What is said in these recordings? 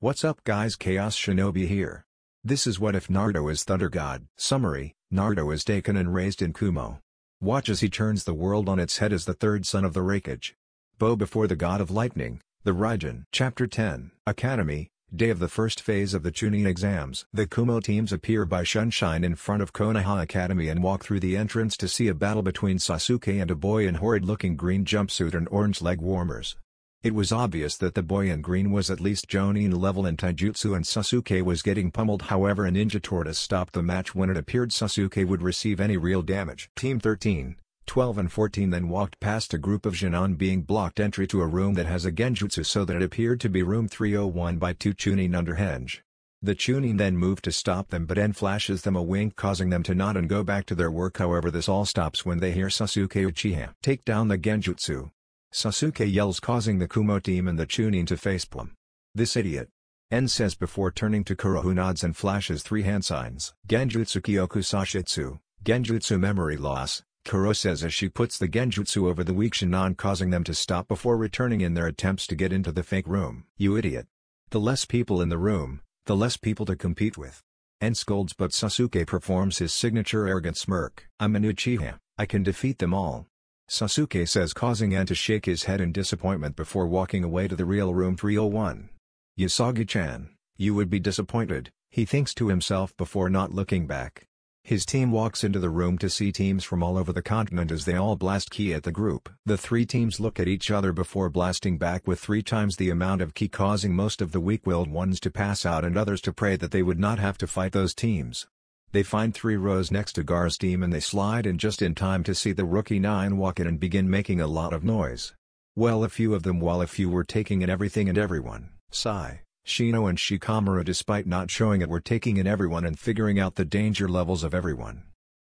What's up guys, Chaos Shinobi here. This is What If Naruto is Thunder God. Summary: Naruto is taken and raised in Kumo. Watch as he turns the world on its head as the third son of the Raikage. Bow before the god of lightning, the Raijin. Chapter 10. Academy, day of the first phase of the Chunin exams. The Kumo teams appear by sunshine in front of Konoha Academy and walk through the entrance to see a battle between Sasuke and a boy in horrid-looking green jumpsuit and orange leg warmers. It was obvious that the boy in green was at least Jonin level in taijutsu and Sasuke was getting pummeled. However, a ninja tortoise stopped the match when it appeared Sasuke would receive any real damage. Team 13, 12 and 14 then walked past a group of Jonin being blocked entry to a room that has a genjutsu so that it appeared to be room 301 by two Chunin under henge. The Chunin then moved to stop them but En flashes them a wink causing them to nod and go back to their work. However, this all stops when they hear Sasuke Uchiha take down the genjutsu. Sasuke yells causing the Kumo team and the Chunin to facepalm. This idiot. En says before turning to Kuro who nods and flashes three hand signs. Genjutsu Kyoku Sashitsu, Genjutsu memory loss, Kuro says as she puts the genjutsu over the weak Jonin causing them to stop before returning in their attempts to get into the fake room. You idiot. The less people in the room, the less people to compete with. En scolds but Sasuke performs his signature arrogant smirk. I'm an Uchiha, I can defeat them all. Sasuke says causing En to shake his head in disappointment before walking away to the real room 301. Usagi-chan, you would be disappointed, he thinks to himself before not looking back. His team walks into the room to see teams from all over the continent as they all blast ki at the group. The three teams look at each other before blasting back with 3 times the amount of ki causing most of the weak-willed ones to pass out and others to pray that they would not have to fight those teams. They find 3 rows next to Gar's team and they slide in just in time to see the rookie 9 walk in and begin making a lot of noise. Well, a few of them while a few were taking in everything and everyone. Sai, Shino and Shikamaru despite not showing it were taking in everyone and figuring out the danger levels of everyone.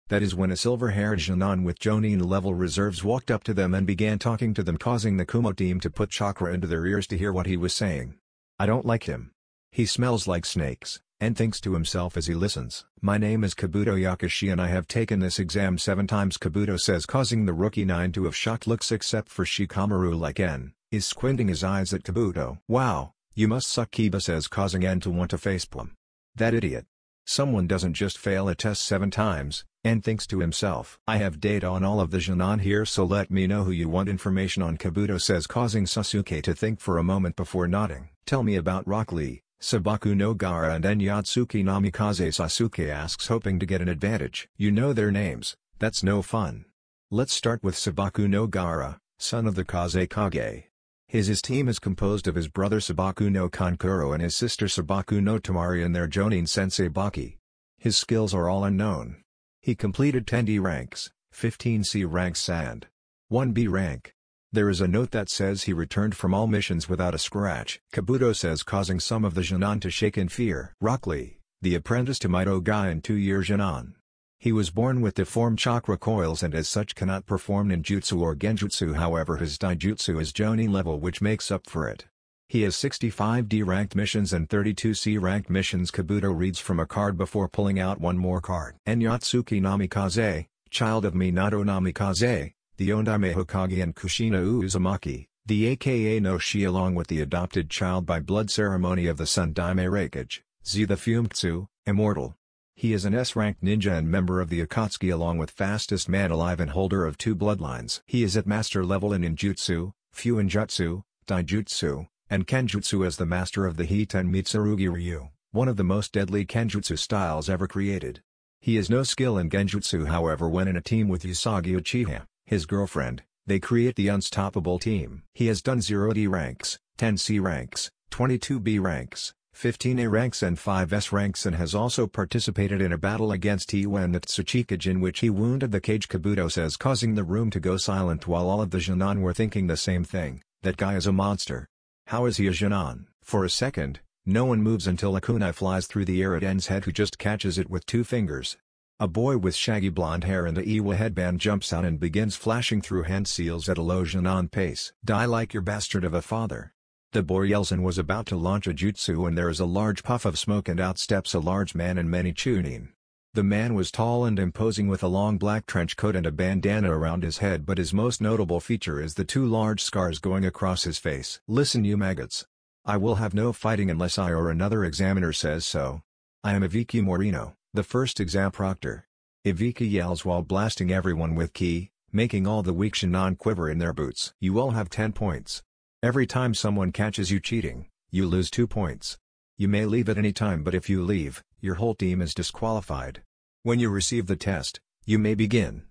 That is when a silver-haired Jonin with Jonin level reserves walked up to them and began talking to them causing the Kumo team to put chakra into their ears to hear what he was saying. I don't like him. He smells like snakes. En thinks to himself as he listens. My name is Kabuto Yakashi and I have taken this exam 7 times, Kabuto says causing the rookie 9 to have shocked looks except for Shikamaru like En, is squinting his eyes at Kabuto. Wow, you must suck, Kiba says causing En to want to facepalm. That idiot. Someone doesn't just fail a test 7 times, En thinks to himself. I have data on all of the Jonin here so let me know who you want information on, Kabuto says causing Sasuke to think for a moment before nodding. Tell me about Rock Lee, Sabaku no Gaara and Enyatsuki Namikaze, Sasuke asks hoping to get an advantage. You know their names, that's no fun. Let's start with Sabaku no Gaara, son of the Kaze Kage. His team is composed of his brother Sabaku no Kankuro and his sister Sabaku no Tamari and their Jonin sensei Baki. His skills are all unknown. He completed 10 D ranks, 15 C ranks and 1 B rank. There is a note that says he returned from all missions without a scratch, Kabuto says causing some of the Jonin to shake in fear. Rock Lee, the apprentice to Mito Ga in 2-year Jonin. He was born with deformed chakra coils and as such cannot perform ninjutsu or genjutsu, however his taijutsu is Jonin level which makes up for it. He has 65 D-ranked missions and 32 C-ranked missions. Kabuto reads from a card before pulling out one more card. Enyatsuki Namikaze, child of Minato Namikaze, the Ondaime Hokage and Kushina Uzumaki, the aka no Shi along with the adopted child by blood ceremony of the Sun Daime Raikage, Z the Fumtsu, immortal. He is an S-ranked ninja and member of the Akatsuki along with fastest man alive and holder of 2 bloodlines. He is at master level in ninjutsu, fuinjutsu, taijutsu, and kenjutsu as the master of the Hiten Mitsurugi Ryu, one of the most deadly kenjutsu styles ever created. He has no skill in genjutsu, however when in a team with Usagi Uchiha, his girlfriend, they create the unstoppable team. He has done 0 D ranks, 10 C ranks, 22 B ranks, 15 A ranks and 5 S ranks and has also participated in a battle against Iwa at Tsuchikage in which he wounded the Kage, Kabuto says causing the room to go silent while all of the Jonin were thinking the same thing, that guy is a monster. How is he a Jonin? For a second, no one moves until a kunai flies through the air at En's head who just catches it with 2 fingers. A boy with shaggy blonde hair and a Iwa headband jumps out and begins flashing through hand seals at a low Jonin pace. Die like your bastard of a father. The boy yells and was about to launch a jutsu when there is a large puff of smoke and out steps a large man and many Chunin. The man was tall and imposing with a long black trench coat and a bandana around his head, but his most notable feature is the 2 large scars going across his face. Listen you maggots. I will have no fighting unless I or another examiner says so. I am Iviki Morino, the first exam proctor. Iviki yells while blasting everyone with ki, making all the weak Shin'an quiver in their boots. You all have 10 points. Every time someone catches you cheating, you lose 2 points. You may leave at any time, but if you leave, your whole team is disqualified. When you receive the test, you may begin.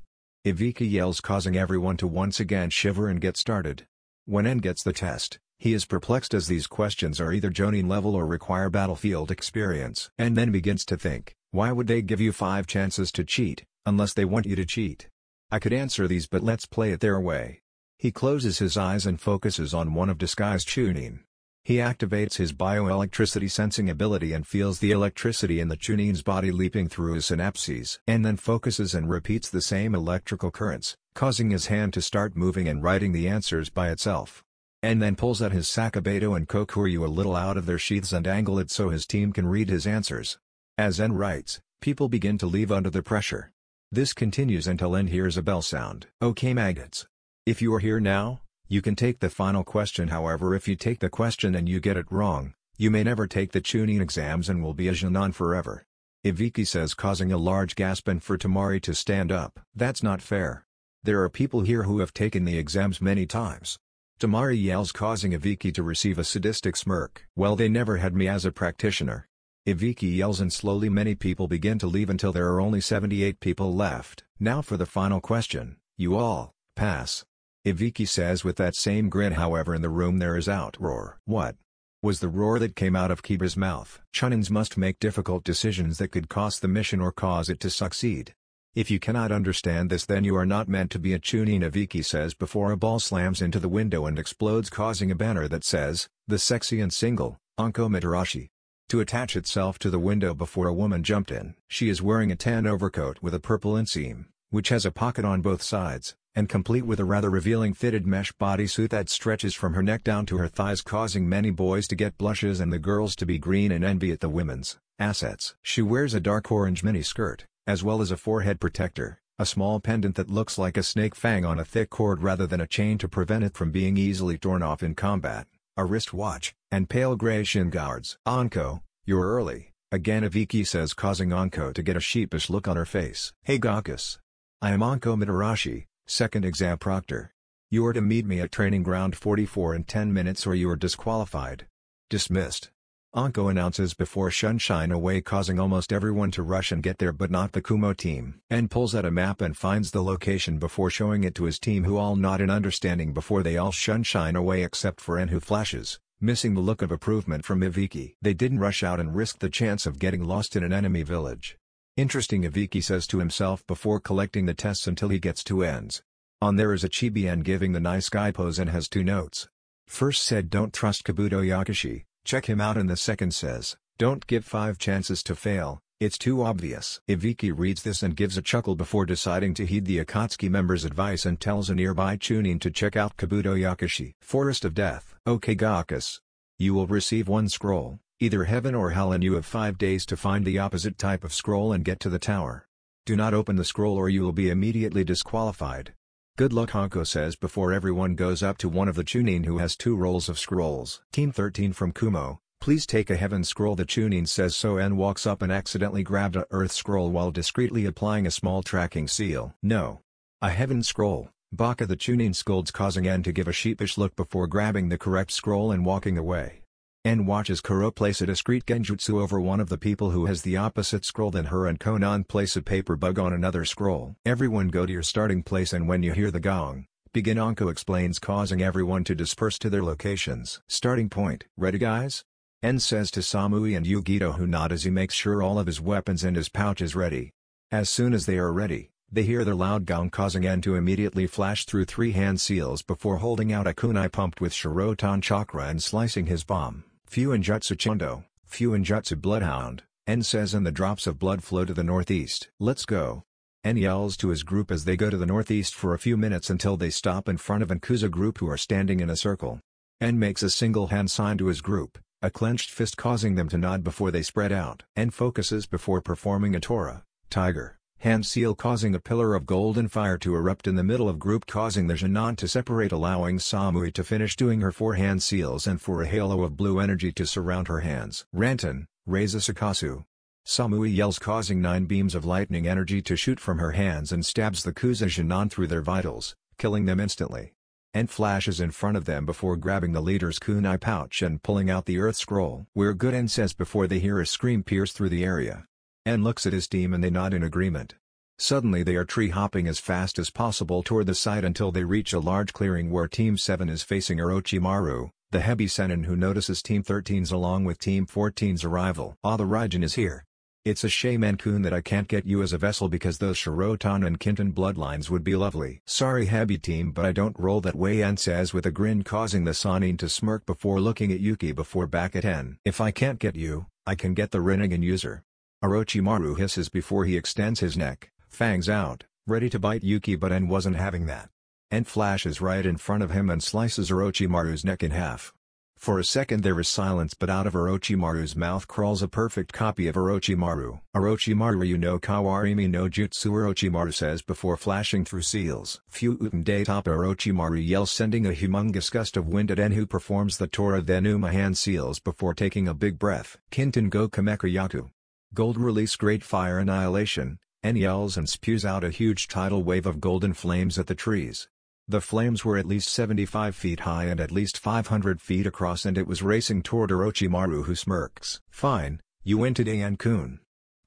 Iviki yells, causing everyone to once again shiver and get started. When N gets the test, he is perplexed as these questions are either Jonin level or require battlefield experience. And then begins to think, why would they give you 5 chances to cheat, unless they want you to cheat? I could answer these, but let's play it their way. He closes his eyes and focuses on one of Disguised Chunin. He activates his bioelectricity sensing ability and feels the electricity in the Chunin's body leaping through his synapses. And then focuses and repeats the same electrical currents, causing his hand to start moving and writing the answers by itself. And then pulls out his Sakabeto and Kokuryu a little out of their sheaths and angle it so his team can read his answers. As N writes, people begin to leave under the pressure. This continues until N hears a bell sound. Okay maggots. If you are here now, you can take the final question. However, if you take the question and you get it wrong, you may never take the Chunin exams and will be a Shin'an forever. Iviki says, causing a large gasp and for Tamari to stand up. That's not fair. There are people here who have taken the exams many times. Tamari yells, causing Iviki to receive a sadistic smirk. Well, they never had me as a practitioner. Iviki yells and slowly many people begin to leave until there are only 78 people left. Now for the final question, you all, pass. Iviki says with that same grin. However, in the room there is outroar. What was the roar that came out of Kiba's mouth? Chunins must make difficult decisions that could cost the mission or cause it to succeed. If you cannot understand this, then you are not meant to be a Chunin, Iviki says before a ball slams into the window and explodes, causing a banner that says, "The sexy and single, Anko Mitarashi," to attach itself to the window before a woman jumped in. She is wearing a tan overcoat with a purple inseam, which has a pocket on both sides, and complete with a rather revealing fitted mesh bodysuit that stretches from her neck down to her thighs, causing many boys to get blushes and the girls to be green and envy at the women's assets. She wears a dark orange mini skirt, as well as a forehead protector, a small pendant that looks like a snake fang on a thick cord rather than a chain to prevent it from being easily torn off in combat, a wristwatch, and pale gray shin guards. Anko, you're early, again Iviki says, causing Anko to get a sheepish look on her face. Hey Gakus. I am Anko Mitarashi, second exam proctor. You are to meet me at training ground 44 in 10 minutes or you are disqualified. Dismissed. Anko announces before sunshine away, causing almost everyone to rush and get there but not the Kumo team. And pulls out a map and finds the location before showing it to his team, who all nod in understanding before they all sunshine away except for N, who flashes, missing the look of approval from Iviki. They didn't rush out and risk the chance of getting lost in an enemy village. Interesting, Iviki says to himself before collecting the tests until he gets to ends. On there is a chibi and giving the nice guy pose and has 2 notes. First said, don't trust Kabuto Yakushi, check him out, and the second says, don't give 5 chances to fail, it's too obvious. Iviki reads this and gives a chuckle before deciding to heed the Akatsuki member's advice and tells a nearby Chunin to check out Kabuto Yakushi. Forest of Death. Okay Gakus. You will receive 1 scroll, either heaven or hell, and you have 5 days to find the opposite type of scroll and get to the tower. Do not open the scroll or you will be immediately disqualified. Good luck, Anko says before everyone goes up to one of the Chunin who has 2 rolls of scrolls. Team 13 from Kumo, please take a heaven scroll. The Chunin says so and walks up and accidentally grabbed a earth scroll while discreetly applying a small tracking seal. No. A heaven scroll, Baka. The Chunin scolds, causing N to give a sheepish look before grabbing the correct scroll and walking away. N watches Kuro place a discreet genjutsu over one of the people who has the opposite scroll than her, and Konan place a paper bug on another scroll. Everyone go to your starting place and when you hear the gong, begin. Anko explains, causing everyone to disperse to their locations. Starting point. Ready guys? N says to Samui and Yugito, who nod as he makes sure all of his weapons and his pouch is ready. As soon as they are ready, they hear the loud gong, causing N to immediately flash through 3 hand seals before holding out a kunai pumped with Shirotan chakra and slicing his bomb. Fuinjutsu Chondo, Fuinjutsu Bloodhound, N says, and the drops of blood flow to the northeast. Let's go. N yells to his group as they go to the northeast for a few minutes until they stop in front of Nkuza group, who are standing in a circle. N makes a single hand sign to his group, a clenched fist causing them to nod before they spread out. N focuses before performing a Tora, Tiger, Hand seal causing a pillar of golden fire to erupt in the middle of group, causing the Genon to separate, allowing Samui to finish doing her 4 hand seals and for a halo of blue energy to surround her hands. Rantan, Reza Sakasu. Samui yells, causing 9 beams of lightning energy to shoot from her hands and stabs the Kuza Genon through their vitals, killing them instantly. And flashes in front of them before grabbing the leader's kunai pouch and pulling out the earth scroll. "We're good," En says before they hear a scream pierce through the area. En looks at his team and they nod in agreement. Suddenly they are tree hopping as fast as possible toward the site until they reach a large clearing where Team 7 is facing Orochimaru, the heavy Sennin, who notices Team 13's along with Team 14's arrival. "Ah, the Raijin is here. It's a shame, En-kun, that I can't get you as a vessel because those Shirotan and Kinton bloodlines would be lovely." "Sorry heavy team, but I don't roll that way," En says with a grin, causing the Sannin to smirk before looking at Yuki before back at En. "If I can't get you, I can get the Rinnegan user." Orochimaru hisses before he extends his neck, fangs out, ready to bite Yuki, but En wasn't having that. En flashes right in front of him and slices Orochimaru's neck in half. For a second there is silence, but out of Orochimaru's mouth crawls a perfect copy of Orochimaru. "Orochimaru, you know Kawarimi no Jutsu," Orochimaru says before flashing through seals. "Few Uten de Tapa," Orochimaru yells, sending a humongous gust of wind at En, who performs the Tora then Uma hand seals before taking a big breath. "Kinton go Kameka Yaku. Gold release great fire annihilation," En yells and spews out a huge tidal wave of golden flames at the trees. The flames were at least 75 feet high and at least 500 feet across, and it was racing toward Orochimaru, who smirks. "Fine, you win today, En-kun.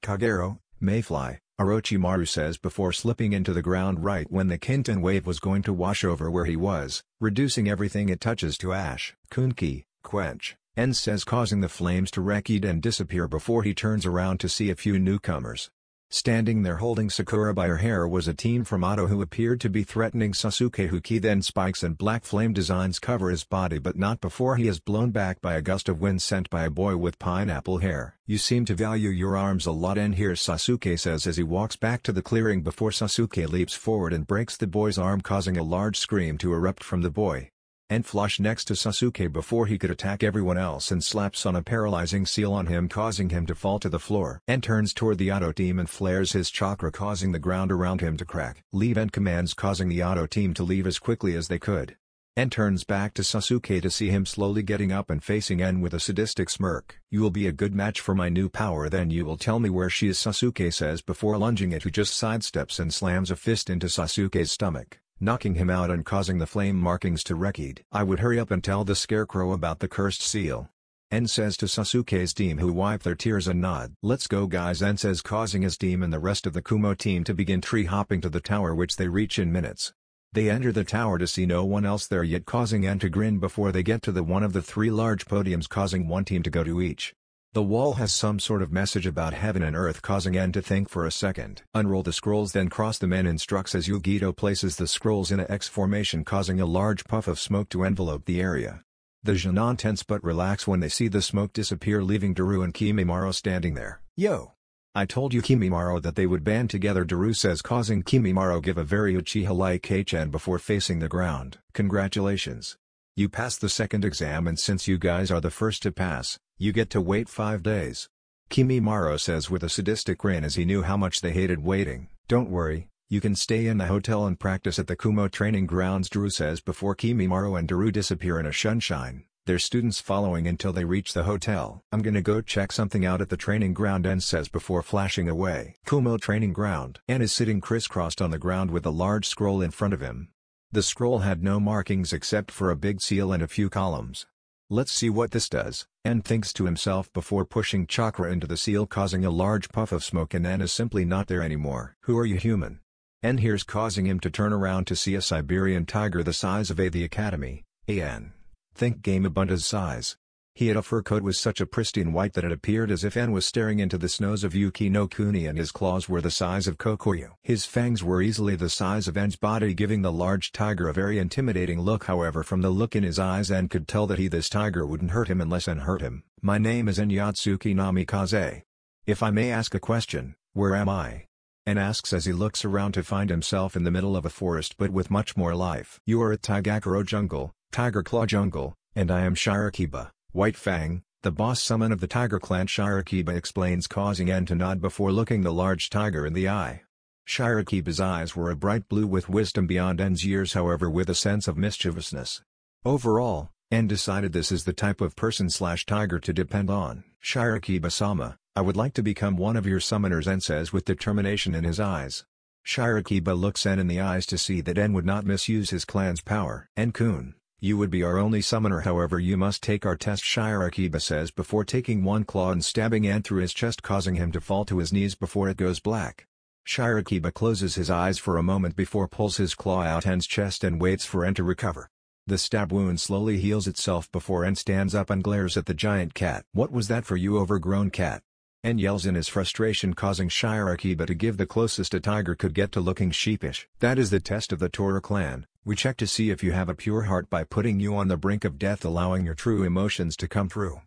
Kagero, Mayfly," Orochimaru says before slipping into the ground right when the Kinton wave was going to wash over where he was, reducing everything it touches to ash. "Kunki, quench," En says, causing the flames to recede and disappear before he turns around to see a few newcomers. Standing there holding Sakura by her hair was a team from Oto who appeared to be threatening Sasuke, who then spikes and black flame designs cover his body, but not before he is blown back by a gust of wind sent by a boy with pineapple hair. "You seem to value your arms a lot, En here," Sasuke says as he walks back to the clearing before Sasuke leaps forward and breaks the boy's arm, causing a large scream to erupt from the boy. En flush next to Sasuke before he could attack everyone else and slaps on a paralyzing seal on him, causing him to fall to the floor. En turns toward the Oto team and flares his chakra, causing the ground around him to crack. "Leave," En commands, causing the Oto team to leave as quickly as they could. En turns back to Sasuke to see him slowly getting up and facing En with a sadistic smirk. "You will be a good match for my new power, then you will tell me where she is," Sasuke says before lunging at who just sidesteps and slams a fist into Sasuke's stomach, knocking him out and causing the flame markings to recede. "I would hurry up and tell the Scarecrow about the cursed seal," En says to Sasuke's team, who wipe their tears and nod. "Let's go guys," En says, causing his team and the rest of the Kumo team to begin tree hopping to the tower, which they reach in minutes. They enter the tower to see no one else there yet, causing En to grin before they get to the one of the 3 large podiums, causing one team to go to each. The wall has some sort of message about heaven and earth, causing En to think for a second. "Unroll the scrolls, then cross them," En instructs as Yugito places the scrolls in a X formation, causing a large puff of smoke to envelope the area. The Genon tense but relax when they see the smoke disappear, leaving Daru and Kimimaro standing there. "Yo! I told you, Kimimaro, that they would band together," Daru says, causing Kimimaro give a very Uchiha-like H-N before facing the ground. "Congratulations. You passed the second exam, and since you guys are the first to pass, you get to wait 5 days. Kimimaro says with a sadistic grin as he knew how much they hated waiting. "Don't worry, you can stay in the hotel and practice at the Kumo training grounds," Daru says before Kimimaro and Daru disappear in a sunshine, their students following until they reach the hotel. "I'm gonna go check something out at the training ground," En says before flashing away. Kumo training ground. En is sitting crisscrossed on the ground with a large scroll in front of him. The scroll had no markings except for a big seal and a few columns. "Let's see what this does," En thinks to himself before pushing chakra into the seal, causing a large puff of smoke, and En is simply not there anymore. "Who are you, human?" En hears, causing him to turn around to see a Siberian tiger the size of the academy. En. Think Game Abunda's size. He had a fur coat was such a pristine white that it appeared as if En was staring into the snows of Yuki no Kuni, and his claws were the size of Kokoyu. His fangs were easily the size of En's body, giving the large tiger a very intimidating look. However, from the look in his eyes, En could tell that this tiger wouldn't hurt him unless En hurt him. "My name is En Yatsuki Namikaze. If I may ask a question, where am I?" En asks as he looks around to find himself in the middle of a forest but with much more life. "You are at Taigakuro Jungle, Tiger Claw Jungle, and I am Shirakiba, White Fang, the boss summon of the tiger clan," Shirakiba explains, causing En to nod before looking the large tiger in the eye. Shirakiba's eyes were a bright blue with wisdom beyond En's years, however with a sense of mischievousness. Overall, En decided this is the type of person/tiger to depend on. Shirakiba-sama, I would like to become one of your summoners, En says with determination in his eyes. Shirakiba looks En in the eyes to see that En would not misuse his clan's power. En-kun, you would be our only summoner, however you must take our test, Shirakiba says before taking one claw and stabbing En through his chest, causing him to fall to his knees before it goes black. Shirakiba closes his eyes for a moment before pulls his claw out En's chest and waits for En to recover. The stab wound slowly heals itself before En stands up and glares at the giant cat. What was that for, you overgrown cat? En yells in his frustration, causing Shirakiba to give the closest a tiger could get to looking sheepish. That is the test of the Tora clan. We check to see if you have a pure heart by putting you on the brink of death, allowing your true emotions to come through.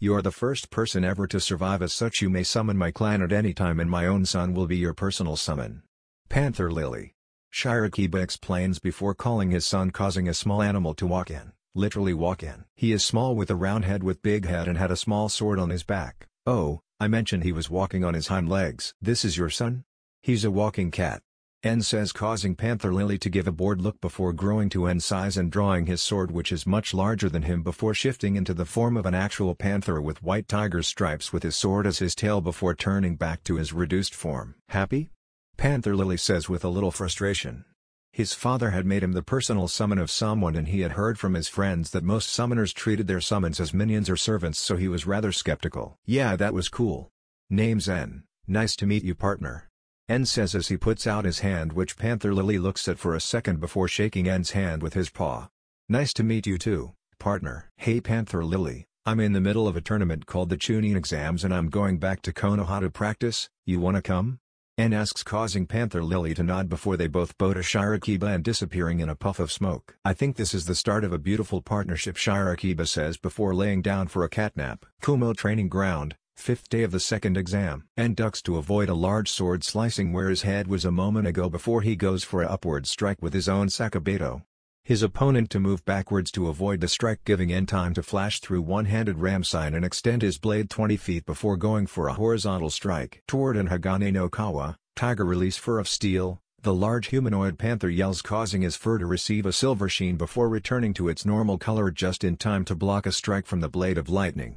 You are the first person ever to survive, as such you may summon my clan at any time and my own son will be your personal summon. Panther Lily. Shirakiba explains before calling his son, causing a small animal to walk in, literally walk in. He is small with a round head with big head and had a small sword on his back. Oh, I mentioned he was walking on his hind legs. This is your son? He's a walking cat. En says, causing Panther Lily to give a bored look before growing to En's size and drawing his sword, which is much larger than him, before shifting into the form of an actual panther with white tiger stripes with his sword as his tail before turning back to his reduced form. Happy? Panther Lily says with a little frustration. His father had made him the personal summon of someone, and he had heard from his friends that most summoners treated their summons as minions or servants, so he was rather skeptical. Yeah, that was cool. Name's En. Nice to meet you, partner. En says as he puts out his hand, which Panther Lily looks at for a second before shaking En's hand with his paw. Nice to meet you too, partner. Hey Panther Lily, I'm in the middle of a tournament called the Chunin exams and I'm going back to Konoha to practice, you wanna come? En asks, causing Panther Lily to nod before they both bow to Shirakiba and disappearing in a puff of smoke. I think this is the start of a beautiful partnership, Shirakiba says before laying down for a catnap. Kumo training ground, 5th day of the second exam. En ducks to avoid a large sword slicing where his head was a moment ago before he goes for a upward strike with his own Sakabeto. His opponent to move backwards to avoid the strike, giving En time to flash through one-handed ram sign and extend his blade 20 feet before going for a horizontal strike. Toward an Hagane no Kawa, tiger release fur of steel, the large humanoid panther yells, causing his fur to receive a silver sheen before returning to its normal color just in time to block a strike from the blade of lightning.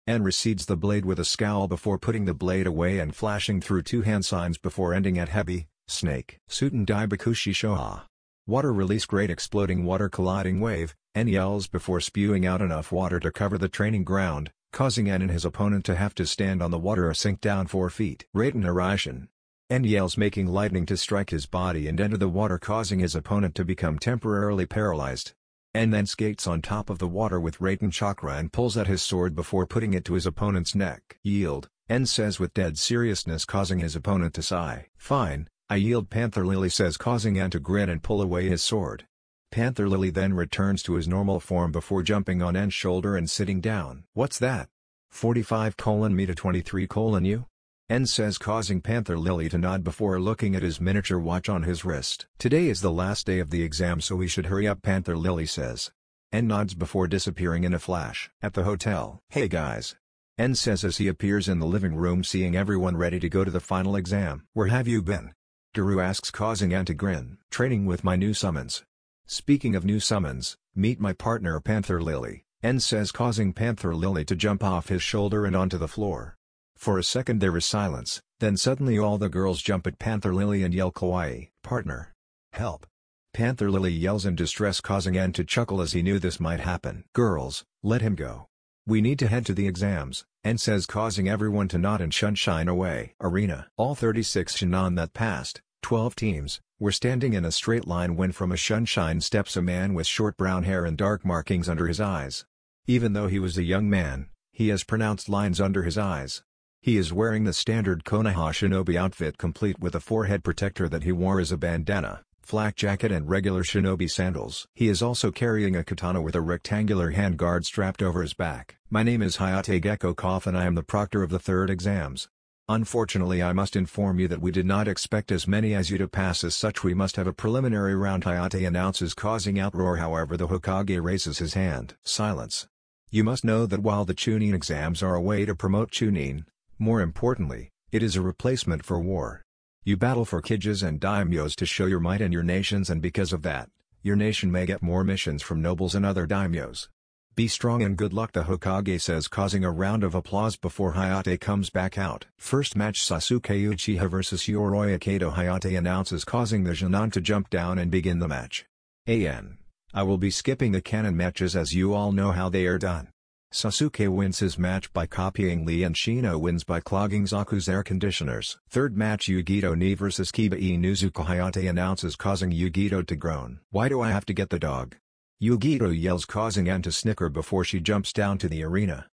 En recedes the blade with a scowl before putting the blade away and flashing through two hand signs before ending at Hebi, snake. Suten Daibakushi Shoha. Water release, great exploding water colliding wave. En yells before spewing out enough water to cover the training ground, causing En and his opponent to have to stand on the water or sink down 4 feet. Raiden Arishin. En yells, making lightning to strike his body and enter the water, causing his opponent to become temporarily paralyzed. En then skates on top of the water with Raiden Chakra and pulls at his sword before putting it to his opponent's neck. Yield, En says with dead seriousness, causing his opponent to sigh. Fine, I yield, Panther Lily says, causing En to grin and pull away his sword. Panther Lily then returns to his normal form before jumping on En's shoulder and sitting down. What's that? 45:me to 23:you? En says, causing Panther Lily to nod before looking at his miniature watch on his wrist. Today is the last day of the exam, so we should hurry up, Panther Lily says. En nods before disappearing in a flash. At the hotel. Hey guys. En says as he appears in the living room, seeing everyone ready to go to the final exam. Where have you been? Daru asks, causing En to grin. Training with my new summons. Speaking of new summons, meet my partner Panther Lily, En says, causing Panther Lily to jump off his shoulder and onto the floor. For a second there is silence, then suddenly all the girls jump at Panther Lily and yell, kawaii, partner. Help. Panther Lily yells in distress, causing En to chuckle as he knew this might happen. Girls, let him go. We need to head to the exams, En says, causing everyone to nod and shine away. Arena. All 36 Shin'an that passed, 12 teams, were standing in a straight line when from a shunshine steps a man with short brown hair and dark markings under his eyes. Even though he was a young man, he has pronounced lines under his eyes. He is wearing the standard Konoha shinobi outfit, complete with a forehead protector that he wore as a bandana, flak jacket and regular shinobi sandals. He is also carrying a katana with a rectangular handguard strapped over his back. My name is Hayate Gekko and I am the proctor of the third exams. Unfortunately, I must inform you that we did not expect as many as you to pass, as such we must have a preliminary round, Hayate announces, causing outroar. However, the Hokage raises his hand. Silence. You must know that while the Chunin exams are a way to promote Chunin, more importantly, it is a replacement for war. You battle for Kijis and daimyos to show your might and your nations, and because of that, your nation may get more missions from nobles and other daimyos. Be strong and good luck, the Hokage says, causing a round of applause before Hayate comes back out. First match, Sasuke Uchiha vs Yoroi Akato. Hayate announces, causing the Jonin to jump down and begin the match. I will be skipping the canon matches as you all know how they are done. Sasuke wins his match by copying Lee, and Shino wins by clogging Zaku's air conditioners. Third match, Yugito Ni vs Kiba Inuzuka. Hayate announces, causing Yugito to groan. Why do I have to get the dog? Yugito yells, causing Ann to snicker before she jumps down to the arena.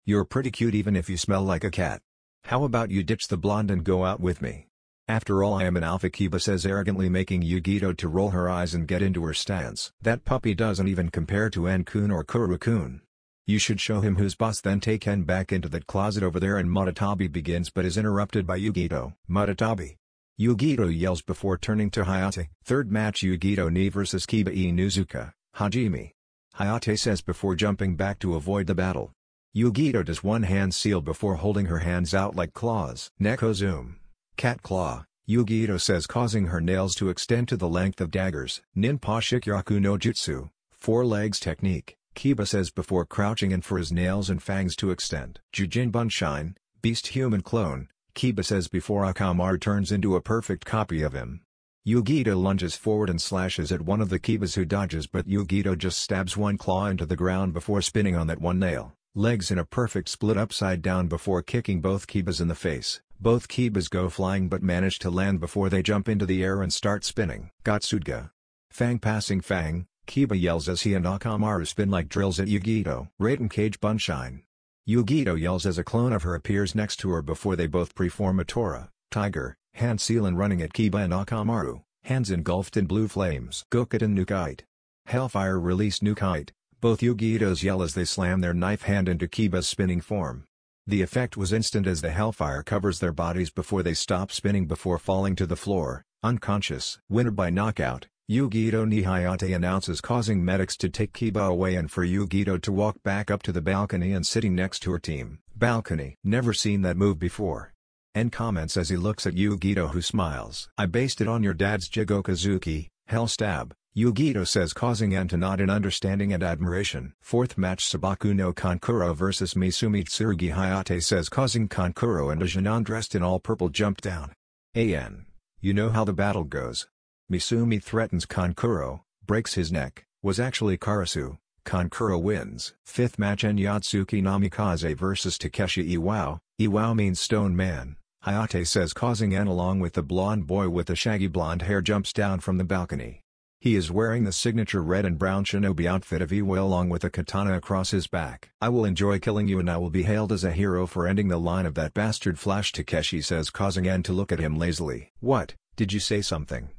You're pretty cute even if you smell like a cat. How about you ditch the blonde and go out with me? After all, I am an alpha, Kiba says arrogantly, making Yugito to roll her eyes and get into her stance. That puppy doesn't even compare to En-kun or Kuro-kun. You should show him who's boss. Then take En back into that closet over there, and Muratabi begins but is interrupted by Yugito. Muratabi! Yugito yells before turning to Hayate. Third match, Yugito Ni vs Kiba Inuzuka. Hajime. Hayate says before jumping back to avoid the battle. Yugito does one hand seal before holding her hands out like claws. Neko zoom. Cat claw, Yugito says, causing her nails to extend to the length of daggers. Ninpa Shikyaku no Jutsu, 4 legs technique, Kiba says before crouching in for his nails and fangs to extend. Jujin Bunshine, beast human clone, Kiba says before Akamaru turns into a perfect copy of him. Yugito lunges forward and slashes at one of the Kibas, who dodges, but Yugito just stabs one claw into the ground before spinning on that one nail. Legs in a perfect split upside down before kicking both Kibas in the face. Both Kibas go flying but manage to land before they jump into the air and start spinning. Gatsudga. Fang passing Fang, Kiba yells as he and Akamaru spin like drills at Yugito. Raiden Cage Bunshine. Yugito yells as a clone of her appears next to her before they both preform a Tora, Tiger, hand seal and running at Kiba and Akamaru, hands engulfed in blue flames. Gokuden Nukite. Hellfire release Nukite, both Yugitos yell as they slam their knife hand into Kiba's spinning form. The effect was instant as the hellfire covers their bodies before they stop spinning before falling to the floor, unconscious. Winner by knockout, Yugito Ni. Hayate announces, causing medics to take Kiba away and for Yugito to walk back up to the balcony and sitting next to her team. Balcony. Never seen that move before. En comments as he looks at Yugito, who smiles. I based it on your dad's Jigokazuki, hell stab, Yugito says, causing En to nod in understanding and admiration. Fourth match, Sabaku no Kankuro vs Misumi Tsurugi. Hayate says, causing Kankuro and a Jonin dressed in all purple jump down. An. You know how the battle goes. Misumi threatens Kankuro, breaks his neck, was actually Karasu. Kankuro wins. Fifth match, En Yatsuki Namikaze vs Takeshi Iwao. Iwao means stone man. Hayate says, causing En along with the blonde boy with the shaggy blonde hair jumps down from the balcony. He is wearing the signature red and brown shinobi outfit of Iwao along with a katana across his back. I will enjoy killing you and I will be hailed as a hero for ending the line of that bastard Flash, Takeshi says, causing En to look at him lazily. What, did you say something?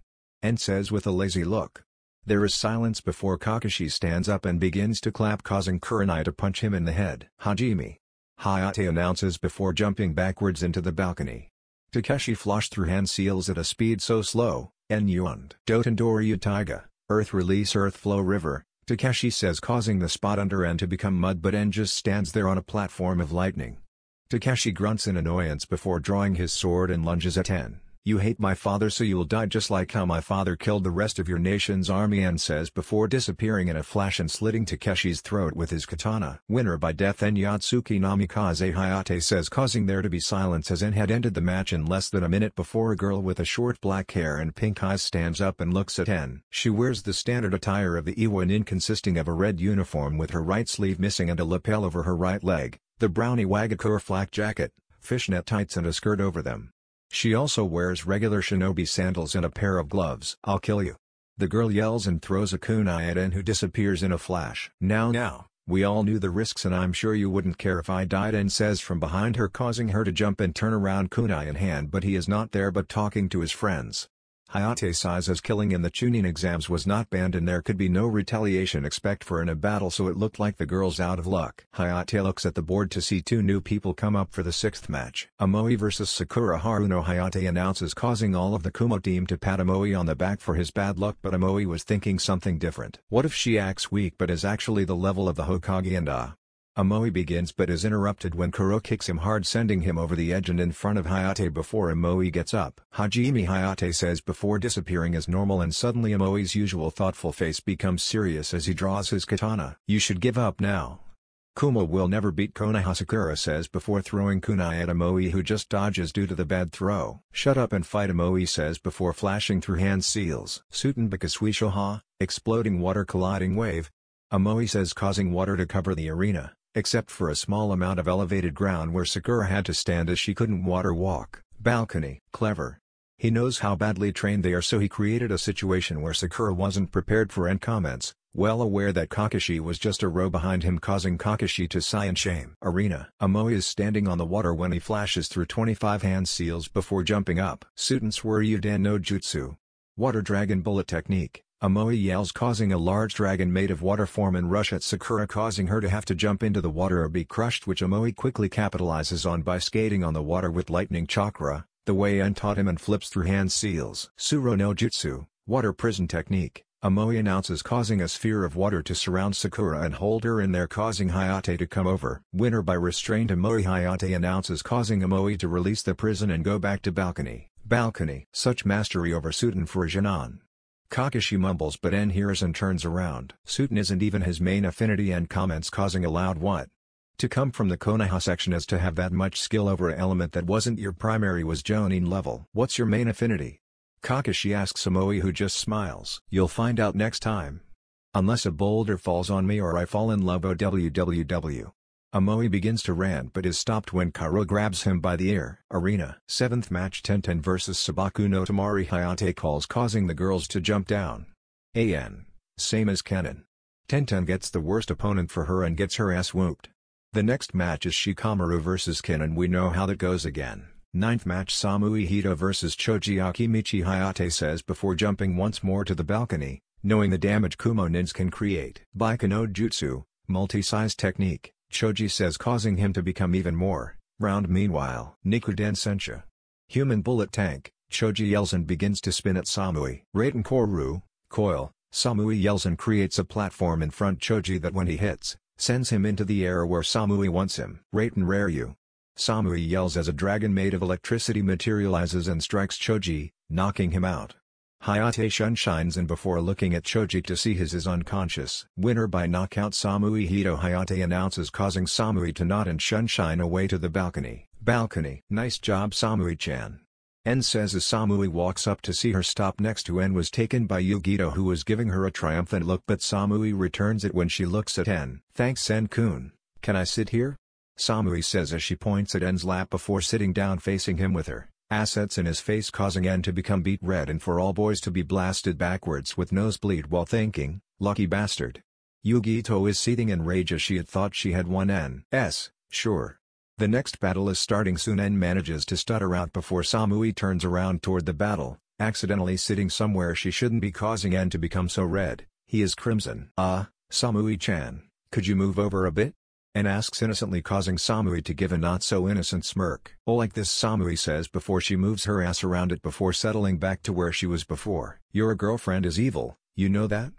En says with a lazy look. There is silence before Kakashi stands up and begins to clap, causing Kurenai to punch him in the head. Hajime. Hayate announces before jumping backwards into the balcony. Takeshi flashed through hand seals at a speed so slow, En yuaned. Dotendori Taiga, Earth release Earth flow river, Takeshi says, causing the spot under En to become mud, but En just stands there on a platform of lightning. Takeshi grunts in annoyance before drawing his sword and lunges at En. You hate my father, so you'll die just like how my father killed the rest of your nation's army, En says before disappearing in a flash and slitting Takeshi's throat with his katana. Winner by death, En Yatsuki Namikaze. Hayate says, causing there to be silence as En had ended the match in less than a minute before a girl with a short black hair and pink eyes stands up and looks at En. She wears the standard attire of the Iwa Nin, consisting of a red uniform with her right sleeve missing and a lapel over her right leg, the brown Iwagakure flak jacket, fishnet tights and a skirt over them. She also wears regular shinobi sandals and a pair of gloves. I'll kill you. The girl yells and throws a kunai at En, who disappears in a flash. Now, we all knew the risks and I'm sure you wouldn't care if I died, En says from behind her, causing her to jump and turn around, kunai in hand, but he is not there but talking to his friends. Hayate sighs as killing in the Chunin exams was not banned and there could be no retaliation expect for in a battle, so it looked like the girl's out of luck. Hayate looks at the board to see 2 new people come up for the 6th match. Amoy vs Sakura Haruno. Hayate announces, causing all of the Kumo team to pat Amoy on the back for his bad luck, but Amoy was thinking something different. What if she acts weak but is actually the level of the Hokage and Amoy begins but is interrupted when Kuro kicks him hard, sending him over the edge and in front of Hayate before Amoy gets up. Hajime, Hayate says before disappearing as normal, and suddenly Amoy's usual thoughtful face becomes serious as he draws his katana. You should give up now. Kumo will never beat Konoha, Sakura says before throwing kunai at Amoy, who just dodges due to the bad throw. Shut up and fight, Amoy says before flashing through hand seals. Sutenbaka Suishoha, exploding water colliding wave. Amoy says, causing water to cover the arena, except for a small amount of elevated ground where Sakura had to stand as she couldn't water walk. Balcony. Clever. He knows how badly trained they are, so he created a situation where Sakura wasn't prepared for and comments, well aware that Kakashi was just a row behind him, causing Kakashi to sigh in shame. Arena. Amoy is standing on the water when he flashes through 25 hand seals before jumping up. Suten Sweryu Dan no Jutsu. Water Dragon Bullet Technique. Amoy yells, causing a large dragon made of water form and rush at Sakura, causing her to have to jump into the water or be crushed, which Amoy quickly capitalizes on by skating on the water with lightning chakra, the way N taught him, and flips through hand seals. Suro no Jutsu. Water Prison Technique. Amoy announces, causing a sphere of water to surround Sakura and hold her in there, causing Hayate to come over. Winner by restraint, Amoy. Hayate announces, causing Amoy to release the prison and go back to balcony. Balcony. Such mastery over Suten for Jinan. Kakashi mumbles but N hears and turns around. Suten isn't even his main affinity and comments, causing a loud what? To come from the Konoha section, as to have that much skill over an element that wasn't your primary was Jonin level. What's your main affinity? Kakashi asks Amoy, who just smiles. You'll find out next time. Unless a boulder falls on me or I fall in love. OWWW. Amoy begins to rant but is stopped when Karo grabs him by the ear. Arena. 7th match, Tenten vs Sabaku no Tamari. Hayate calls, causing the girls to jump down. AN. Same as Kennen. Tenten gets the worst opponent for her and gets her ass whooped. The next match is Shikamaru vs Kennen. We know how that goes again. 9th match, Samui Hito vs Choji Akimichi. Hayate says before jumping once more to the balcony, knowing the damage Kumo nins can create. Baika no Jutsu, multi-size technique. Choji says, causing him to become even more round. Meanwhile, Nikuden Sensha. Human bullet tank. Choji yells and begins to spin at Samui. Raiden Koru, coil. Samui yells and creates a platform in front Choji that when he hits, sends him into the air where Samui wants him. Raiden Raryu. Samui yells as a dragon made of electricity materializes and strikes Choji, knocking him out. Hayate shunshines in before looking at Choji to see his is unconscious. Winner by knockout, Samui Hito. Hayate announces, causing Samui to nod and shunshine away to the balcony. Balcony. Nice job, Samui-chan. N says as Samui walks up to see her stop next to N was taken by Yugito, who was giving her a triumphant look, but Samui returns it when she looks at N. Thanks N-kun. Can I sit here? Samui says as she points at N's lap before sitting down facing him with her assets in his face, causing N to become beet red and for all boys to be blasted backwards with nosebleed while thinking, lucky bastard. Yugito is seething in rage as she had thought she had won N's, sure. The next battle is starting soon. N manages to stutter out before Samui turns around toward the battle, accidentally sitting somewhere she shouldn't be, causing N to become so red, he is crimson. Samui-chan, could you move over a bit? N asks innocently, causing Samui to give a not-so-innocent smirk. Oh, like this, Samui says before she moves her ass around it before settling back to where she was before. Your girlfriend is evil, you know that?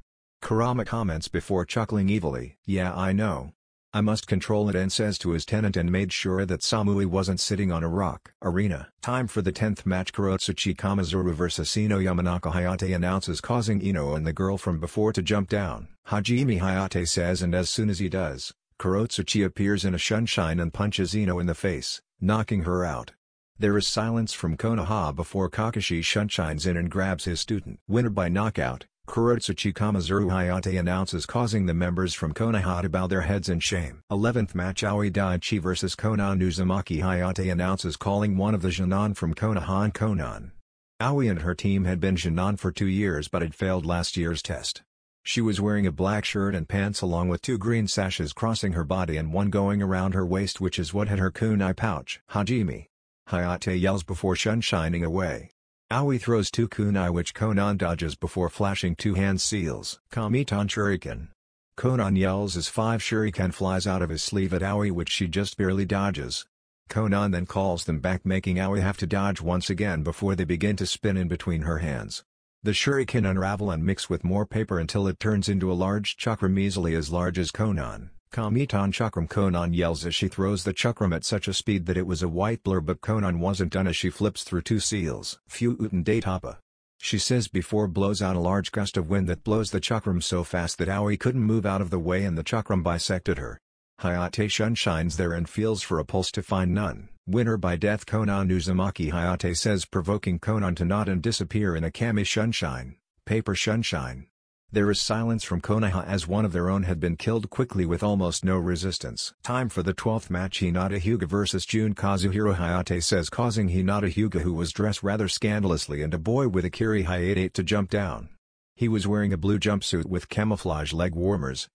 Kurama comments before chuckling evilly. Yeah, I know. I must control it, N says to his tenant, and made sure that Samui wasn't sitting on a rock. Arena. Time for the 10th match, Kurotsuchi Kamizuru vs Ino Yamanaka. Hayate announces, causing Ino and the girl from before to jump down. Hajime, Hayate says, and as soon as he does, Kurotsuchi appears in a shunshine and punches Ino in the face, knocking her out. There is silence from Konoha before Kakashi shunshines in and grabs his student. Winner by knockout, Kurotsuchi Kamizuru. Hayate announces, causing the members from Konoha to bow their heads in shame. 11th match, Aoi Daichi vs Konan Uzumaki. Hayate announces, calling one of the Jinan from Konoha and Konan. Aoi and her team had been Jinan for 2 years but had failed last year's test. She was wearing a black shirt and pants along with 2 green sashes crossing her body and one going around her waist, which is what had her kunai pouch. Hajime. Hayate yells before shunshining away. Aoi throws 2 kunai which Konan dodges before flashing 2 hand seals. Kamiton Shuriken. Konan yells as 5 shuriken flies out of his sleeve at Aoi, which she just barely dodges. Konan then calls them back, making Aoi have to dodge once again before they begin to spin in between her hands. The shuriken unravel and mix with more paper until it turns into a large chakram easily as large as Konan. Kamitan Chakram. Konan yells as she throws the chakram at such a speed that it was a white blur, but Konan wasn't done as she flips through two seals. Fu Utan Datapa. She says before blows out a large gust of wind that blows the chakram so fast that Aoi couldn't move out of the way and the chakram bisected her. Hayate shines there and feels for a pulse to find none. Winner by death. Konan Uzumaki. Hayate says, provoking Konan to nod and disappear in a kami shunshine, paper shunshine. There is silence from Konoha as one of their own had been killed quickly with almost no resistance. Time for the 12th match. Hinata Hyuga vs Jun Kazuhiro. Hayate says, causing Hinata Hyuga, who was dressed rather scandalously, and a boy with a Kiri Hayate to jump down. He was wearing a blue jumpsuit with camouflage leg warmers,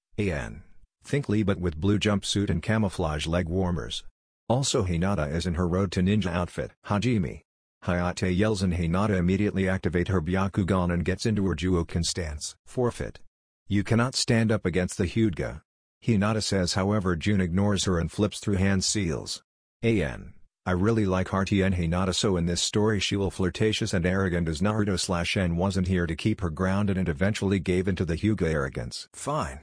thinkly but with blue jumpsuit and camouflage leg warmers. Also Hinata is in her Road to Ninja outfit. Hajime. Hayate yells and Hinata immediately activate her Byakugan and gets into her Juoken stance. Forfeit. You cannot stand up against the Hyuga. Hinata says, however Jun ignores her and flips through hand seals. I really like Hearty and Hinata, so in this story she will flirtatious and arrogant as Naruto/N wasn't here to keep her grounded and eventually gave into the Hyuga arrogance. Fine.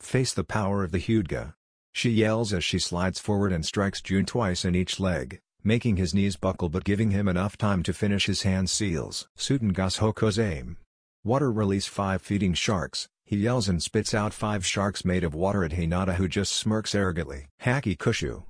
Face the power of the Hyuga. She yells as she slides forward and strikes Jun twice in each leg, making his knees buckle but giving him enough time to finish his hand seals. Sutengas Hoko's aim. Water release 5 feeding sharks. He yells and spits out 5 sharks made of water at Hinata, who just smirks arrogantly. Haki Kushu.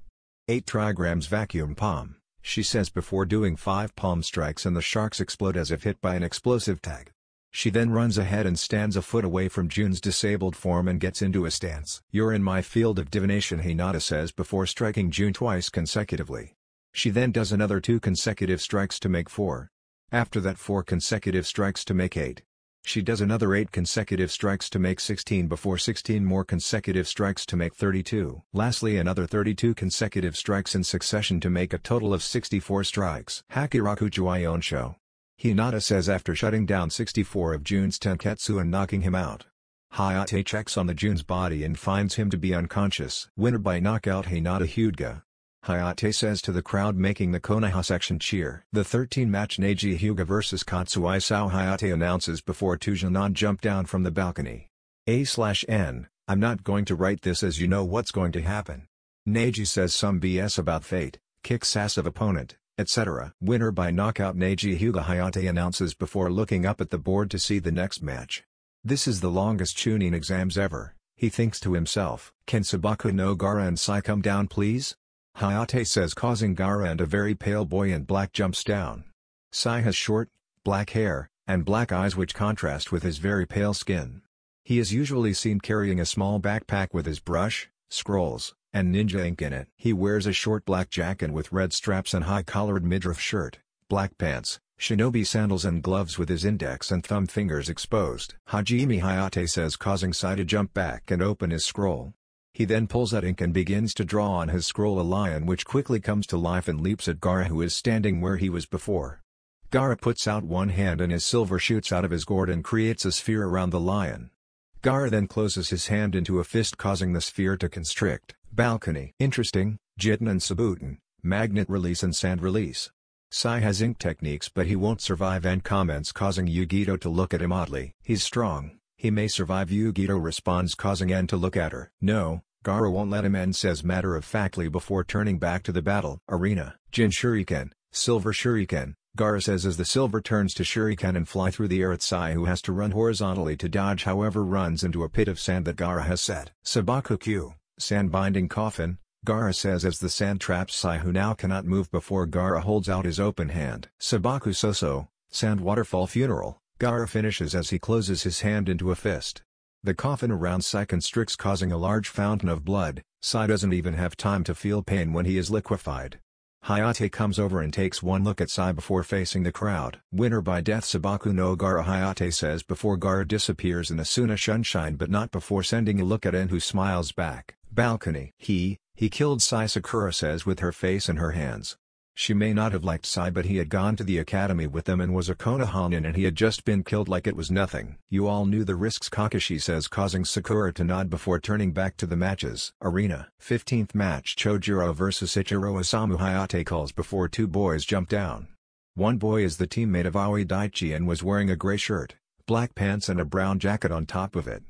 8 trigrams vacuum palm, she says before doing 5 palm strikes, and the sharks explode as if hit by an explosive tag. She then runs ahead and stands a foot away from Jun's disabled form and gets into a stance. You're in my field of divination, Hinata says before striking Jun twice consecutively. She then does another 2 consecutive strikes to make 4. After that 4 consecutive strikes to make 8. She does another 8 consecutive strikes to make 16 before 16 more consecutive strikes to make 32. Lastly another 32 consecutive strikes in succession to make a total of 64 strikes. Hakiraku Juionsho. Hinata says after shutting down 64 of Jun's tenketsu and knocking him out. Hayate checks on the Jun's body and finds him to be unconscious. Winner by knockout Hinata Hyuga. Hayate says to the crowd making the Konoha section cheer. The 13-match Neji Hyuga vs Katsuai Sao. Hayate announces before Tujanon jump down from the balcony. A/N, I'm not going to write this as you know what's going to happen. Neji says some BS about fate, kicks ass of opponent, etc. Winner by knockout Neji Hyuga. Hayate announces before looking up at the board to see the next match. This is the longest Chunin exams ever, he thinks to himself. Can Sabaku no Gaara and Sai come down please? Hayate says, causing Gaara and a very pale boy in black jumps down. Sai has short, black hair, and black eyes which contrast with his very pale skin. He is usually seen carrying a small backpack with his brush, scrolls, and ninja ink in it. He wears a short black jacket with red straps and high-collared midriff shirt, black pants, shinobi sandals and gloves with his index and thumb fingers exposed. Hajime. Hayate says, causing Sai to jump back and open his scroll. He then pulls out ink and begins to draw on his scroll a lion which quickly comes to life and leaps at Gaara, who is standing where he was before. Gaara puts out one hand and his silver shoots out of his gourd and creates a sphere around the lion. Gaara then closes his hand into a fist, causing the sphere to constrict. Balcony. Interesting, Jitten and Sabutin, magnet release and sand release. Sai has ink techniques but he won't survive and comments, causing Yugito to look at him oddly. He's strong. He may survive, Yugito responds, causing En to look at her. No, Gaara won't let him, En says matter-of-factly before turning back to the battle arena. Jin Shuriken, Silver Shuriken, Gaara says as the silver turns to Shuriken and fly through the air at Sai, who has to run horizontally to dodge, however runs into a pit of sand that Gaara has set. Sabaku Q, sand binding coffin, Gaara says as the sand traps Sai, who now cannot move before Gaara holds out his open hand. Sabaku Soso, sand waterfall funeral. Gaara finishes as he closes his hand into a fist. The coffin around Sai constricts, causing a large fountain of blood. Sai doesn't even have time to feel pain when he is liquefied. Hayate comes over and takes one look at Sai before facing the crowd. Winner by death Sabaku no Gaara. Hayate says before Gaara disappears in Asuna Shunshine, but not before sending a look at En, who smiles back. Balcony. He killed Sai, Sakura says with her face in her hands. She may not have liked Sai, but he had gone to the academy with them and was a Konohanin, and he had just been killed like it was nothing. You all knew the risks, Kakashi says, causing Sakura to nod before turning back to the matches. Arena. 15th match Chojuro vs Ichiro Osamu. Hayate calls before 2 boys jump down. One boy is the teammate of Aoi Daichi and was wearing a gray shirt, black pants and a brown jacket on top of it.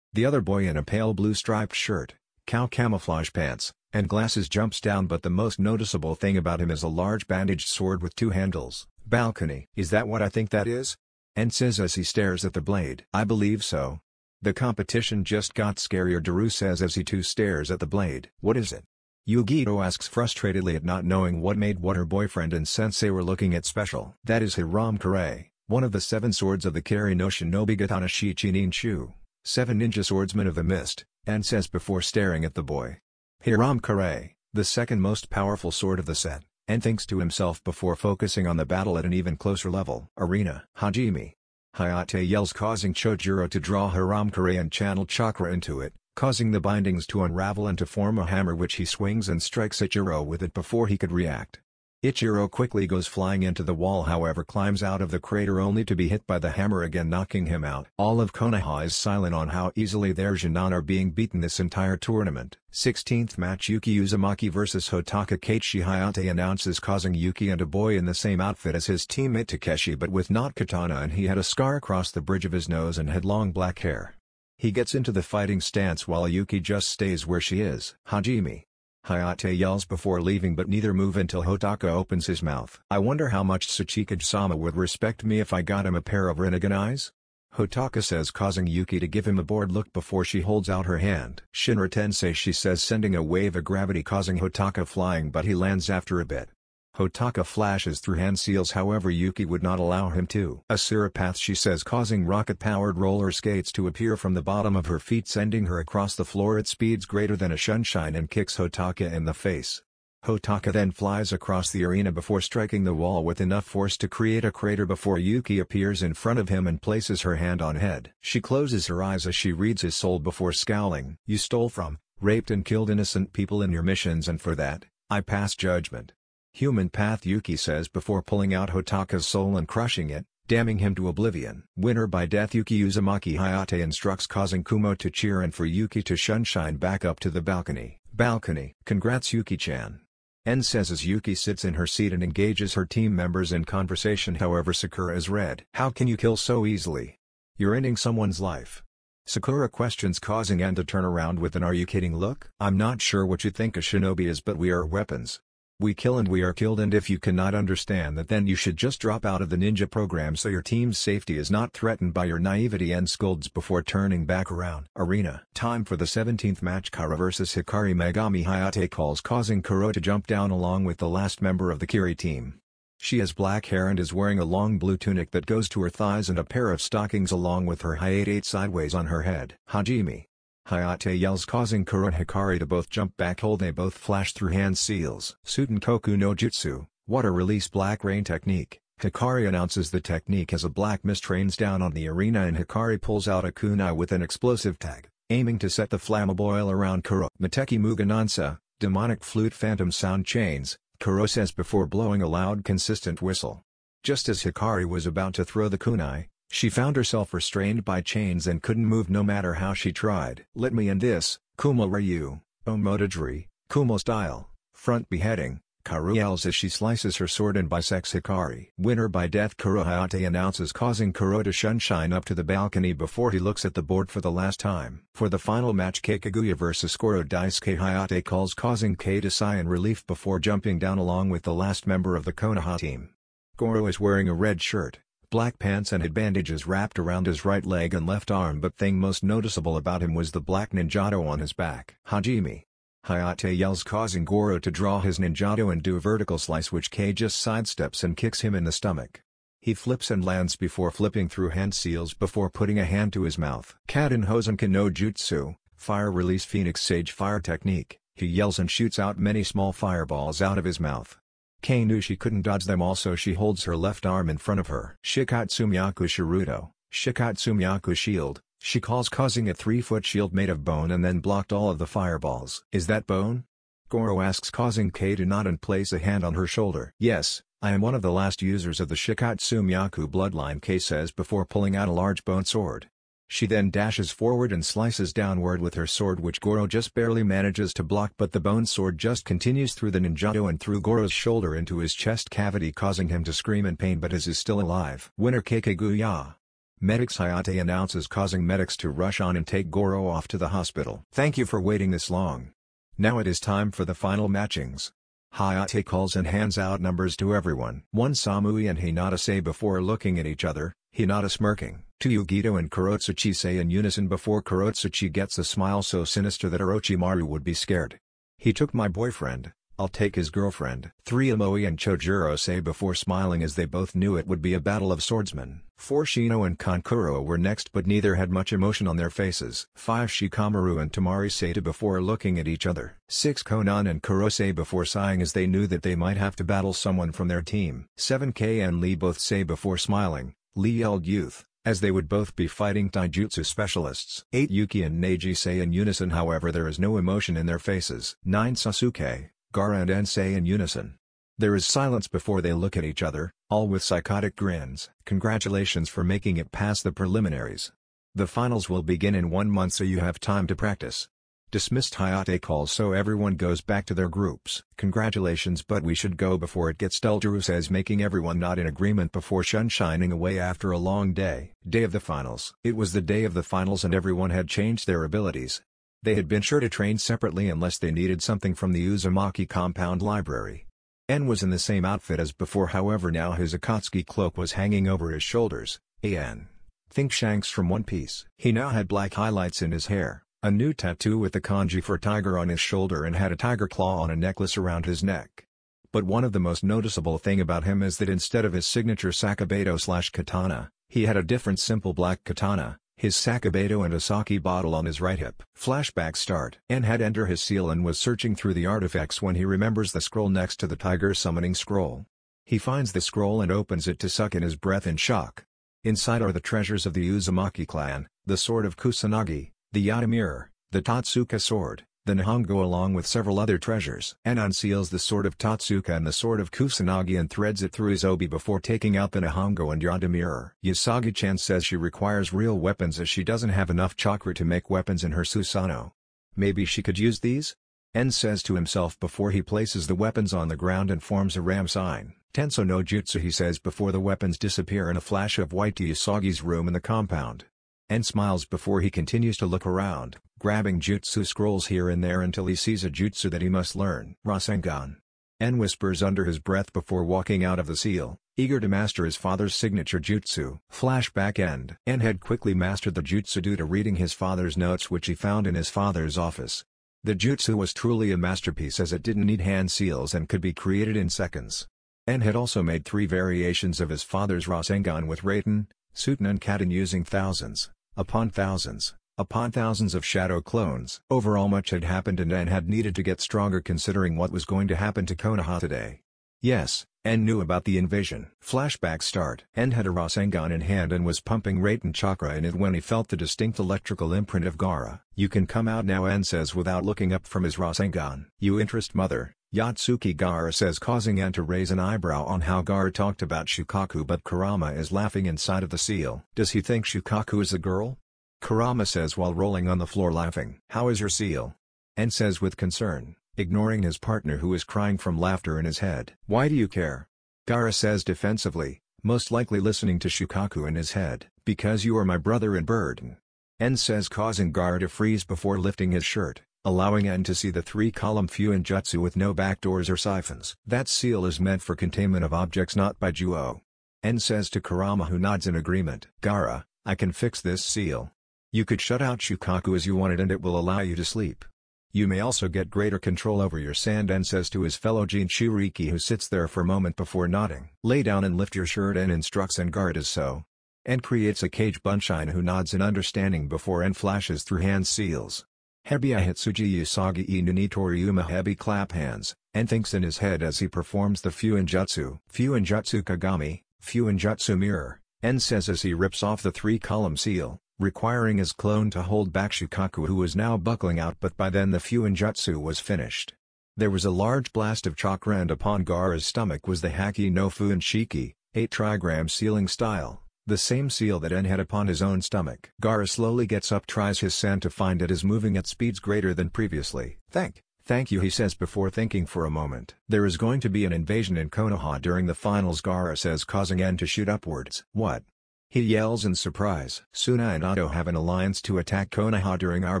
The other boy in a pale blue striped shirt, cow camouflage pants, and glasses jumps down, but the most noticeable thing about him is a large bandaged sword with 2 handles. Balcony. Is that what I think that is? N says as he stares at the blade. I believe so. The competition just got scarier, Daru says as he too stares at the blade. What is it? Yugito asks frustratedly at not knowing what made what her boyfriend and sensei were looking at special. That is Hiram Kare, one of the 7 swords of the Kari no Shinobi Katana Shichi Ninshu, 7 ninja swordsmen of the mist, and says before staring at the boy. Hiram Kare, the second most powerful sword of the set, and thinks to himself before focusing on the battle at an even closer level. Arena. Hajime. Hayate yells, causing Chojuro to draw Hiram Kare and channel chakra into it, causing the bindings to unravel and to form a hammer, which he swings and strikes Ichiro with it before he could react. Ichiro quickly goes flying into the wall, however climbs out of the crater only to be hit by the hammer again, knocking him out. All of Konoha is silent on how easily their Junon are being beaten this entire tournament. 16th match, Yuki Uzumaki vs Hotaka Keiichi. Hayate announces, causing Yuki and a boy in the same outfit as his teammate Takeshi but with not katana, and he had a scar across the bridge of his nose and had long black hair. He gets into the fighting stance while Yuki just stays where she is. Hajime. Hayate yells before leaving, but neither move until Hotaka opens his mouth. I wonder how much Tsuchikage-sama would respect me if I got him a pair of Rinnegan eyes? Hotaka says, causing Yuki to give him a bored look before she holds out her hand. Shinra Tensei, she says, sending a wave of gravity causing Hotaka flying, but he lands after a bit. Hotaka flashes through hand seals, however Yuki would not allow him to. Asura Path, she says, causing rocket-powered roller skates to appear from the bottom of her feet, sending her across the floor at speeds greater than a sunshine, and kicks Hotaka in the face. Hotaka then flies across the arena before striking the wall with enough force to create a crater before Yuki appears in front of him and places her hand on head. She closes her eyes as she reads his soul before scowling. You stole from, raped and killed innocent people in your missions, and for that, I pass judgment. Human path, Yuki says before pulling out Hotaka's soul and crushing it, damning him to oblivion. Winner by death, Yuki Uzumaki. Hayate instructs, causing Kumo to cheer and for Yuki to sunshine back up to the balcony. Balcony. Congrats, Yuki-chan. N says as Yuki sits in her seat and engages her team members in conversation, however Sakura is red. How can you kill so easily? You're ending someone's life. Sakura questions, causing N to turn around with an "are you kidding" look. I'm not sure what you think a shinobi is, but we are weapons. We kill and we are killed, and if you cannot understand that, then you should just drop out of the ninja program so your team's safety is not threatened by your naivety, and scolds before turning back around. Arena. Time for the 17th match, Kara vs Hikari Megami. Hayate calls, causing Kuro to jump down along with the last member of the Kiri team. She has black hair and is wearing a long blue tunic that goes to her thighs and a pair of stockings along with her hiatate sideways on her head. Hajime. Hayate yells, causing Kuro and Hikari to both jump back. They both flash through hand seals. Sutenkoku no Jutsu, water release black rain technique. Hikari announces the technique as a black mist rains down on the arena, and Hikari pulls out a kunai with an explosive tag, aiming to set the flammable oil around Kuro. Mateki Muganansa, demonic flute phantom sound chains, Kuro says before blowing a loud consistent whistle. Just as Hikari was about to throw the kunai, she found herself restrained by chains and couldn't move no matter how she tried. Let me end this, Kumo Ryu, Omotajiri, Kumo style, front beheading, Karu yells as she slices her sword and bisects Hikari. Winner by death, Kuro. Hayate announces, causing Kuro to sunshine up to the balcony before he looks at the board for the last time. For the final match, Keikaguya vs Goro Daisuke. Hayate calls, causing Kei to sigh in relief before jumping down along with the last member of the Konoha team. Goro is wearing a red shirt, black pants and had bandages wrapped around his right leg and left arm, but thing most noticeable about him was the black ninjato on his back. Hajime. Hayate yells, causing Goro to draw his ninjato and do a vertical slice, which Kei just sidesteps and kicks him in the stomach. He flips and lands before flipping through hand seals before putting a hand to his mouth. Kaden Hosenka no Jutsu, fire release Phoenix Sage fire technique. He yells and shoots out many small fireballs out of his mouth. Kei knew she couldn't dodge them, also she holds her left arm in front of her. Shikatsumyaku Shiruto, Shikatsumyaku shield, she calls, causing a 3-foot shield made of bone, and then blocked all of the fireballs. Is that bone? Goro asks, causing Kei to nod and place a hand on her shoulder. Yes, I am one of the last users of the Shikatsumyaku bloodline, Kei says before pulling out a large bone sword. She then dashes forward and slices downward with her sword, which Goro just barely manages to block, but the bone sword just continues through the ninjato and through Goro's shoulder into his chest cavity, causing him to scream in pain, but is still alive. Winner Keikaguya. Medics Hayate announces, causing medics to rush on and take Goro off to the hospital. Thank you for waiting this long. Now it is time for the final matchings. Hayate calls and hands out numbers to everyone. 1 Samui and Hinata say before looking at each other, Hinata smirking. 2 Yugito and Kurotsuchi say in unison before Kurotsuchi gets a smile so sinister that Orochimaru would be scared. He took my boyfriend, I'll take his girlfriend. 3 Amoi and Chojuro say before smiling as they both knew it would be a battle of swordsmen. 4 Shino and Kankuro were next but neither had much emotion on their faces. 5 Shikamaru and Tamari say to before looking at each other. 6 Konan and Kuro say before sighing as they knew that they might have to battle someone from their team. 7 K and Lee both say before smiling, Lee yelled youth, as they would both be fighting taijutsu specialists. 8 Yuki and Neji say in unison, however there is no emotion in their faces. 9 Sasuke, Gaara and En say in unison. There is silence before they look at each other, all with psychotic grins. Congratulations for making it past the preliminaries. The finals will begin in 1 month so you have time to practice. Dismissed. Hayate calls so everyone goes back to their groups. Congratulations, but we should go before it gets dull, Drew says, making everyone nod in agreement before shining away after a long day. Day of the finals. It was the day of the finals and everyone had changed their abilities. They had been sure to train separately unless they needed something from the Uzumaki compound library. En was in the same outfit as before, however now his Akatsuki cloak was hanging over his shoulders. En. Think Shanks from One Piece. He now had black highlights in his hair, a new tattoo with the kanji for tiger on his shoulder and had a tiger claw on a necklace around his neck. But one of the most noticeable thing about him is that instead of his signature sakabeto/katana, he had a different simple black katana, his sakabeto and a sake bottle on his right hip. Flashback start. En had entered his seal and was searching through the artifacts when he remembers the scroll next to the tiger summoning scroll. He finds the scroll and opens it to suck in his breath in shock. Inside are the treasures of the Uzumaki clan, the sword of Kusanagi, the Yata mirror, the Totsuka sword, the Nihongo along with several other treasures. En unseals the sword of Totsuka and the sword of Kusanagi and threads it through his obi before taking out the Nihongo and Yata mirror. Yasagi-chan says she requires real weapons as she doesn't have enough chakra to make weapons in her Susanoo. Maybe she could use these? En says to himself before he places the weapons on the ground and forms a ram sign. Tenso no jutsu, he says before the weapons disappear in a flash of white to Yasagi's room in the compound. En smiles before he continues to look around, grabbing jutsu scrolls here and there until he sees a jutsu that he must learn. Rasengan. En whispers under his breath before walking out of the seal, eager to master his father's signature jutsu. Flashback end. En had quickly mastered the jutsu due to reading his father's notes which he found in his father's office. The jutsu was truly a masterpiece as it didn't need hand seals and could be created in seconds. En had also made 3 variations of his father's Rasengan with Raiten, Suten and Katen using thousands upon thousands of shadow clones. Overall much had happened and En had needed to get stronger considering what was going to happen to Konoha today. Yes, En knew about the invasion. Flashback start. En had a Rasengan in hand and was pumping Raiten chakra in it when he felt the distinct electrical imprint of Gaara. You can come out now, En says without looking up from his Rasengan. You interest, mother, Yatsuki, Gaara says, causing En to raise an eyebrow on how Gaara talked about Shukaku, but Kurama is laughing inside of the seal. Does he think Shukaku is a girl? Kurama says while rolling on the floor laughing. How is your seal? En says with concern, ignoring his partner who is crying from laughter in his head. Why do you care? Gaara says defensively, most likely listening to Shukaku in his head. Because you are my brother and burden. En says, causing Gaara to freeze before lifting his shirt, allowing En to see the 3-column Fuin Jutsu with no backdoors or siphons. That seal is meant for containment of objects, not by Juo. En says to Kurama, who nods in agreement. Gaara, I can fix this seal. You could shut out Shukaku as you wanted and it will allow you to sleep. You may also get greater control over your sand, En says to his fellow Jinchuriki, who sits there for a moment before nodding. Lay down and lift your shirt, En instructs, and Gaara does so. En creates a cage. Bunshine, who nods in understanding before En flashes through hand seals. Hebiya Hitsuji Usagi Nuni Toriyuma Hebi clap hands, En thinks in his head as he performs the Fuin Jutsu. Fuin Jutsu Kagami, Fuin Jutsu Mirror, En says as he rips off the 3-column seal, requiring his clone to hold back Shukaku, who was now buckling out, but by then the Fuin Jutsu was finished. There was a large blast of chakra and upon Gaara's stomach was the Haki no Fuin Shiki, 8 trigram sealing style. The same seal that En had upon his own stomach. Gaara slowly gets up, tries his sand to find it is moving at speeds greater than previously. Thank you, he says before thinking for a moment. There is going to be an invasion in Konoha during the finals, Gaara says, causing En to shoot upwards. What? He yells in surprise. Suna and Nato have an alliance to attack Konoha during our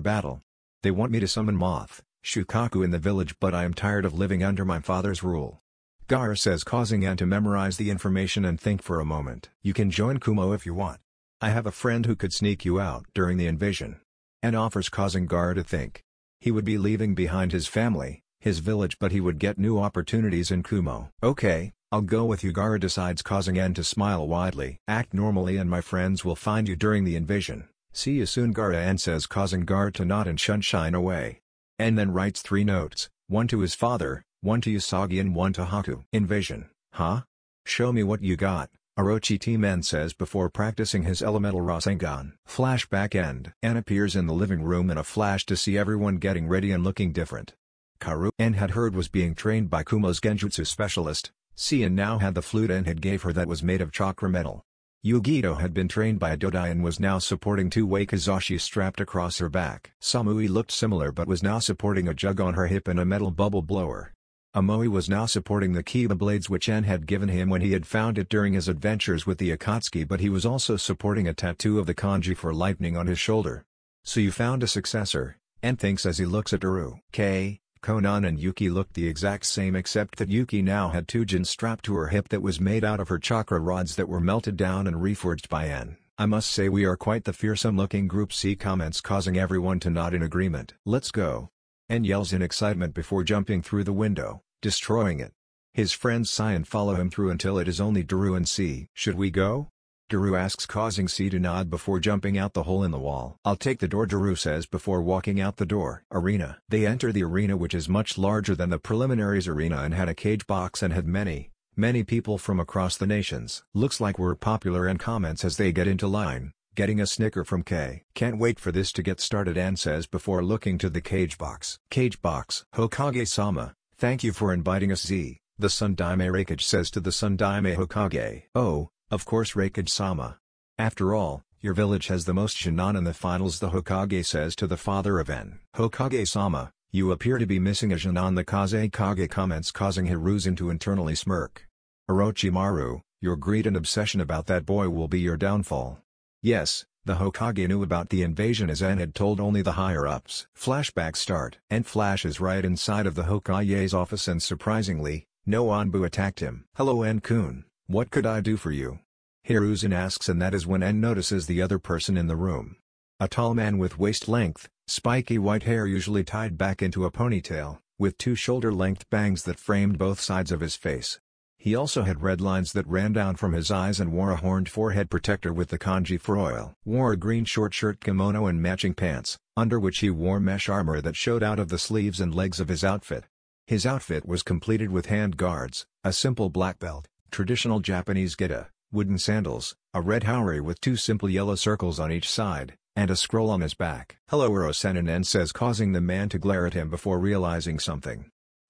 battle. They want me to summon Moth, Shukaku in the village, but I am tired of living under my father's rule. Gaara says, causing Ann to memorize the information and think for a moment. You can join Kumo if you want. I have a friend who could sneak you out during the invasion. Ann offers, causing Gaara to think. He would be leaving behind his family, his village, but he would get new opportunities in Kumo. Okay, I'll go with you, Gaara decides, causing Ann to smile widely. Act normally and my friends will find you during the invasion. See you soon, Gaara, Ann says, causing Gaara to nod and shine away. Ann then writes 3 notes, one to his father, one to Usagi and one to Haku. Invasion, huh? Show me what you got, Orochi T-Man says before practicing his elemental Rasengan. Flashback end. Ann appears in the living room in a flash to see everyone getting ready and looking different. Karu Ann had heard was being trained by Kumo's genjutsu specialist. Cian now had the flute Ann had gave her that was made of chakra metal. Yugito had been trained by a Dodai and was now supporting 2 wakizashi strapped across her back. Samui looked similar but was now supporting a jug on her hip and a metal bubble blower. Amoe was now supporting the Kiba blades which Ann had given him when he had found it during his adventures with the Akatsuki, but he was also supporting a tattoo of the kanji for lightning on his shoulder. So you found a successor, Ann thinks as he looks at Uru. Konan and Yuki looked the exact same except that Yuki now had 2 jin strapped to her hip that was made out of her chakra rods that were melted down and reforged by Ann. I must say we are quite the fearsome looking group, C comments, causing everyone to nod in agreement. Let's go. Ann yells in excitement before jumping through the window, destroying it. His friends sigh and follow him through until it is only Daru and C. Should we go? Daru asks, causing C to nod before jumping out the hole in the wall. I'll take the door, Daru says before walking out the door. Arena. They enter the arena, which is much larger than the preliminaries arena and had a cage box and had many people from across the nations. Looks like we're popular, and comments as they get into line, getting a snicker from K. Can't wait for this to get started, Ann says before looking to the cage box. Cage box. Hokage-sama, thank you for inviting us, Z. The Sun Daime Raikage says to the Sun Daime Hokage. Oh, of course, Raikage-sama. After all, your village has the most Shin'an in the finals, the Hokage says to the father of N. Hokage-sama, you appear to be missing a Shin'an, the Kazekage comments, causing Hiruzen to internally smirk. Orochimaru, your greed and obsession about that boy will be your downfall. Yes, the Hokage knew about the invasion as Ann had told only the higher-ups. Flashback start. And Flash is right inside of the Hokage's office and surprisingly, no Anbu attacked him. Hello Ann-kun, what could I do for you? Hiruzen asks, and that is when Ann notices the other person in the room. A tall man with waist-length, spiky white hair usually tied back into a ponytail, with 2 shoulder-length bangs that framed both sides of his face. He also had red lines that ran down from his eyes and wore a horned forehead protector with the kanji for oil. Wore a green short shirt, kimono and matching pants, under which he wore mesh armor that showed out of the sleeves and legs of his outfit. His outfit was completed with hand guards, a simple black belt, traditional Japanese geta, wooden sandals, a red haori with 2 simple yellow circles on each side, and a scroll on his back. Hello Orosenin says, causing the man to glare at him before realizing something.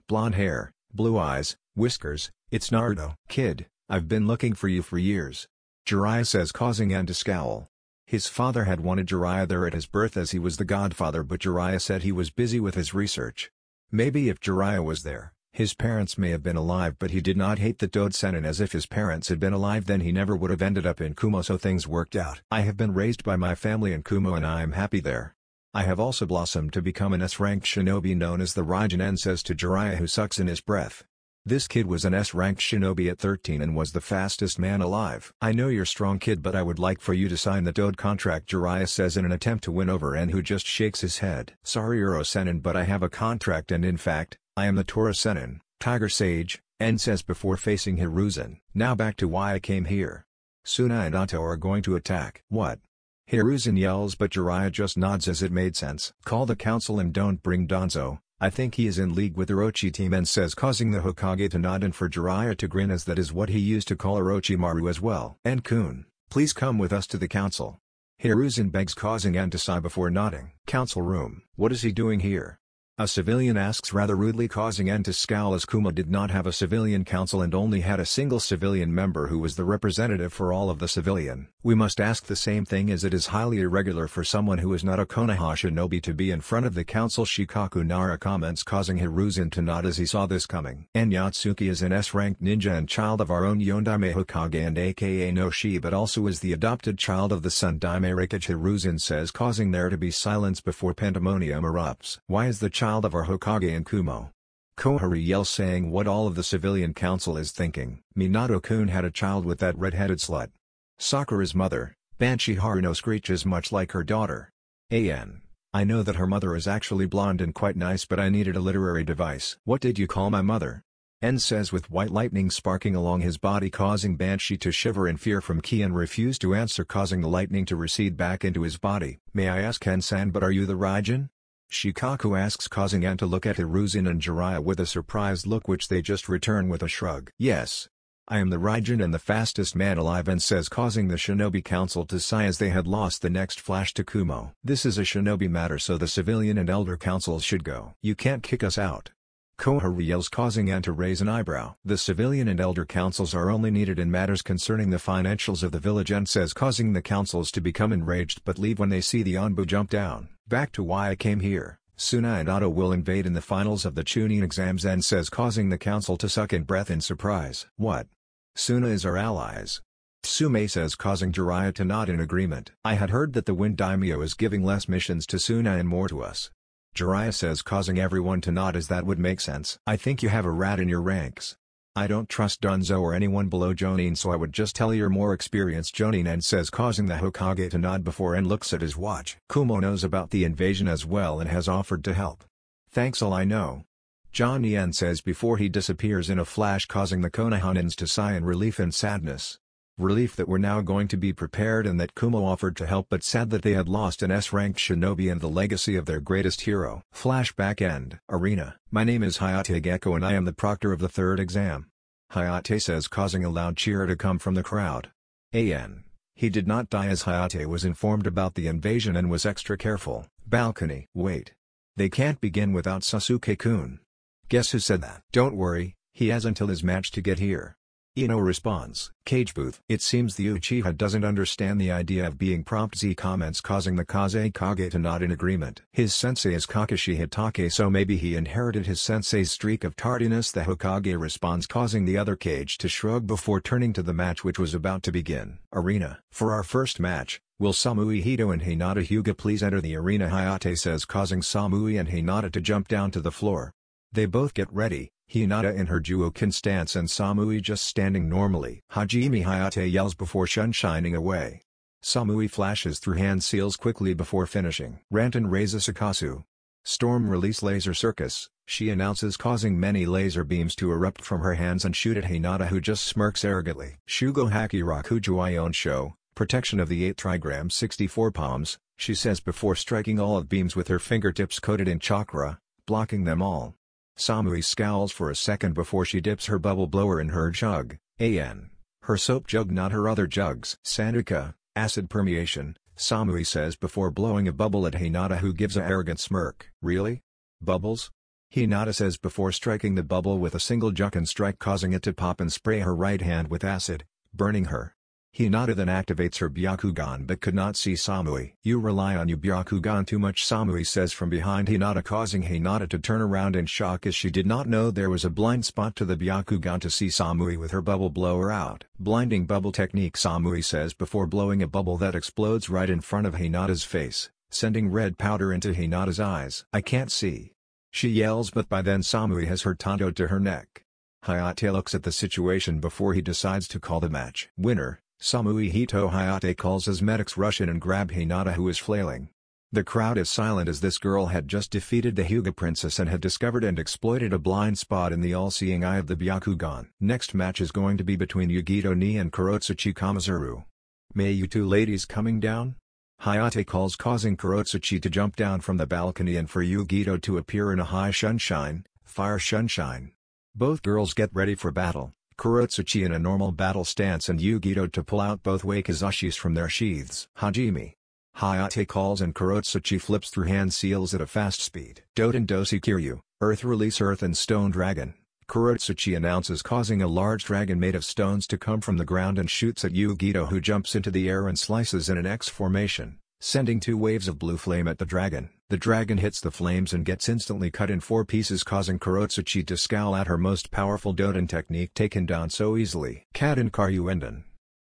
Blonde hair, blue eyes, whiskers, it's Naruto. Kid, I've been looking for you for years. Jiraiya says, causing Ann to scowl. His father had wanted Jiraiya there at his birth as he was the godfather, but Jiraiya said he was busy with his research. Maybe if Jiraiya was there, his parents may have been alive, but he did not hate the Toad-senin, as if his parents had been alive then he never would have ended up in Kumo, so things worked out. I have been raised by my family in Kumo and I am happy there. I have also blossomed to become an S-ranked shinobi known as the Raijin, Ann says to Jiraiya, who sucks in his breath. This kid was an S-ranked shinobi at 13 and was the fastest man alive. I know you're strong, kid, but I would like for you to sign the Toad contract, Jiraiya says in an attempt to win over Ann, who just shakes his head. Sorry Orosenin, but I have a contract and in fact, I am the Tora-senin, Tiger Sage, Ann says before facing Hiruzen. Now back to why I came here. Suna and Nato are going to attack. What? Hiruzen yells, but Jiraiya just nods as it made sense. Call the council and don't bring Danzo. I think he is in league with Orochi Team, says, causing the Hokage to nod and for Jiraiya to grin, as that is what he used to call Orochimaru as well. Ann-kun, please come with us to the council. Hiruzen begs, causing Ann to sigh before nodding. Council room. What is he doing here? A civilian asks rather rudely, causing N to scowl as Kumo did not have a civilian council and only had a single civilian member who was the representative for all of the civilian. We must ask the same thing, as it is highly irregular for someone who is not a Konoha shinobi to be in front of the council. Shikaku Nara comments, causing Hiruzen to nod as he saw this coming. N Yatsuki is an S-ranked ninja and child of our own Yondaime Hokage and aka no Shi, but also is the adopted child of the Sun Daime Reikage. Hiruzen says, causing there to be silence before pandemonium erupts. Why is the child of our Hokage in Kumo? Kohari yells, saying what all of the civilian council is thinking. Minato-kun had a child with that red-headed slut. Sakura's mother, Banshee Haruno, screeches much like her daughter. I know that her mother is actually blonde and quite nice, but I needed a literary device. What did you call my mother? N says with white lightning sparking along his body, causing Banshee to shiver in fear from Ki and refuse to answer, causing the lightning to recede back into his body. May I ask, Ken-san, but are you the Raijin? Shikaku asks, causing N to look at Hiruzen and Jiraiya with a surprised look, which they just return with a shrug. Yes. I am the Raijin and the fastest man alive, N says, causing the Shinobi Council to sigh as they had lost the next flash to Kumo. This is a shinobi matter, so the civilian and elder councils should go. You can't kick us out. Kohari yells, causing N to raise an eyebrow. The civilian and elder councils are only needed in matters concerning the financials of the village, N says, causing the councils to become enraged but leave when they see the Anbu jump down. Back to why I came here. Suna and Otto will invade in the finals of the Chunin exams, N says, causing the council to suck in breath in surprise. What? Suna is our allies. Tsume says, causing Jiraiya to nod in agreement. I had heard that the Wind Daimyo is giving less missions to Suna and more to us. Jiraiya says, causing everyone to nod, as that would make sense. I think you have a rat in your ranks. I don't trust Dunzo or anyone below Jonin, so I would just tell you're more experienced, Jonin, N says, causing the Hokage to nod before N looks at his watch. Kumo knows about the invasion as well and has offered to help. Thanks, all I know. Johnny, N says before he disappears in a flash, causing the Konohanins to sigh in relief and sadness. Relief that we're now going to be prepared and that Kumo offered to help, but sad that they had lost an S-ranked shinobi and the legacy of their greatest hero. Flashback end. Arena. My name is Hayate Gecko and I am the proctor of the third exam. Hayate says, causing a loud cheer to come from the crowd. He did not die, as Hayate was informed about the invasion and was extra careful. Balcony. Wait. They can't begin without Sasuke-kun. Guess who said that? Don't worry, he has until his match to get here. Ino responds. Cage booth. It seems the Uchiha doesn't understand the idea of being prompt. Z comments, causing the Kazekage to nod in agreement. His sensei is Kakashi Hitake, so maybe he inherited his sensei's streak of tardiness. The Hokage responds, causing the other cage to shrug before turning to the match which was about to begin. Arena. For our first match, will Samui Hito and Hinata Hyuga please enter the arena? Hayate says, causing Samui and Hinata to jump down to the floor. They both get ready, Hinata in her Juokin stance and Samui just standing normally. Hajime, Hayate yells before shining away. Samui flashes through hand seals quickly before finishing. Ranton raises Sakasu. Storm release laser circus, she announces, causing many laser beams to erupt from her hands and shoot at Hinata, who just smirks arrogantly. Shugo Haki Rakuju Ion show, protection of the 8 trigram 64 palms, she says before striking all of beams with her fingertips coated in chakra, blocking them all. Samui scowls for a second before she dips her bubble blower in her jug, her soap jug, not her other jugs. Sanuka, acid permeation, Samui says before blowing a bubble at Hinata, who gives a arrogant smirk. Really? Bubbles? Hinata says before striking the bubble with a single jukin strike, causing it to pop and spray her right hand with acid, burning her. Hinata then activates her Byakugan but could not see Samui. You rely on your Byakugan too much, Samui says from behind Hinata, causing Hinata to turn around in shock as she did not know there was a blind spot to the Byakugan to see Samui with her bubble blower out. Blinding bubble technique, Samui says before blowing a bubble that explodes right in front of Hinata's face, sending red powder into Hinata's eyes. I can't see. She yells, but by then Samui has her Tanto to her neck. Hayate looks at the situation before he decides to call the match. Winner. Samui Hito. Hayate calls his medics rush in and grab Hinata, who is flailing. The crowd is silent as this girl had just defeated the Hyuga princess and had discovered and exploited a blind spot in the all-seeing eye of the Byakugan. Next match is going to be between Yugito Ni and Kurotsuchi Kamizuru. May you two ladies coming down? Hayate calls, causing Kurotsuchi to jump down from the balcony and for Yugito to appear in a high shunshine, fire shunshine. Both girls get ready for battle. Kurotsuchi in a normal battle stance and Yugito to pull out both wakizashis from their sheaths. Hajime. Hayate calls and Kurotsuchi flips through hand seals at a fast speed. Doten Dosi Kiryu, Earth release Earth and Stone Dragon. Kurotsuchi announces, causing a large dragon made of stones to come from the ground and shoots at Yugito, who jumps into the air and slices in an X formation, sending 2 waves of blue flame at the dragon. The dragon hits the flames and gets instantly cut in 4 pieces, causing Kurotsuchi to scowl at her most powerful Doten technique taken down so easily. Kaden Karyuenden.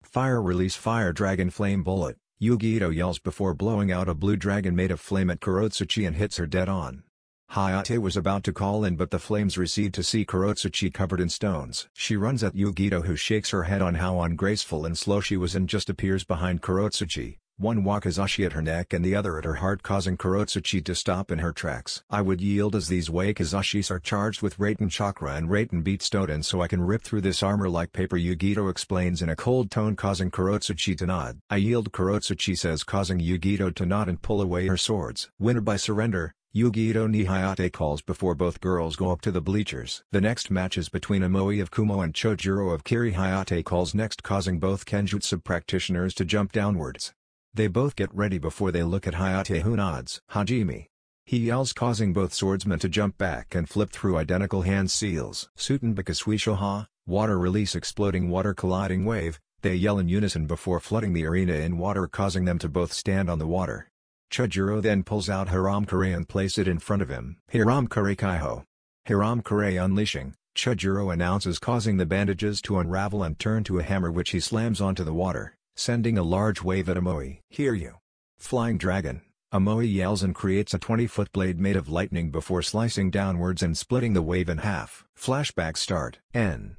Fire release Fire Dragon Flame Bullet. Yugito yells before blowing out a blue dragon made of flame at Kurotsuchi and hits her dead on. Hayate was about to call in, but the flames recede to see Kurotsuchi covered in stones. She runs at Yugito, who shakes her head on how ungraceful and slow she was and just appears behind Kurotsuchi, one wakizashi at her neck and the other at her heart, causing Kurotsuchi to stop in her tracks. I would yield, as these wakizashis are charged with Raiten chakra and Raiten beats Doten, so I can rip through this armor like paper, Yugito explains in a cold tone, causing Kurotsuchi to nod. I yield, Kurotsuchi says, causing Yugito to nod and pull away her swords. Winner by surrender, Yugito ni Hayate calls before both girls go up to the bleachers. The next match is between Amoe of Kumo and Chojuro of Kiri. Hayate calls next, causing both Kenjutsu practitioners to jump downwards. They both get ready before they look at Hayate, who nods. Hajime. He yells, causing both swordsmen to jump back and flip through identical hand seals. Suten Bakasuishoha, water release Exploding Water Colliding Wave. They yell in unison before flooding the arena in water, causing them to both stand on the water. Chojuro then pulls out Hiram Kare and place it in front of him. Hiram Kare Kaiho. Hiram Kare unleashing, Chojuro announces, causing the bandages to unravel and turn to a hammer, which he slams onto the water, sending a large wave at Amoe. Hear you. Flying Dragon. Amoe yells and creates a 20-foot blade made of lightning before slicing downwards and splitting the wave in half. Flashback start. N.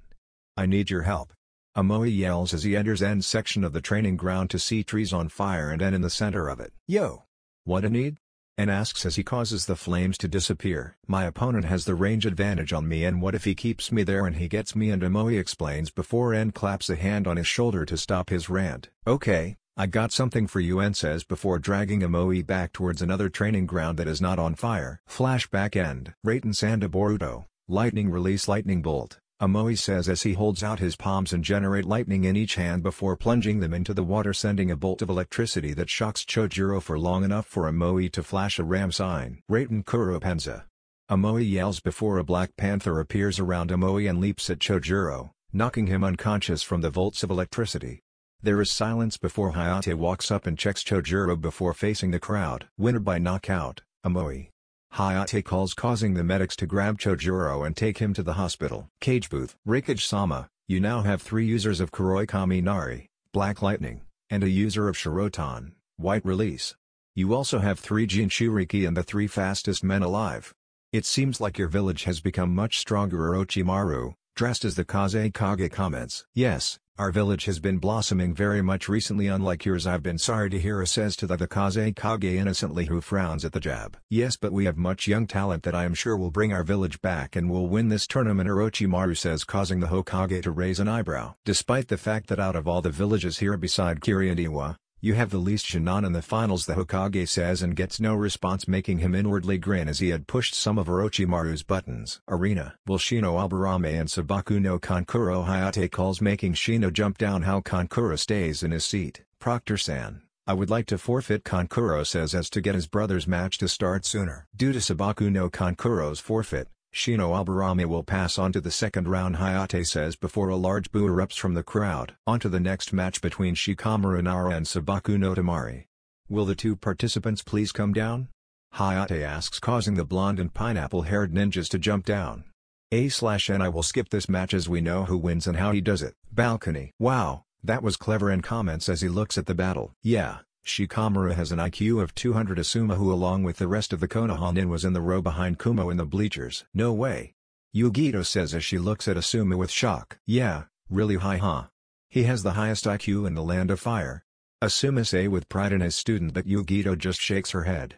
I need your help. Amoe yells as he enters N section of the training ground to see trees on fire and N in the center of it. Yo! What a need? N asks as he causes the flames to disappear. My opponent has the range advantage on me, and what if he keeps me there and he gets me? And Amoe explains before N claps a hand on his shoulder to stop his rant. Okay, I got something for you, N says before dragging Amoe back towards another training ground that is not on fire. Flashback end. Raiten Sanda Boruto, lightning release Lightning Bolt. Amoe says as he holds out his palms and generate lightning in each hand before plunging them into the water, sending a bolt of electricity that shocks Chojuro for long enough for Amoe to flash a ram sign. Raiten Kuropenza. Amoe yells before a Black Panther appears around Amoe and leaps at Chojuro, knocking him unconscious from the volts of electricity. There is silence before Hayate walks up and checks Chojuro before facing the crowd. Winner by knockout, Amoe. Hayate calls, causing the medics to grab Chojuro and take him to the hospital. Cage booth. Rikage-sama, you now have 3 users of Kuroi Kaminari, Black Lightning, and a user of Shirotan, White Release. You also have 3 Jinchuriki and the 3 fastest men alive. It seems like your village has become much stronger. Orochimaru, dressed as the Kazekage, comments. Yes, our village has been blossoming very much recently, unlike yours. I've been sorry to hear, says to the Kazekage innocently, who frowns at the jab. Yes, but we have much young talent that I am sure will bring our village back and will win this tournament, Orochimaru says, causing the Hokage to raise an eyebrow. Despite the fact that out of all the villages here beside Kiri and Iwa, you have the least Shinnon in the finals, the Hokage says, and gets no response, making him inwardly grin as he had pushed some of Orochimaru's buttons. Arena. Will Shino Aburame and Sabaku no Kankuro? Hayate calls, making Shino jump down how Kankuro stays in his seat. Proctor-san, I would like to forfeit, Kankuro says, as to get his brother's match to start sooner. Due to Sabaku no Kankuro's forfeit, Shino Aburame will pass on to the second round, Hayate says before a large boo erupts from the crowd. On to the next match between Shikamaru Nara and Sabaku no Tamari. Will the 2 participants please come down? Hayate asks, causing the blonde and pineapple-haired ninjas to jump down. A/N I will skip this match as we know who wins and how he does it. Balcony. Wow, that was clever, and comments as he looks at the battle. Yeah. Shikamaru has an IQ of 200. Asuma, who along with the rest of the Konoha Nin was in the row behind Kumo in the bleachers. No way. Yugito says as she looks at Asuma with shock. Yeah, really high, huh? He has the highest IQ in the land of fire. Asuma say with pride in his student, but Yugito just shakes her head.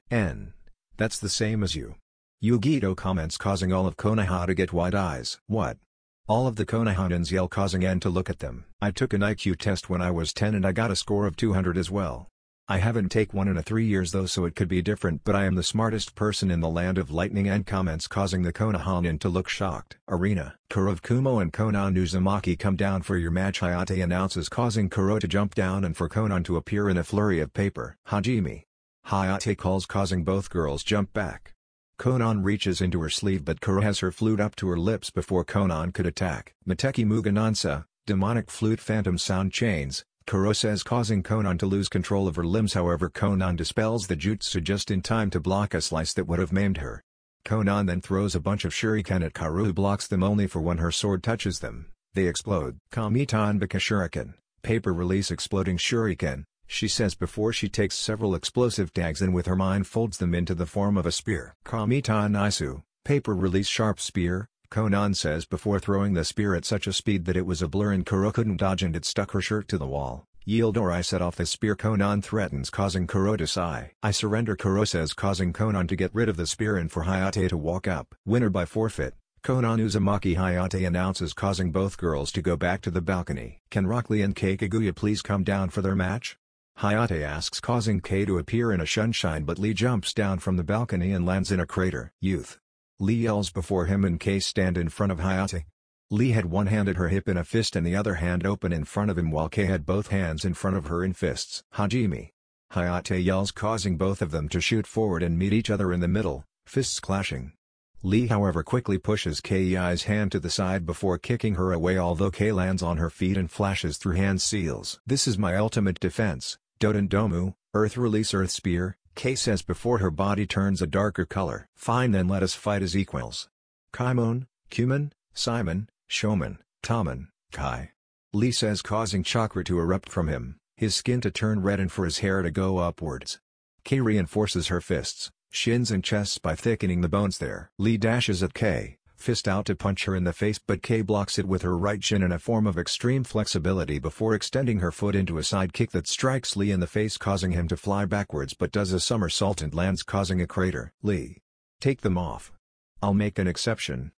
That's the same as you. Yugito comments, causing all of Konoha to get wide eyes. What? All of the Konoha Nins yell, causing N to look at them. I took an IQ test when I was 10 and I got a score of 200 as well. I haven't take one in 3 years though, so it could be different, but I am the smartest person in the land of lightning, and comments causing the Konohanin to look shocked. Arena. Kuro of Kumo and Konan Uzumaki come down for your match, Hayate announces, causing Kuro to jump down and for Konan to appear in a flurry of paper. Hajime. Hayate calls, causing both girls jump back. Konan reaches into her sleeve, but Kuro has her flute up to her lips before Konan could attack. Mateki Muganansa, demonic flute phantom sound chains, Kuro says, causing Konan to lose control of her limbs. However, Konan dispels the jutsu just in time to block a slice that would have maimed her. Konan then throws a bunch of shuriken at Karu, who blocks them only for when her sword touches them. They explode. Kamitan Baka Shuriken, paper release exploding shuriken, she says before she takes several explosive tags and with her mind folds them into the form of a spear. Kamitan Isu, paper release sharp spear, Konan says before throwing the spear at such a speed that it was a blur and Kuro couldn't dodge and it stuck her shirt to the wall. Yield or I set off the spear, Konan threatens, causing Kuro to sigh. I surrender, Kuro says, causing Konan to get rid of the spear and for Hayate to walk up. Winner by forfeit. Konan Uzumaki, Hayate announces, causing both girls to go back to the balcony. Can Rock Lee and Kei Kaguya please come down for their match? Hayate asks, causing Kei to appear in a sunshine, but Lee jumps down from the balcony and lands in a crater. Youth. Lee yells before him and Kei stand in front of Hayate. Lee had one hand at her hip in a fist and the other hand open in front of him, while Kei had both hands in front of her in fists. Hajime. Hayate yells, causing both of them to shoot forward and meet each other in the middle, fists clashing. Lee however quickly pushes Kei's hand to the side before kicking her away, although Kei lands on her feet and flashes through hand seals. This is my ultimate defense, Doden Domu, Earth release Earth Spear, Kei says before her body turns a darker color. Fine, then let us fight as equals. Kaimon, Kuman, Simon, Shoman, Taman, Kai. Lee says, causing chakra to erupt from him, his skin to turn red and for his hair to go upwards. Kei reinforces her fists, shins and chests by thickening the bones there. Lee dashes at Kei, fist out to punch her in the face, but Kei blocks it with her right shin in a form of extreme flexibility before extending her foot into a side kick that strikes Lee in the face, causing him to fly backwards, but does a somersault and lands, causing a crater. Lee. Take them off. I'll make an exception.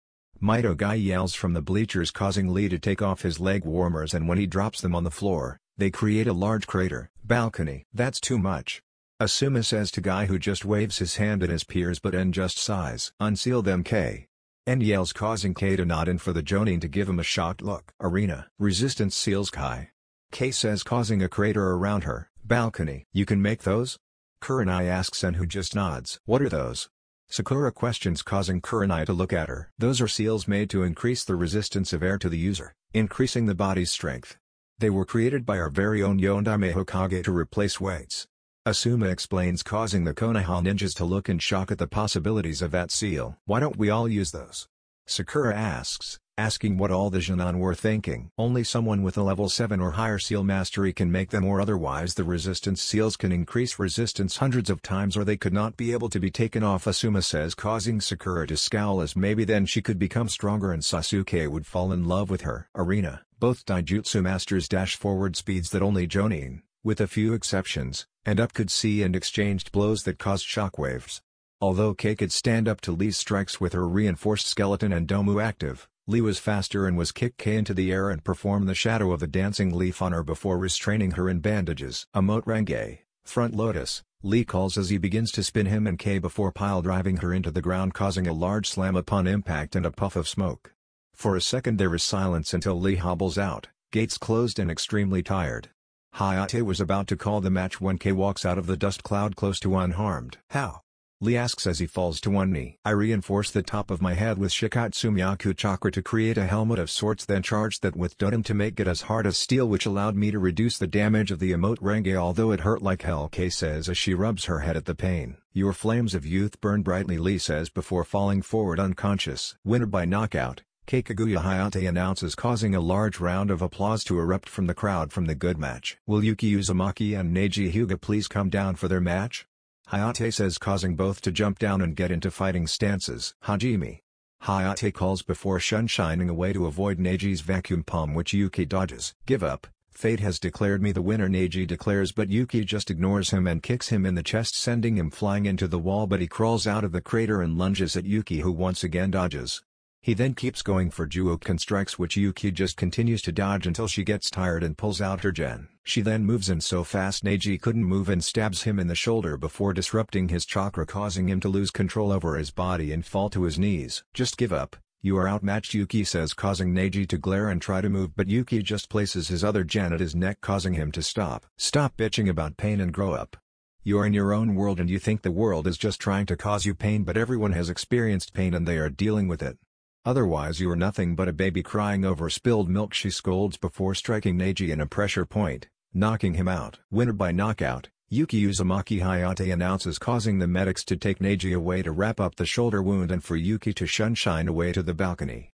Mito Guy yells from the bleachers, causing Lee to take off his leg warmers, and when he drops them on the floor, they create a large crater. Balcony. That's too much. Asuma says to Guy, who just waves his hand at his peers but N just sighs. Unseal them, Kei. N yells, causing Kei to nod and for the Jonin to give him a shocked look. Arena. Resistance seals Kai. Kei says, causing a crater around her. Balcony. You can make those? Kurenai asks N, who just nods. What are those? Sakura questions, causing Kurenai to look at her. Those are seals made to increase the resistance of air to the user, increasing the body's strength. They were created by our very own Yondaime Hokage to replace weights. Asuma explains, causing the Konoha ninjas to look in shock at the possibilities of that seal. Why don't we all use those? Sakura asks, asking what all the Jonin were thinking. Only someone with a level 7 or higher seal mastery can make them, or otherwise the resistance seals can increase resistance hundreds of times, or they could not be able to be taken off, Asuma says, causing Sakura to scowl, as maybe then she could become stronger and Sasuke would fall in love with her. Arena. Both Daijutsu masters dash forward speeds that only Jonin, with a few exceptions, and up could see, and exchanged blows that caused shockwaves. Although Kei could stand up to Lee's strikes with her reinforced skeleton and Domu active, Lee was faster and was kicked Kei into the air and performed the shadow of the dancing leaf on her before restraining her in bandages. Emote Renge, front lotus, Lee calls as he begins to spin him and Kei before pile driving her into the ground, causing a large slam upon impact and a puff of smoke. For a second there is silence until Lee hobbles out, gates closed and extremely tired. Hayate was about to call the match when Kei walks out of the dust cloud close to unharmed. How? Lee asks as he falls to one knee. I reinforce the top of my head with Shikatsumiyaku chakra to create a helmet of sorts, then charged that with Doden to make it as hard as steel, which allowed me to reduce the damage of the emote Renge, although it hurt like hell, Kei says as she rubs her head at the pain. Your flames of youth burn brightly, Lee says before falling forward unconscious. Winner by knockout, Kei Kaguya, Hayate announces, causing a large round of applause to erupt from the crowd from the good match. Will Yuki Uzumaki and Neji Hyuga please come down for their match? Hayate says, causing both to jump down and get into fighting stances. Hajime. Hayate calls before shining away to avoid Neji's vacuum palm, which Yuki dodges. Give up, fate has declared me the winner, Neji declares, but Yuki just ignores him and kicks him in the chest, sending him flying into the wall, but he crawls out of the crater and lunges at Yuki, who once again dodges. He then keeps going for Juoken strikes, which Yuki just continues to dodge until she gets tired and pulls out her gen. She then moves in so fast Neji couldn't move and stabs him in the shoulder before disrupting his chakra, causing him to lose control over his body and fall to his knees. "Just give up, you are outmatched," Yuki says, causing Neji to glare and try to move, but Yuki just places his other gen at his neck, causing him to stop. "Stop bitching about pain and grow up. You're in your own world and you think the world is just trying to cause you pain, but everyone has experienced pain and they are dealing with it. Otherwise you are nothing but a baby crying over spilled milk," she scolds before striking Neji in a pressure point, knocking him out. Winner by knockout, Yuki Uzumaki Hayate announces, causing the medics to take Neji away to wrap up the shoulder wound and for Yuki to shine away to the balcony.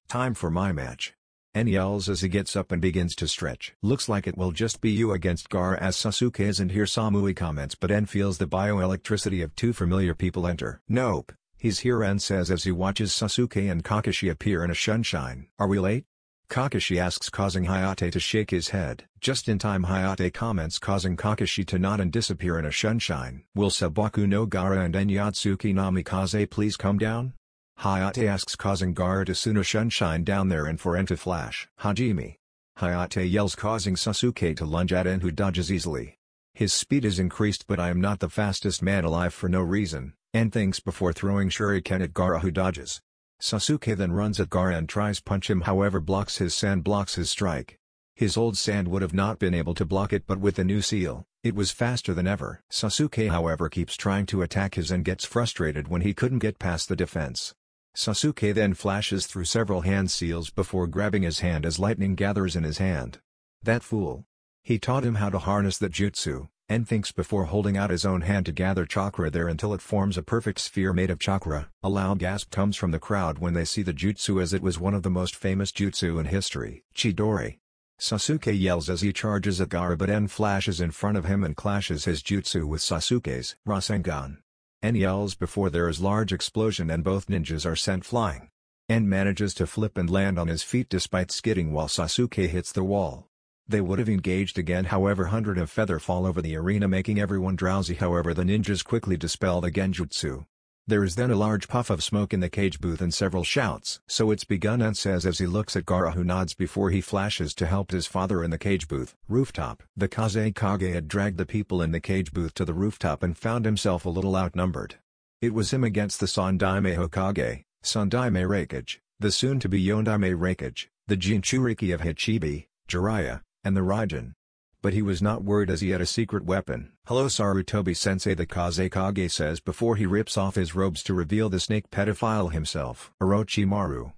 "Time for my match," N yells as he gets up and begins to stretch. "Looks like it will just be you against Gaara," as Sasuke isn't here, Samui comments, but N feels the bioelectricity of two familiar people enter. "Nope, he's here," N says as he watches Sasuke and Kakashi appear in a sunshine. "Are we late?" Kakashi asks, causing Hayate to shake his head. Just in time, Hayate comments, causing Kakashi to nod and disappear in a sunshine. "Will Sabaku no Gaara and Enyatsuki Namikaze please come down?" Hayate asks, causing Gaara to soon sunshine down there and for En to flash. "Hajime!" Hayate yells, causing Sasuke to lunge at En, who dodges easily. "His speed is increased, but I am not the fastest man alive for no reason," En thinks before throwing shuriken at Gaara, who dodges. Sasuke then runs at Gaara and tries punch him, however his sand blocks his strike. His old sand would have not been able to block it, but with the new seal, it was faster than ever. Sasuke however keeps trying to attack his and gets frustrated when he couldn't get past the defense. Sasuke then flashes through several hand seals before grabbing his hand as lightning gathers in his hand. "That fool. He taught him how to harness that jutsu," En thinks before holding out his own hand to gather chakra there until it forms a perfect sphere made of chakra. A loud gasp comes from the crowd when they see the jutsu, as it was one of the most famous jutsu in history. "Chidori!" Sasuke yells as he charges at Gaara, but En flashes in front of him and clashes his jutsu with Sasuke's. "Rasengan!" En yells before there is large explosion and both ninjas are sent flying. En manages to flip and land on his feet despite skidding while Sasuke hits the wall. They would have engaged again, however hundred of feather fall over the arena making everyone drowsy, however the ninjas quickly dispel the genjutsu. There is then a large puff of smoke in the cage booth and several shouts. "So it's begun," En says as he looks at Gaara, who nods before he flashes to help his father in the cage booth. Rooftop. The Kazekage had dragged the people in the cage booth to the rooftop and found himself a little outnumbered. It was him against the Sandaime Hokage, Sandaime Raikage, the soon-to-be Yondaime Raikage, the Jinchuriki of Hachibi, Jiraiya, and the Raijin. But he was not worried as he had a secret weapon. "Hello Sarutobi-sensei," the Kazekage says before he rips off his robes to reveal the snake pedophile himself. "Orochimaru.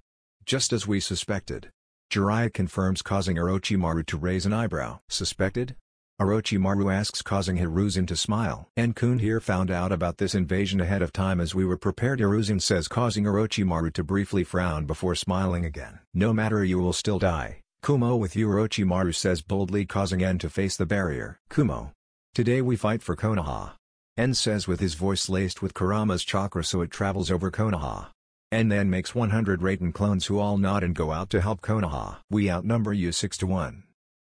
Just as we suspected." Jiraiya confirms, causing Orochimaru to raise an eyebrow. "Suspected?" Orochimaru asks, causing Hiruzen to smile. "En-kun here found out about this invasion ahead of time as we were prepared," Hiruzen says, causing Orochimaru to briefly frown before smiling again. "No matter, you will still die. Kumo with you," Orochimaru says boldly, causing En to face the barrier. "Kumo. Today we fight for Konoha," En says with his voice laced with Kurama's chakra so it travels over Konoha. En then makes 100 Raiden clones who all nod and go out to help Konoha. "We outnumber you 6-1.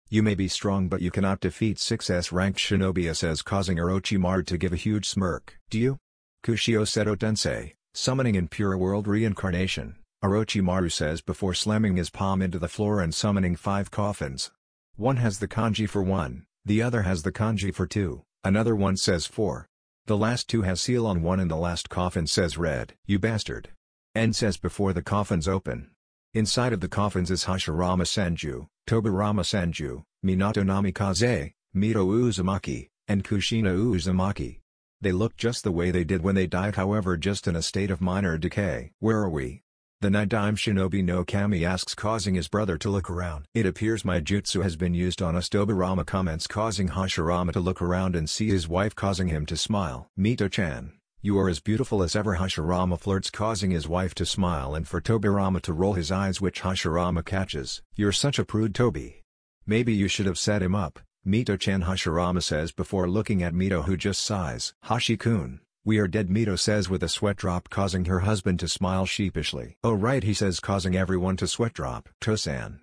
You may be strong but you cannot defeat 6S ranked shinobi," says, causing Orochimaru to give a huge smirk. "Do you?" Kushio Seto Tensei, summoning in pure world reincarnation, Orochimaru says before slamming his palm into the floor and summoning 5 coffins. One has the kanji for 1, the other has the kanji for 2, another one says 4. The last 2 has seal on 1 and the last coffin says red. "You bastard!" En says before the coffins open. Inside of the coffins is Hashirama Senju, Tobirama Senju, Minato Namikaze, Mito Uzumaki, and Kushina Uzumaki. They look just the way they did when they died, however just in a state of minor decay. "Where are we?" The Nidaime Shinobi no Kami asks, causing his brother to look around. "It appears my jutsu has been used on us," Tobirama comments, causing Hashirama to look around and see his wife, causing him to smile. "Mito-chan, you are as beautiful as ever," Hashirama flirts, causing his wife to smile and for Tobirama to roll his eyes, which Hashirama catches. "You're such a prude, Tobi. Maybe you should have set him up," Mito-chan, Hashirama says before looking at Mito, who just sighs. "Hashi-kun, we are dead," Mito says with a sweat drop, causing her husband to smile sheepishly. "Oh right," he says, causing everyone to sweat drop. "Tosan."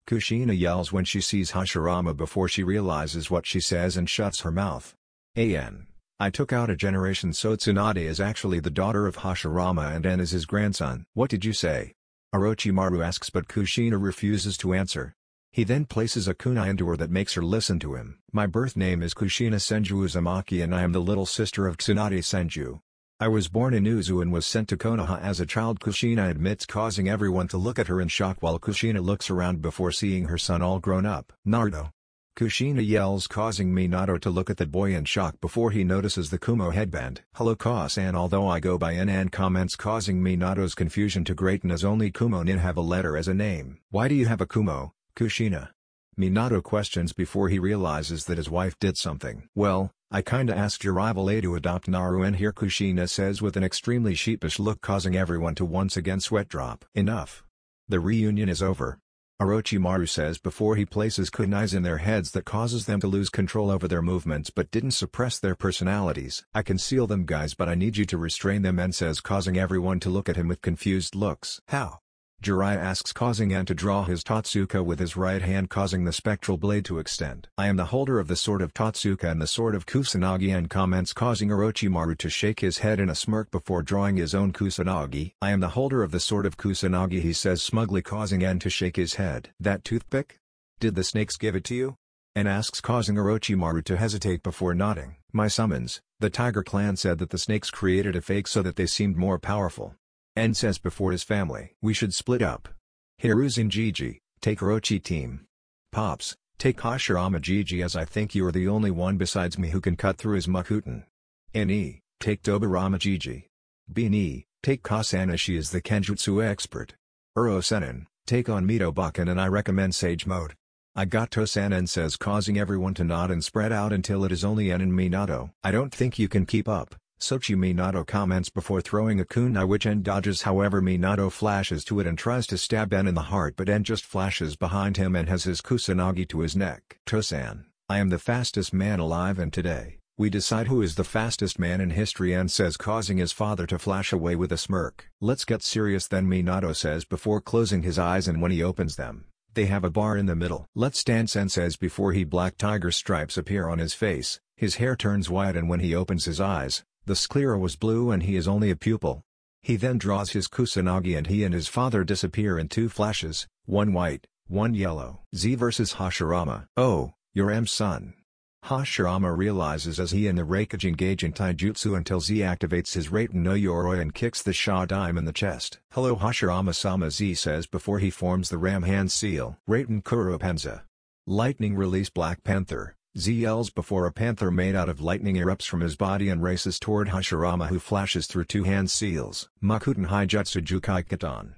Kushina yells when she sees Hashirama before she realizes what she says and shuts her mouth. "An. I took out a generation, so Tsunade is actually the daughter of Hashirama and En is his grandson." "What did you say?" Orochimaru asks, but Kushina refuses to answer. He then places a kunai into her that makes her listen to him. My birth name is Kushina Senju Uzumaki and I am the little sister of Tsunade Senju. I was born in Uzu and was sent to Konoha as a child. Kushina admits, causing everyone to look at her in shock while Kushina looks around before seeing her son all grown up. Naruto. Kushina yells, causing Minato to look at the boy in shock before he notices the Kumo headband. Hello Ka-san, although I go by N comments, causing Minato's confusion to greaten as only Kumo nin have a letter as a name. Why do you have a Kumo, Kushina? Minato questions before he realizes that his wife did something. Well, I kinda asked your rival A to adopt Naru, and here Kushina says with an extremely sheepish look, causing everyone to once again sweat drop. Enough. The reunion is over. Orochimaru says before he places kunais in their heads that causes them to lose control over their movements but didn't suppress their personalities. I can seal them guys, but I need you to restrain them, and says, causing everyone to look at him with confused looks. How? Jiraiya asks, causing N to draw his Totsuka with his right hand, causing the spectral blade to extend. I am the holder of the sword of Totsuka and the sword of Kusanagi, and comments, causing Orochimaru to shake his head in a smirk before drawing his own Kusanagi. I am the holder of the sword of Kusanagi, he says smugly, causing N to shake his head. That toothpick? Did the snakes give it to you? N asks, causing Orochimaru to hesitate before nodding. My summons, the Tiger Clan said that the snakes created a fake so that they seemed more powerful. N says before his family. We should split up. Hiruzen Gigi, take Orochi team. Pops, take Hashirama Gigi, as I think you are the only one besides me who can cut through his Makuten. Ne, take Tobirama Gigi. Bini, take Kasana, she is the Kenjutsu expert. Uro Senin, take on Mito Bakken, and I recommend Sage Mode. I got Tosanen, says, causing everyone to nod and spread out until it is only N and Minato. I don't think you can keep up. Sochi, Minato comments before throwing a kunai, which N dodges. However, Minato flashes to it and tries to stab N in the heart, but N just flashes behind him and has his Kusanagi to his neck. Tosan, I am the fastest man alive, and today, we decide who is the fastest man in history, N says, causing his father to flash away with a smirk. Let's get serious then, Minato says before closing his eyes, and when he opens them, they have a bar in the middle. Let's dance, N says before black tiger stripes appear on his face, his hair turns white, and when he opens his eyes, the sclera was blue and he is only a pupil. He then draws his Kusanagi and he and his father disappear in two flashes, one white, one yellow. Z versus Hashirama. Oh, you're M's son. Hashirama realizes as he and the Raikage engage in taijutsu until Z activates his Raiten no Yoroi and kicks the Sha-Dime in the chest. Hello Hashirama-sama, Z says before he forms the Ram Hand seal. Raiten Kuropenza. Lightning release Black Panther. Z yells before a panther made out of lightning erupts from his body and races toward Hashirama, who flashes through two hand seals. Makuten Haijutsu Jukai Katan.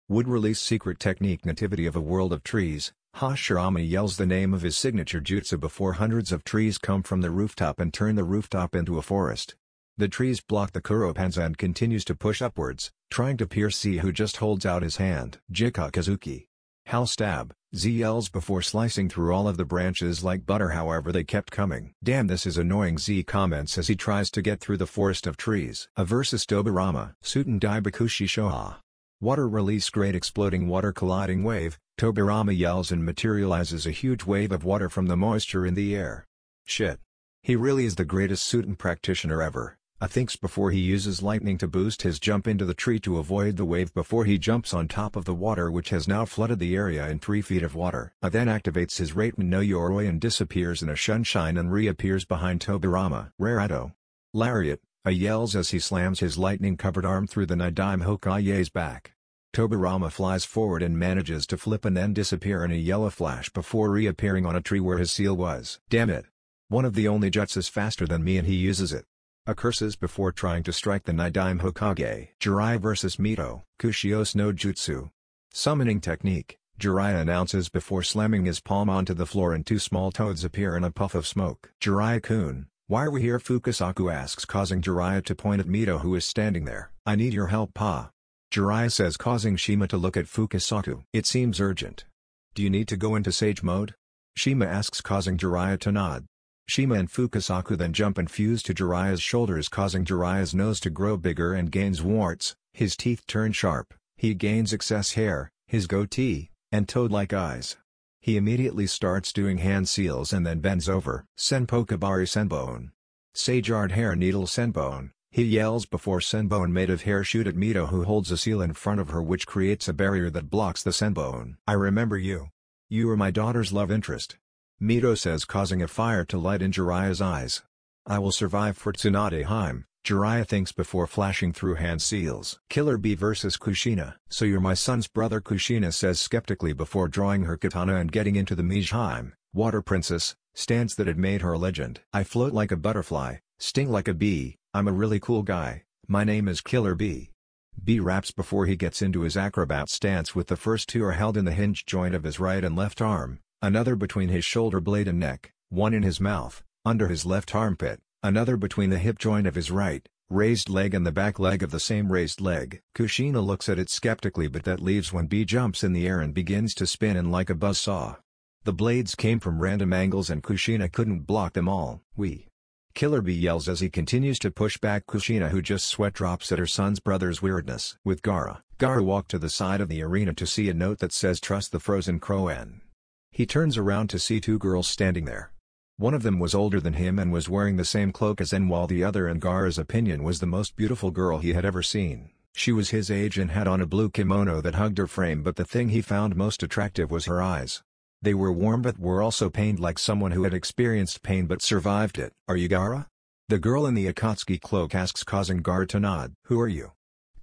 Wood release secret technique Nativity of a world of trees. Hashirama yells the name of his signature jutsu before hundreds of trees come from the rooftop and turn the rooftop into a forest. The trees block the Kuropenza and continues to push upwards, trying to pierce Z, who just holds out his hand. Jika Kazuki. Hell stab, Z yells before slicing through all of the branches like butter, however they kept coming. Damn, this is annoying, Z comments as he tries to get through the forest of trees. A versus Tobirama. Suten Daibakushi Shoha. Water release great exploding water colliding wave. Tobirama yells and materializes a huge wave of water from the moisture in the air. Shit. He really is the greatest Suten practitioner ever. I thinks before he uses lightning to boost his jump into the tree to avoid the wave before he jumps on top of the water, which has now flooded the area in 3 feet of water. I then activates his Raiten no Yoroi and disappears in a sunshine and reappears behind Tobirama. Rarato. Lariat, A yells as he slams his lightning-covered arm through the Nidime Hokage's back. Tobirama flies forward and manages to flip and then disappear in a yellow flash before reappearing on a tree where his seal was. Damn it! One of the only jutsus faster than me and he uses it. A curses before trying to strike the Nidime Hokage. Jiraiya vs Mito. Kushios no Jutsu. Summoning technique. Jiraiya announces before slamming his palm onto the floor and 2 small toads appear in a puff of smoke. Jiraiya-kun, why are we here? Fukasaku asks, causing Jiraiya to point at Mito, who is standing there. I need your help, Pa. Jiraiya says, causing Shima to look at Fukasaku. It seems urgent. Do you need to go into Sage mode? Shima asks, causing Jiraiya to nod. Shima and Fukasaku then jump and fuse to Jiraiya's shoulders, causing Jiraiya's nose to grow bigger and gains warts, his teeth turn sharp, he gains excess hair, his goatee, and toad-like eyes. He immediately starts doing hand seals and then bends over. Senpo Kabari Senbone. Sage Art Hair Needle Senbone. He yells before Senbone made of hair shoot at Mito, who holds a seal in front of her which creates a barrier that blocks the Senbone. I remember you. You are my daughter's love interest. Mito says, causing a fire to light in Jiraiya's eyes. I will survive for Tsunade Heim, Jiraiya thinks before flashing through hand seals. Killer Bee vs Kushina. So you're my son's brother, Kushina says skeptically before drawing her katana and getting into the Mijheim, water princess, stance that had made her a legend. I float like a butterfly, sting like a bee, I'm a really cool guy, my name is Killer Bee. Bee raps before he gets into his acrobat stance with the first two are held in the hinge joint of his right and left arm, another between his shoulder blade and neck, one in his mouth, under his left armpit, another between the hip joint of his right, raised leg and the back leg of the same raised leg. Kushina looks at it skeptically, but that leaves when Bee jumps in the air and begins to spin in like a buzzsaw. The blades came from random angles and Kushina couldn't block them all. Killer Bee yells as he continues to push back Kushina, who just sweat drops at her son's brother's weirdness. With Gaara walked to the side of the arena to see a note that says trust the frozen crow N. He turns around to see two girls standing there. One of them was older than him and was wearing the same cloak as N, while the other in Gaara's opinion was the most beautiful girl he had ever seen. She was his age and had on a blue kimono that hugged her frame, but the thing he found most attractive was her eyes. They were warm but were also pained, like someone who had experienced pain but survived it. Are you Gaara? The girl in the Akatsuki cloak asks, causing Gaara to nod. Who are you?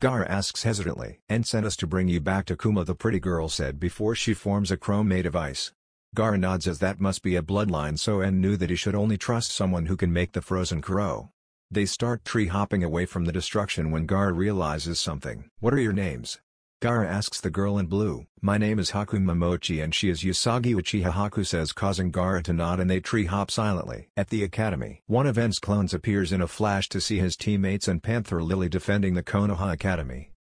Gaara asks hesitantly. N sent us to bring you back to Kuma, the pretty girl said before she forms a crow made of ice. Gaara nods as that must be a bloodline, so N knew that he should only trust someone who can make the frozen crow. They start tree hopping away from the destruction when Gaara realizes something. What are your names? Gaara asks the girl in blue. My name is Haku Momochi and she is Usagi Uchiha, Haku says, causing Gaara to nod, and they tree hop silently. At the academy, one of N's clones appears in a flash to see his teammates and Panther Lily defending the Konoha Academy.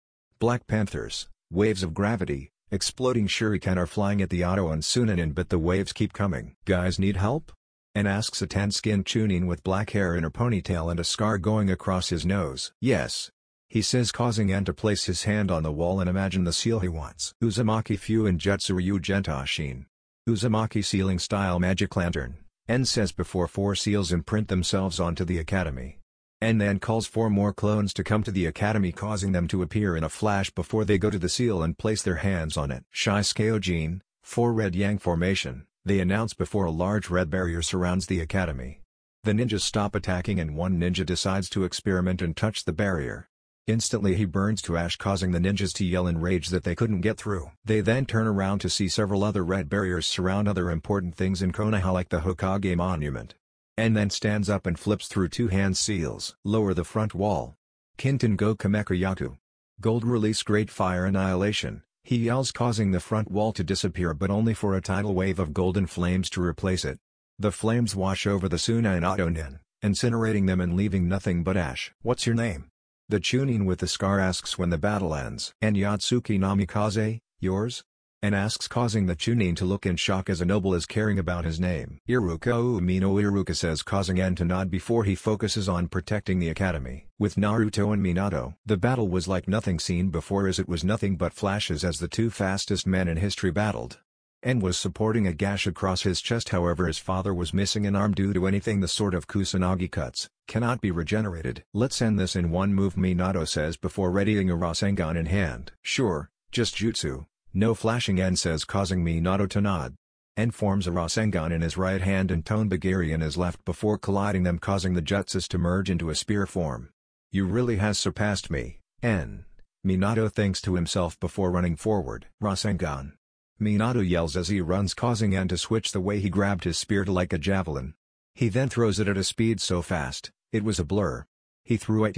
Black Panthers, waves of gravity, exploding shuriken are flying at the Otto and Sunanin, but the waves keep coming. Guys need help? N asks a tan-skinned Chunin with black hair in her ponytail and a scar going across his nose. Yes, he says, causing N to place his hand on the wall and imagine the seal he wants. Uzumaki Fu and Jutsu Ryu Gentashin. Uzumaki sealing style magic lantern, N says before four seals imprint themselves onto the academy. N then calls four more clones to come to the academy, causing them to appear in a flash before they go to the seal and place their hands on it. Shisekeojin, 4 red yang formation, they announce before a large red barrier surrounds the academy. The ninjas stop attacking and one ninja decides to experiment and touch the barrier. Instantly he burns to ash, causing the ninjas to yell in rage that they couldn't get through. They then turn around to see several other red barriers surround other important things in Konoha like the Hokage monument. N then stands up and flips through 2 hand seals. Lower the front wall. Kinten go Kameka Yaku. Gold release Great Fire Annihilation, he yells, causing the front wall to disappear, but only for a tidal wave of golden flames to replace it. The flames wash over the Suna and Otonin, incinerating them and leaving nothing but ash. What's your name? The Chunin with the scar asks when the battle ends. And Yatsuki Namikaze, yours? And asks, causing the Chunin to look in shock as a noble is caring about his name. Iruka Umino, Iruka says, causing N to nod before he focuses on protecting the academy. With Naruto and Minato, the battle was like nothing seen before, as it was nothing but flashes as the 2 fastest men in history battled. N was supporting a gash across his chest, however his father was missing an arm due to anything the sort of Kusanagi cuts cannot be regenerated. Let's end this in one move, Minato says before readying a Rasengan in hand. Sure, just jutsu, no flashing, N says, causing Minato to nod. N forms a Rasengan in his right hand and Tonbagiri in his left before colliding them, causing the jutsus to merge into a spear form. You really has surpassed me, N. Minato thinks to himself before running forward. Rasengan. Minato yells as he runs, causing N to switch the way he grabbed his spear to like a javelin. He then throws it at a speed so fast, it was a blur. He threw it.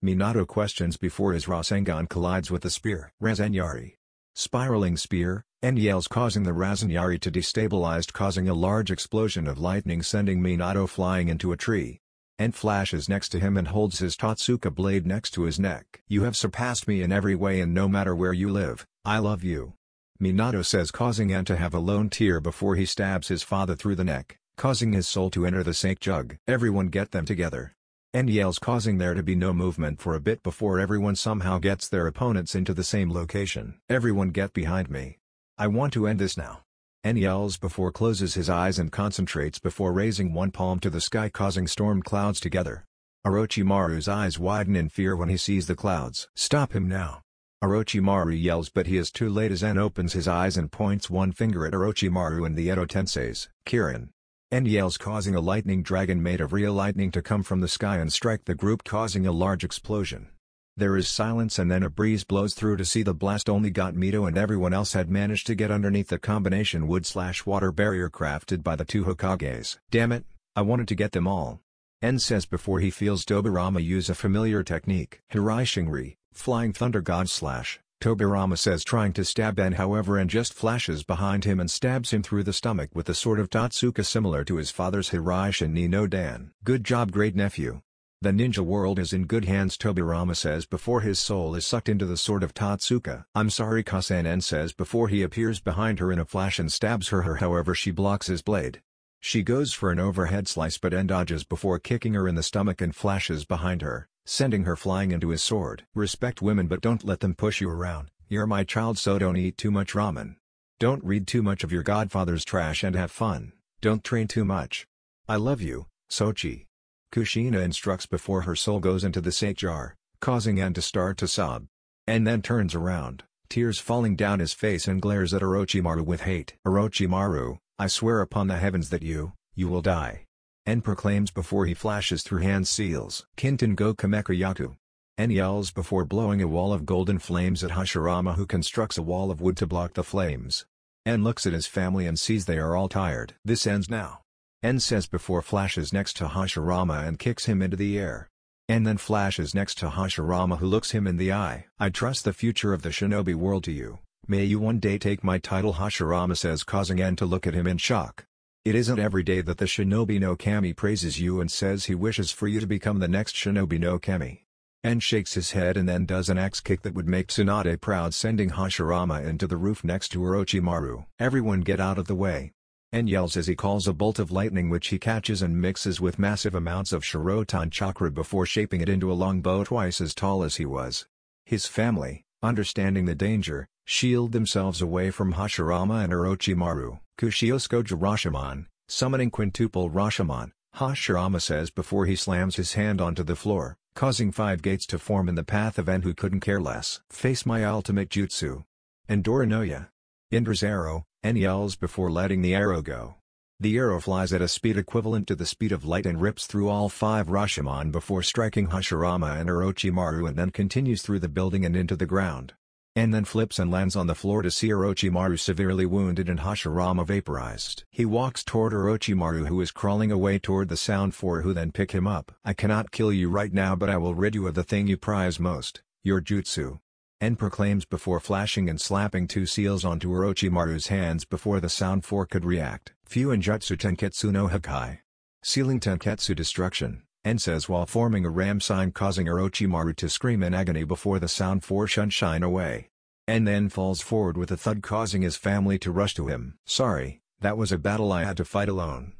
Minato questions before his Rasengan collides with the spear. Rasenyari. Spiraling spear, N yells, causing the Rasenyari to destabilize, causing a large explosion of lightning, sending Minato flying into a tree. N flashes next to him and holds his Totsuka blade next to his neck. You have surpassed me in every way, and no matter where you live, I love you. Minato says, causing N to have a lone tear before he stabs his father through the neck, causing his soul to enter the sake jug. Everyone get them together. N yells, causing there to be no movement for a bit before everyone somehow gets their opponents into the same location. Everyone get behind me. I want to end this now. N yells before closes his eyes and concentrates before raising one palm to the sky, causing storm clouds together. Orochimaru's eyes widen in fear when he sees the clouds. Stop him now. Orochimaru yells, but he is too late as En opens his eyes and points one finger at Orochimaru and the Edo Tenseis, Kirin. En yells, causing a lightning dragon made of real lightning to come from the sky and strike the group, causing a large explosion. There is silence and then a breeze blows through to see the blast only got Mito and everyone else had managed to get underneath the combination wood/water barrier crafted by the two Hokages. Damn it, I wanted to get them all. En says before he feels Tobirama use a familiar technique. Hirai Shingri, Flying Thunder God / Tobirama says, trying to stab En, however En just flashes behind him and stabs him through the stomach with the sword of Tatsuka similar to his father's Hirai Shin no Dan. Good job, great nephew. The ninja world is in good hands, Tobirama says before his soul is sucked into the sword of Tatsuka. I'm sorry, Kasen, En says before he appears behind her in a flash and stabs her, however she blocks his blade. She goes for an overhead slice but En dodges before kicking her in the stomach and flashes behind her, sending her flying into his sword. Respect women but don't let them push you around. You're my child, so don't eat too much ramen. Don't read too much of your godfather's trash and have fun. Don't train too much. I love you, Sochi. Kushina instructs before her soul goes into the sake jar, causing En to start to sob. En then turns around, tears falling down his face, and glares at Orochimaru with hate. Orochimaru, I swear upon the heavens that you will die. En proclaims before he flashes through hand seals. Kinten go Kameka Yaku. En yells before blowing a wall of golden flames at Hashirama, who constructs a wall of wood to block the flames. En looks at his family and sees they are all tired. This ends now. En says before flashes next to Hashirama and kicks him into the air. En then flashes next to Hashirama, who looks him in the eye. I trust the future of the shinobi world to you. May you one day take my title, Hashirama says, causing En to look at him in shock. It isn't every day that the shinobi no kami praises you and says he wishes for you to become the next shinobi no kami. En shakes his head and then does an axe kick that would make Tsunade proud, sending Hashirama into the roof next to Orochimaru. Everyone get out of the way. En yells as he calls a bolt of lightning which he catches and mixes with massive amounts of Shirotan chakra before shaping it into a long bow twice as tall as he was. His family, understanding the danger, shield themselves away from Hashirama and Orochimaru. Kushiosukoja Rashomon, summoning quintuple Rashomon, Hashirama says before he slams his hand onto the floor, causing 5 gates to form in the path of En, who couldn't care less. Face my ultimate jutsu. Endora Noya. Indra's arrow. En yells before letting the arrow go. The arrow flies at a speed equivalent to the speed of light and rips through all 5 Rashomon before striking Hashirama and Orochimaru, and then continues through the building and into the ground. En then flips and lands on the floor to see Orochimaru severely wounded and Hashirama vaporized. He walks toward Orochimaru, who is crawling away toward the Sound Four, who then pick him up. I cannot kill you right now, but I will rid you of the thing you prize most, your jutsu. En proclaims before flashing and slapping 2 seals onto Orochimaru's hands before the Sound Four could react. Fuin Jutsu Tenketsu no Hakai. Sealing Tenketsu destruction, En says while forming a ram sign, causing Orochimaru to scream in agony before the Sound Four shine away. En then falls forward with a thud, causing his family to rush to him. Sorry, that was a battle I had to fight alone.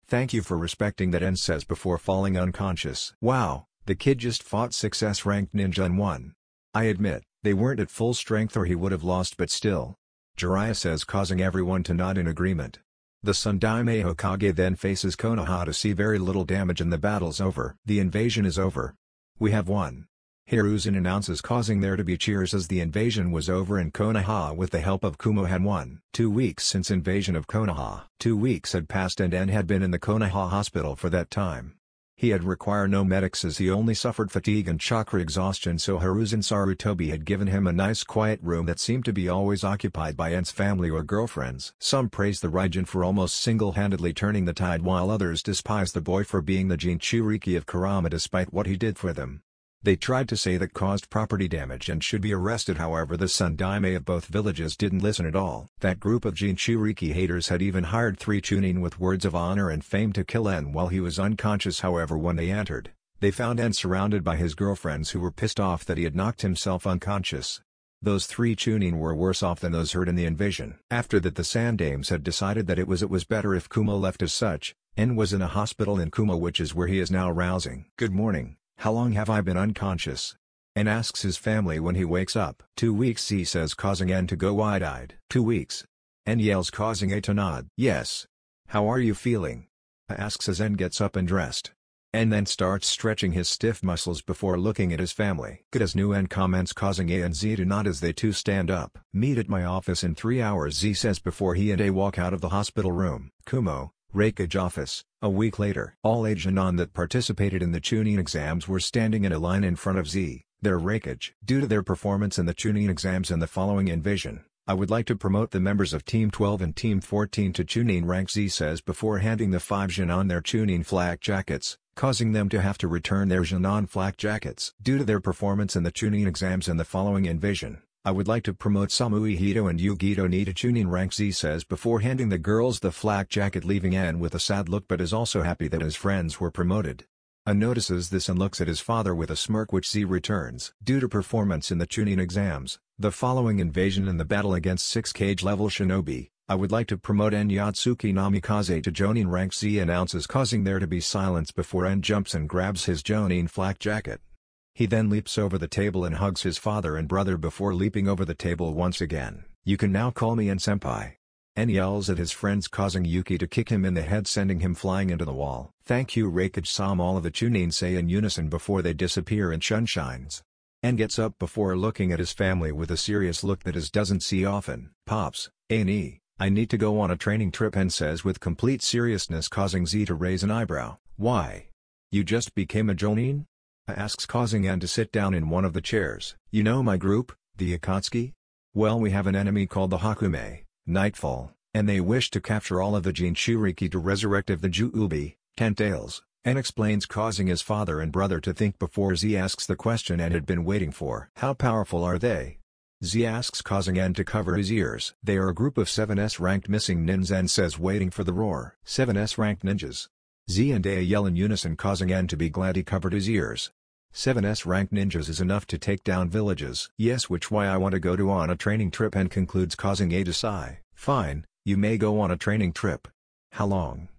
Thank you for respecting that, En says before falling unconscious. Wow, the kid just fought 6S ranked ninja and won. I admit, they weren't at full strength or he would have lost, but still. Jiraiya says, causing everyone to nod in agreement. The Sundaime Hokage then faces Konoha to see very little damage and the battle's over. The invasion is over. We have won. Hiruzen announces, causing there to be cheers as the invasion was over and Konoha with the help of Kumo had won. 2 weeks since invasion of Konoha. 2 weeks had passed and En had been in the Konoha hospital for that time. He had required no medics as he only suffered fatigue and chakra exhaustion, so Hiruzen Sarutobi had given him a nice quiet room that seemed to be always occupied by En's family or girlfriends. Some praise the Raijin for almost single-handedly turning the tide, while others despise the boy for being the Jinchuriki of Kurama despite what he did for them. They tried to say that caused property damage and should be arrested, however the Sundaime of both villages didn't listen at all. That group of Jinchuriki haters had even hired 3 Chunin with words of honor and fame to kill En while he was unconscious. However, when they entered, they found En surrounded by his girlfriends who were pissed off that he had knocked himself unconscious. Those 3 Chunin were worse off than those hurt in the invasion. After that, the Sandames had decided that it was better if Kumo left. As such, En was in a hospital in Kumo, which is where he is now rousing. Good morning. How long have I been unconscious? En asks his family when he wakes up. 2 weeks, he says, causing En to go wide-eyed. 2 weeks. En yells, causing A to nod. Yes. How are you feeling? A asks as En gets up and dressed. and then starts stretching his stiff muscles before looking at his family. Get as new and comments causing A and Z to nod as they too stand up. Meet at my office in 3 hours, Z says before he and A walk out of the hospital room. Kumo, Reikage office. A week later. All Ajanon that participated in the Chunin exams were standing in a line in front of Z, their Reikage. Due to their performance in the Chunin exams and the following envision, I would like to promote the members of Team 12 and Team 14 to Chunin rank, Z says before handing the 5 Janon their Chunin flak jackets, causing them to have to return their Janon flak jackets. Due to their performance in the Chunin exams and the following envision, I would like to promote Samui Hito and Yugito Ni to Chunin rank, Z says before handing the girls the flak jacket, leaving N with a sad look but is also happy that his friends were promoted. A notices this and looks at his father with a smirk, which Z returns. Due to performance in the Chunin exams, the following invasion and the battle against 6 cage level shinobi, I would like to promote En Yatsuki Namikaze to Jonin rank, Z announces, causing there to be silence before En jumps and grabs his Jonin flak jacket. He then leaps over the table and hugs his father and brother before leaping over the table once again. You can now call me En senpai. En yells at his friends, causing Yuki to kick him in the head, sending him flying into the wall. Thank you, Reikage-sama, all of the Chunin say in unison before they disappear in sunshines. En gets up before looking at his family with a serious look that doesn't see often. Pops, A&E, I need to go on a training trip, En says with complete seriousness, causing Z to raise an eyebrow. Why? You just became a Jonin? Asks, causing En to sit down in one of the chairs. You know my group, the Akatsuki? Well, we have an enemy called the Hakume, Nightfall, and they wish to capture all of the Jinchuriki to resurrect of the Juubi, 10 tails, En explains, causing his father and brother to think before Z asks the question En had been waiting for. How powerful are they? Z asks, causing En to cover his ears. They are a group of 7S ranked missing ninjas, En says, waiting for the roar. 7S ranked ninjas. Z and A yell in unison, causing En to be glad he covered his ears. 7S ranked ninjas is enough to take down villages. Yes, which why I want to go on a training trip, En concludes, causing A to sigh. Fine, you may go on a training trip. How long?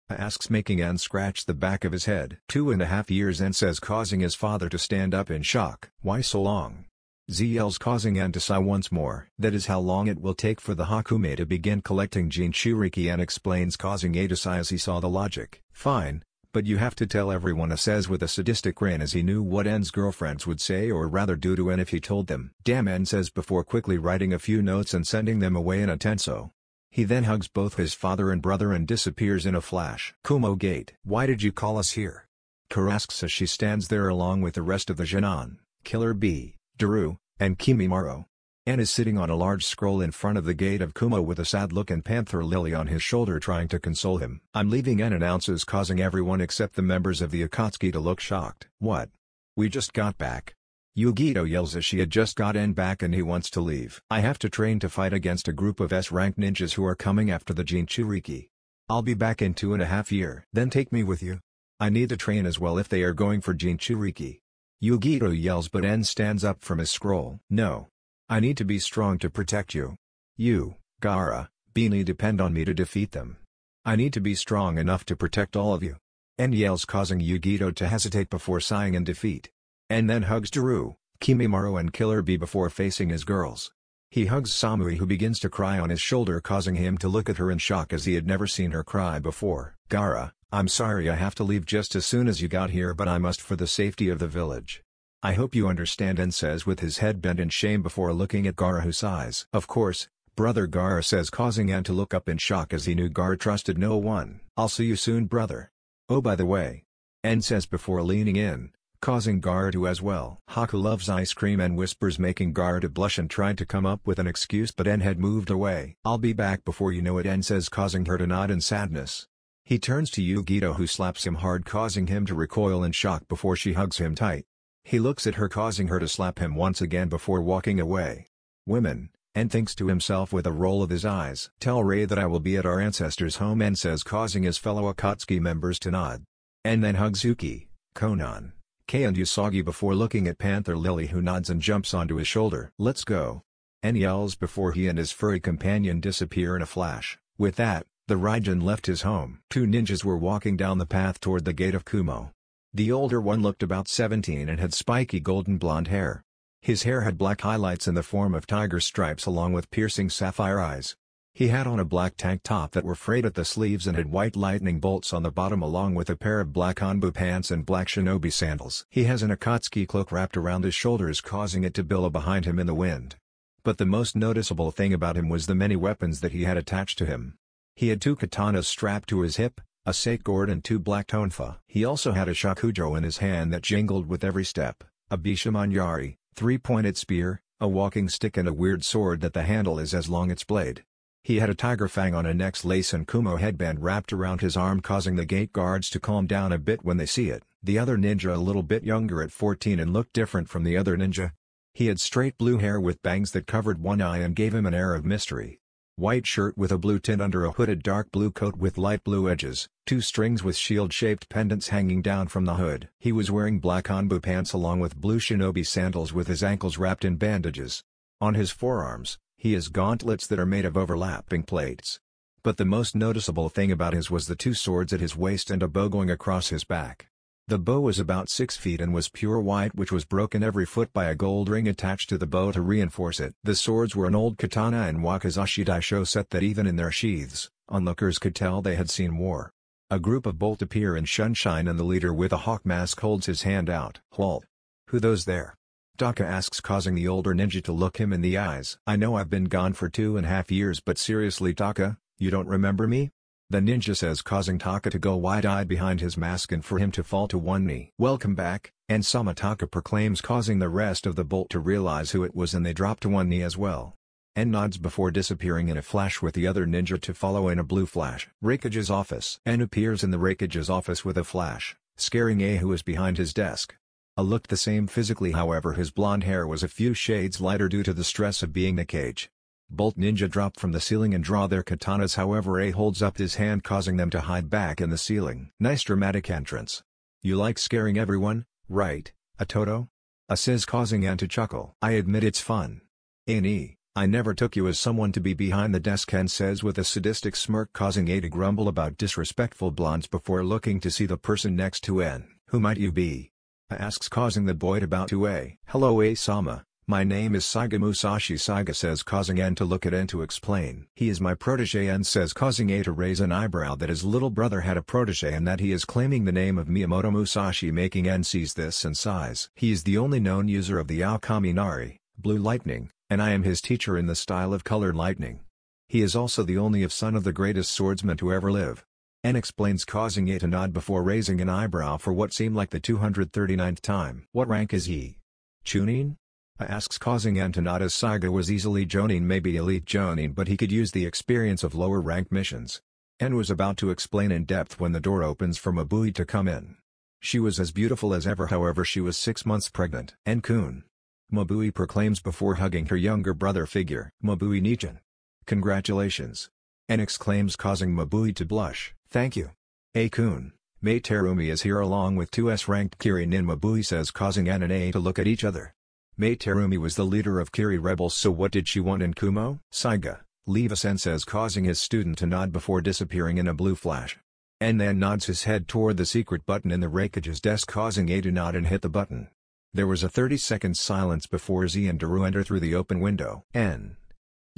Asks, making En scratch the back of his head. 2.5 years, En says, causing his father to stand up in shock. Why so long? Z yells, causing En to sigh once more. That is how long it will take for the Hakume to begin collecting Jinchuriki, En explains, causing A to sigh as he saw the logic. Fine, but you have to tell everyone, A says with a sadistic grin, as he knew what En's girlfriends would say or rather do to En if he told them. Damn, En says before quickly writing a few notes and sending them away in a tenso. He then hugs both his father and brother and disappears in a flash. Kumo Gate. Why did you call us here? Kara asks as she stands there along with the rest of the Janon, Killer B, Daru, and Kimimaro. En is sitting on a large scroll in front of the gate of Kumo with a sad look and Panther Lily on his shoulder trying to console him. I'm leaving, En announces, causing everyone except the members of the Akatsuki to look shocked. What? We just got back. Yugito yells as she had just got En back and he wants to leave. I have to train to fight against a group of S-ranked ninjas who are coming after the Jinchuriki. I'll be back in 2.5 years. Then take me with you. I need to train as well if they are going for Jinchuriki. Yugito yells, but En stands up from his scroll. No. I need to be strong to protect you. You, Gaara, Beanie depend on me to defeat them. I need to be strong enough to protect all of you. En yells, causing Yugito to hesitate before sighing in defeat. En then hugs Daru, Kimimaro and Killer B before facing his girls. He hugs Samui, who begins to cry on his shoulder, causing him to look at her in shock as he had never seen her cry before. Gaara, I'm sorry I have to leave just as soon as you got here, but I must for the safety of the village. I hope you understand, En says with his head bent in shame before looking at Gaara, who sighs. Of course, brother, Gaara says, causing En to look up in shock as he knew Gaara trusted no one. I'll see you soon, brother. Oh, by the way. En says before leaning in, causing Gaara to as well. Haku loves ice cream, En whispers, making Gaara to blush and tried to come up with an excuse, but En had moved away. I'll be back before you know it, En says, causing her to nod in sadness. He turns to Yugito, who slaps him hard, causing him to recoil in shock before she hugs him tight. He looks at her, causing her to slap him once again before walking away. Women, En thinks to himself with a roll of his eyes. Tell Ray that I will be at our ancestors' home, En says, causing his fellow Akatsuki members to nod. En then hugs Yuki, Konan, Kei and Usagi before looking at Panther Lily, who nods and jumps onto his shoulder. Let's go. En yells before he and his furry companion disappear in a flash. With that, the Raijin left his home. 2 ninjas were walking down the path toward the gate of Kumo. The older one looked about 17 and had spiky golden blonde hair. His hair had black highlights in the form of tiger stripes along with piercing sapphire eyes. He had on a black tank top that were frayed at the sleeves and had white lightning bolts on the bottom along with a pair of black Hanbu pants and black shinobi sandals. He has an Akatsuki cloak wrapped around his shoulders causing it to billow behind him in the wind. But the most noticeable thing about him was the many weapons that he had attached to him. He had 2 katanas strapped to his hip, a sakord and 2 black tonfa. He also had a shakujo in his hand that jingled with every step, a bishamon-yari, 3-pointed spear, a walking stick and a weird sword that the handle is as long its blade. He had a tiger fang on a neck's lace and kumo headband wrapped around his arm causing the gate guards to calm down a bit when they see it. The other ninja a little bit younger at 14 and looked different from the other ninja. He had straight blue hair with bangs that covered one eye and gave him an air of mystery. White shirt with a blue tint under a hooded dark blue coat with light blue edges, 2 strings with shield-shaped pendants hanging down from the hood. He was wearing black Hanbu pants along with blue shinobi sandals with his ankles wrapped in bandages. On his forearms, he has gauntlets that are made of overlapping plates. But the most noticeable thing about his was the 2 swords at his waist and a bow going across his back. The bow was about 6 feet and was pure white which was broken every foot by a gold ring attached to the bow to reinforce it. The swords were an old katana and wakizashi daisho set that even in their sheaths, onlookers could tell they had seen war. A group of bolt appear in sunshine and the leader with a hawk mask holds his hand out. "Halt! Who those there?" Taka asks causing the older ninja to look him in the eyes. "I know I've been gone for 2.5 years but seriously Taka, you don't remember me?" The ninja says causing Taka to go wide-eyed behind his mask and for him to fall to one knee. "Welcome back," and Taka proclaims causing the rest of the bolt to realize who it was and they drop to one knee as well. And nods before disappearing in a flash with the other ninja to follow in a blue flash. Raikage's office. En appears in the Raikage's office with a flash, scaring A who is behind his desk. A looked the same physically however his blonde hair was a few shades lighter due to the stress of being the cage. Bolt ninja drop from the ceiling and draw their katanas however A holds up his hand causing them to hide back in the ceiling. Nice dramatic entrance. "You like scaring everyone, right, Atoto?" A says causing An to chuckle. "I admit it's fun. A, I never took you as someone to be behind the desk," An says with a sadistic smirk causing A to grumble about disrespectful blondes before looking to see the person next to N. "Who might you be?" A asks causing the boy to bow to A. "Hello A-sama. My name is Saiga Musashi." Saiga says causing N to look at N to explain. "He is my protege." N says causing A to raise an eyebrow that his little brother had a protege and that he is claiming the name of Miyamoto Musashi making N sees this and sighs. He is the only known user of the Aokami Nari, blue lightning, and I am his teacher in the style of colored lightning. He is also the only son of the greatest swordsman to ever live. N explains causing A to nod before raising an eyebrow for what seemed like the 239th time. "What rank is he? Chunin?" Asks causing N to nod as Saiga was easily Jonin maybe elite Jonin but he could use the experience of lower rank missions. N was about to explain in depth when the door opens for Mabui to come in. She was as beautiful as ever however she was 6 months pregnant. "N-kun," Mabui proclaims before hugging her younger brother figure. "Mabui Nichan. Congratulations." N exclaims causing Mabui to blush. "Thank you. A-kun, Mate Terumi is here along with 2 S-ranked Kiri nin," Mabui says causing N and A to look at each other. Mate Terumi was the leader of Kiri rebels so what did she want in Kumo? Saiga, leave us, N says causing his student to nod before disappearing in a blue flash. N then nods his head toward the secret button in the Raikage's desk causing A to nod and hit the button. There was a 30-second silence before Z and Daru enter through the open window. N.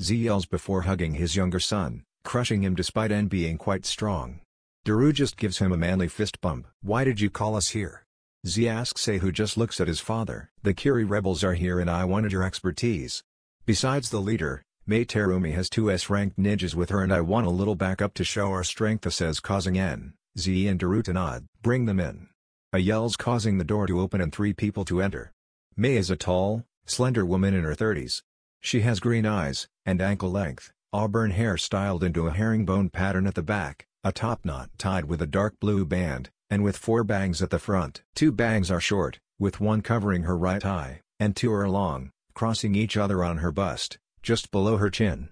Z yells before hugging his younger son, crushing him despite N being quite strong. Daru just gives him a manly fist bump. "Why did you call us here?" Z asks A who just looks at his father. "The Kiri rebels are here and I wanted your expertise. Besides the leader, Mate Terumi has 2 S-ranked ninjas with her and I want a little backup to show our strength," says causing N, Z and Daru to nod. "Bring them in." A yells causing the door to open and 3 people to enter. Mei is a tall, slender woman in her 30s. She has green eyes, and ankle-length, auburn hair styled into a herringbone pattern at the back, a top knot tied with a dark blue band, and with 4 bangs at the front. 2 bangs are short, with one covering her right eye, and 2 are long, crossing each other on her bust, just below her chin.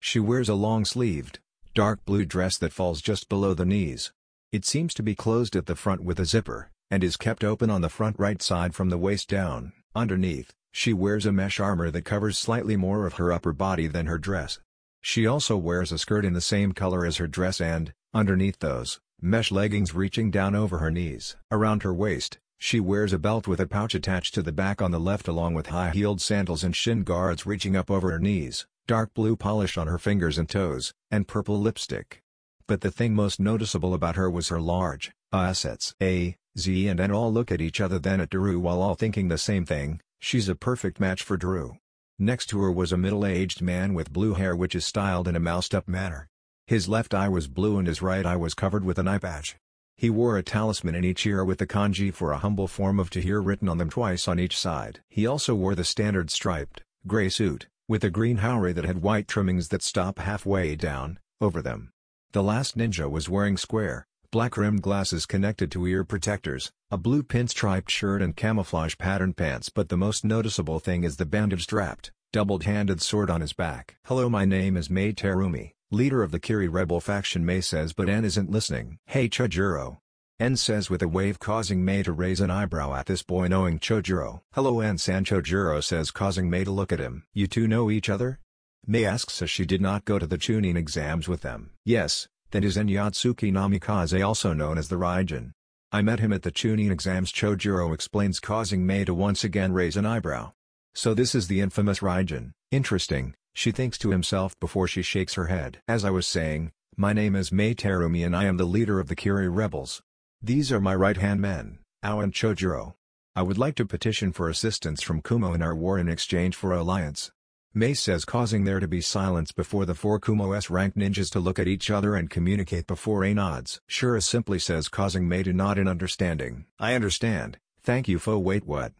She wears a long-sleeved, dark blue dress that falls just below the knees. It seems to be closed at the front with a zipper, and is kept open on the front right side from the waist down. Underneath, she wears a mesh armor that covers slightly more of her upper body than her dress. She also wears a skirt in the same color as her dress and, underneath those, mesh leggings reaching down over her knees. Around her waist, she wears a belt with a pouch attached to the back on the left along with high-heeled sandals and shin guards reaching up over her knees. dark blue polish on her fingers and toes, and purple lipstick. But the thing most noticeable about her was her large assets. A, Z and N all look at each other then at Daru while all thinking the same thing, she's a perfect match for Daru. Next to her was a middle-aged man with blue hair which is styled in a moused-up manner. His left eye was blue and his right eye was covered with an eye patch. He wore a talisman in each ear with the kanji for a humble form of Tahir written on them twice on each side. He also wore the standard striped, gray suit, with a green haori that had white trimmings that stop halfway down, over them. The last ninja was wearing square, black-rimmed glasses connected to ear protectors, a blue pinstriped shirt and camouflage patterned pants, but the most noticeable thing is the bandage-strapped, doubled-handed sword on his back. "Hello, my name is Mei Terumi, leader of the Kiri rebel faction," Mei says, but N isn't listening. "Hey Chojuro," N says with a wave, causing Mei to raise an eyebrow at this boy knowing Chojuro. "Hello N-san," Chojuro says, causing Mei to look at him. "You two know each other?" Mei asks as she did not go to the tuning exams with them. "Yes, that is N Yatsuki Namikaze, also known as the Raijin. I met him at the tuning exams," Chojuro explains, causing Mei to once again raise an eyebrow. "So this is the infamous Raijin, interesting," she thinks to himself before she shakes her head. "As I was saying, my name is Mei Terumi and I am the leader of the Kiri rebels. These are my right-hand men, Ao and Chojuro. I would like to petition for assistance from Kumo in our war in exchange for alliance," Mei says, causing there to be silence before the four Kumo S-ranked ninjas to look at each other and communicate before A nods. "Sure," simply says, causing Mei to nod in understanding. "I understand, thank you Fo." "Wait, what?"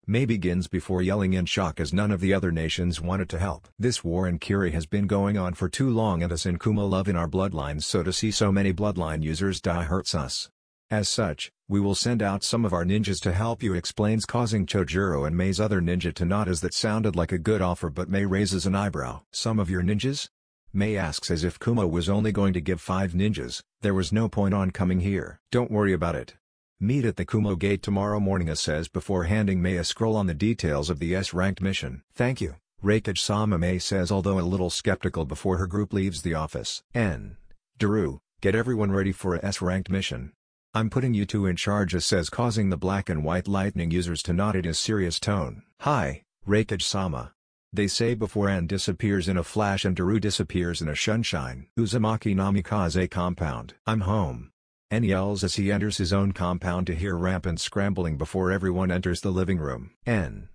Mei begins before yelling in shock as none of the other nations wanted to help. "This war in Kiri has been going on for too long and us in Kumo love in our bloodlines, so to see so many bloodline users die hurts us. As such, we will send out some of our ninjas to help you," explains, causing Chojuro and Mei's other ninja to nod as that sounded like a good offer, but Mei raises an eyebrow. "Some of your ninjas?" Mei asks as if Kumo was only going to give 5 ninjas, there was no point on coming here. "Don't worry about it. Meet at the Kumo gate tomorrow morning," A says before handing Mei a scroll on the details of the S-ranked mission. "Thank you, Raikage-sama," Mei says, although a little skeptical before her group leaves the office. "N. Daru, get everyone ready for a S-ranked mission. I'm putting you two in charge," A says, causing the black and white lightning users to nod in a serious tone. "Hi, Raikage-sama," they say before N disappears in a flash and Daru disappears in a sunshine. Uzumaki Namikaze compound. "I'm home," N yells as he enters his own compound to hear rampant scrambling before everyone enters the living room. "N."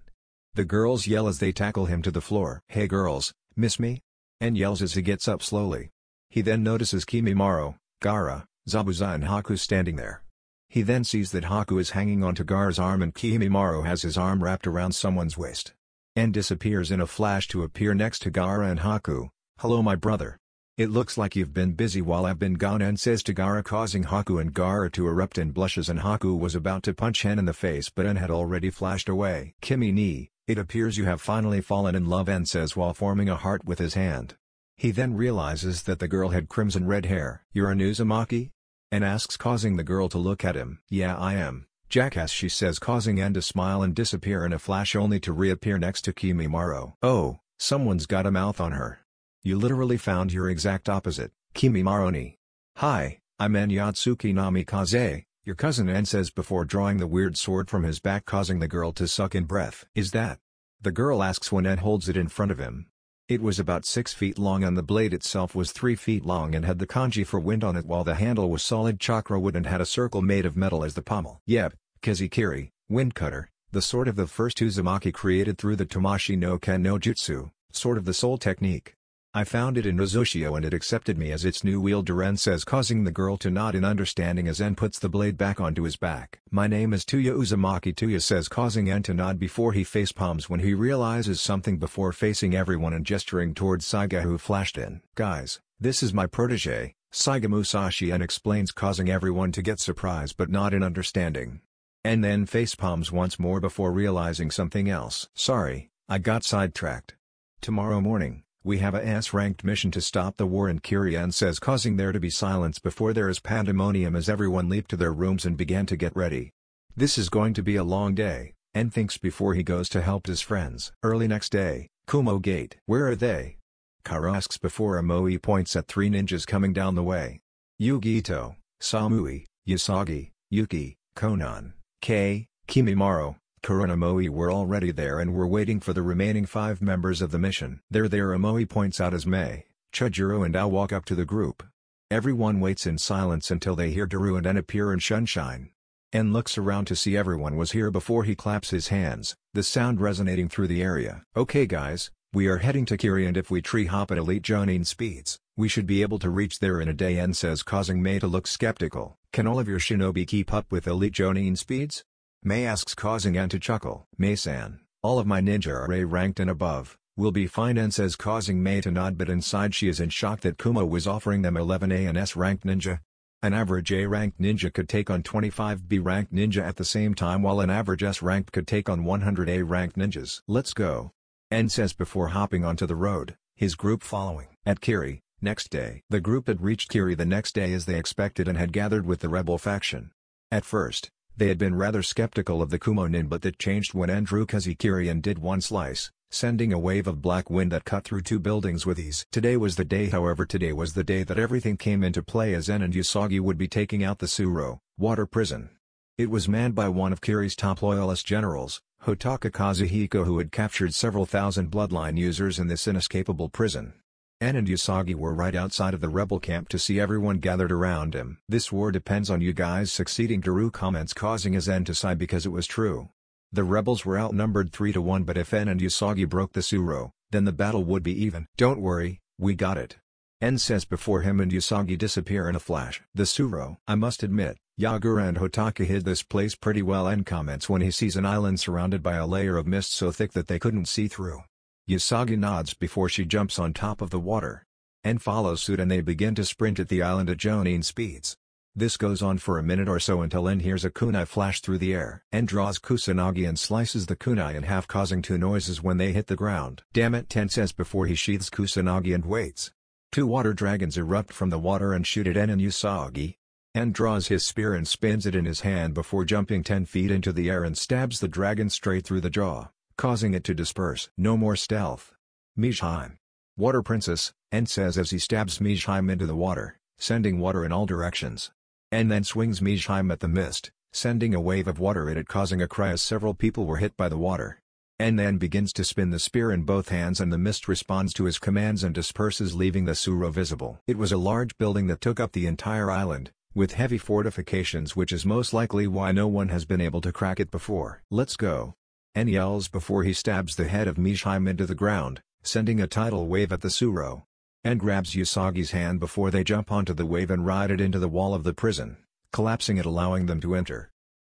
The girls yell as they tackle him to the floor. "Hey girls, miss me?" N yells as he gets up slowly. He then notices Kimimaro, Gaara, Zabuza and Haku standing there. He then sees that Haku is hanging onto Gaara's arm and Kimimaro has his arm wrapped around someone's waist. N disappears in a flash to appear next to Gaara and Haku. "Hello my brother. It looks like you've been busy while I've been gone," N says to Gaara, causing Haku and Gaara to erupt in blushes, and Haku was about to punch N in the face but N had already flashed away. "Kimi ni, it appears you have finally fallen in love," N says while forming a heart with his hand. He then realizes that the girl had crimson red hair. "You're an Uzumaki?" N asks, causing the girl to look at him. "Yeah I am, jackass," she says, causing N to smile and disappear in a flash only to reappear next to Kimimaro. "Oh, someone's got a mouth on her. You literally found your exact opposite, Kimimaro ni. Hi, I'm N Yatsuki Namikaze, your cousin," N says before drawing the weird sword from his back, causing the girl to suck in breath. "Is that?" the girl asks when N holds it in front of him. It was about 6 feet long and the blade itself was 3 feet long and had the kanji for wind on it, while the handle was solid chakra wood and had a circle made of metal as the pommel. "Yep, Kizikiri, wind cutter, the sword of the first Uzumaki created through the Tomashi no Ken no Jutsu, sword of the soul technique. I found it in Nozoshio and it accepted me as its new wielder," N says, causing the girl to nod in understanding as N puts the blade back onto his back. "My name is Tuya Uzumaki," Tuya says, causing N to nod before he facepalms when he realizes something before facing everyone and gesturing towards Saiga, who flashed in. "Guys, this is my protege, Saiga Musashi," N explains, causing everyone to get surprised but nod in understanding. N then facepalms once more before realizing something else. "Sorry, I got sidetracked. Tomorrow morning, we have a S-ranked mission to stop the war in Kiri," N says, causing there to be silence before there is pandemonium as everyone leaped to their rooms and began to get ready. This is going to be a long day, N thinks before he goes to help his friends. Early next day, Kumo Gate. "Where are they?" Kara asks before Amoi points at 3 ninjas coming down the way. Yugito, Samui, Yasagi, Yuki, Konan, Kei, Kimimaro, Kuro and Moe were already there and were waiting for the remaining 5 members of the mission. There Moe points out as Mei, Chujiro and Ao walk up to the group. Everyone waits in silence until they hear Daru and En appear in sunshine. En looks around to see everyone was here before he claps his hands, the sound resonating through the area. Okay guys, we are heading to Kiri, and if we tree hop at elite Jonin speeds, we should be able to reach there in a day, En says, causing Mei to look skeptical. Can all of your shinobi keep up with elite Jonin speeds? Mei asks, causing En to chuckle. Mei-san, all of my ninja are A ranked and above, we'll be fine, En says, causing Mei to nod, but inside she is in shock that Kumo was offering them 11 A and S ranked ninja. An average A-ranked ninja could take on 25 B-ranked ninja at the same time, while an average S-ranked could take on 100 A-ranked ninjas. Let's go, En says before hopping onto the road, his group following. At Kiri, next day. The group had reached Kiri the next day as they expected and had gathered with the rebel faction. At first, they had been rather skeptical of the Kumo nin, but that changed when En drew Kazikiri and did one slice, sending a wave of black wind that cut through 2 buildings with ease. Today was the day, however, today was the day that everything came into play, as En and Usagi would be taking out the Suro, water prison. It was manned by one of Kiri's top loyalist generals, Hotaka Kazuhiko, who had captured several thousand bloodline users in this inescapable prison. En and Usagi were right outside of the rebel camp to see everyone gathered around him. This war depends on you guys succeeding, Daru comments, causing his En to sigh because it was true. The rebels were outnumbered 3-1, but if En and Usagi broke the Suro, then the battle would be even. Don't worry, we got it, En says before him and Usagi disappear in a flash. The Suro. I must admit, Yagura and Hotaka hid this place pretty well, En comments when he sees an island surrounded by a layer of mist so thick that they couldn't see through. Usagi nods before she jumps on top of the water. En follows suit and they begin to sprint at the island at Jonin speeds. This goes on for a minute or so until En hears a kunai flash through the air. En draws Kusanagi and slices the kunai in half, causing 2 noises when they hit the ground. Damn it, En says before he sheaths Kusanagi and waits. 2 water dragons erupt from the water and shoot at En and Usagi. En draws his spear and spins it in his hand before jumping 10 feet into the air and stabs the dragon straight through the jaw, causing it to disperse. No more stealth. Mijheim. Water princess, En says as he stabs Mijheim into the water, sending water in all directions. En then swings Mijheim at the mist, sending a wave of water at it, causing a cry as several people were hit by the water. En then begins to spin the spear in both hands and the mist responds to his commands and disperses, leaving the Suro visible. It was a large building that took up the entire island, with heavy fortifications, which is most likely why no one has been able to crack it before. Let's go, En yells before he stabs the head of Mijheim into the ground, sending a tidal wave at the Suro. En grabs Usagi's hand before they jump onto the wave and ride it into the wall of the prison, collapsing it, allowing them to enter.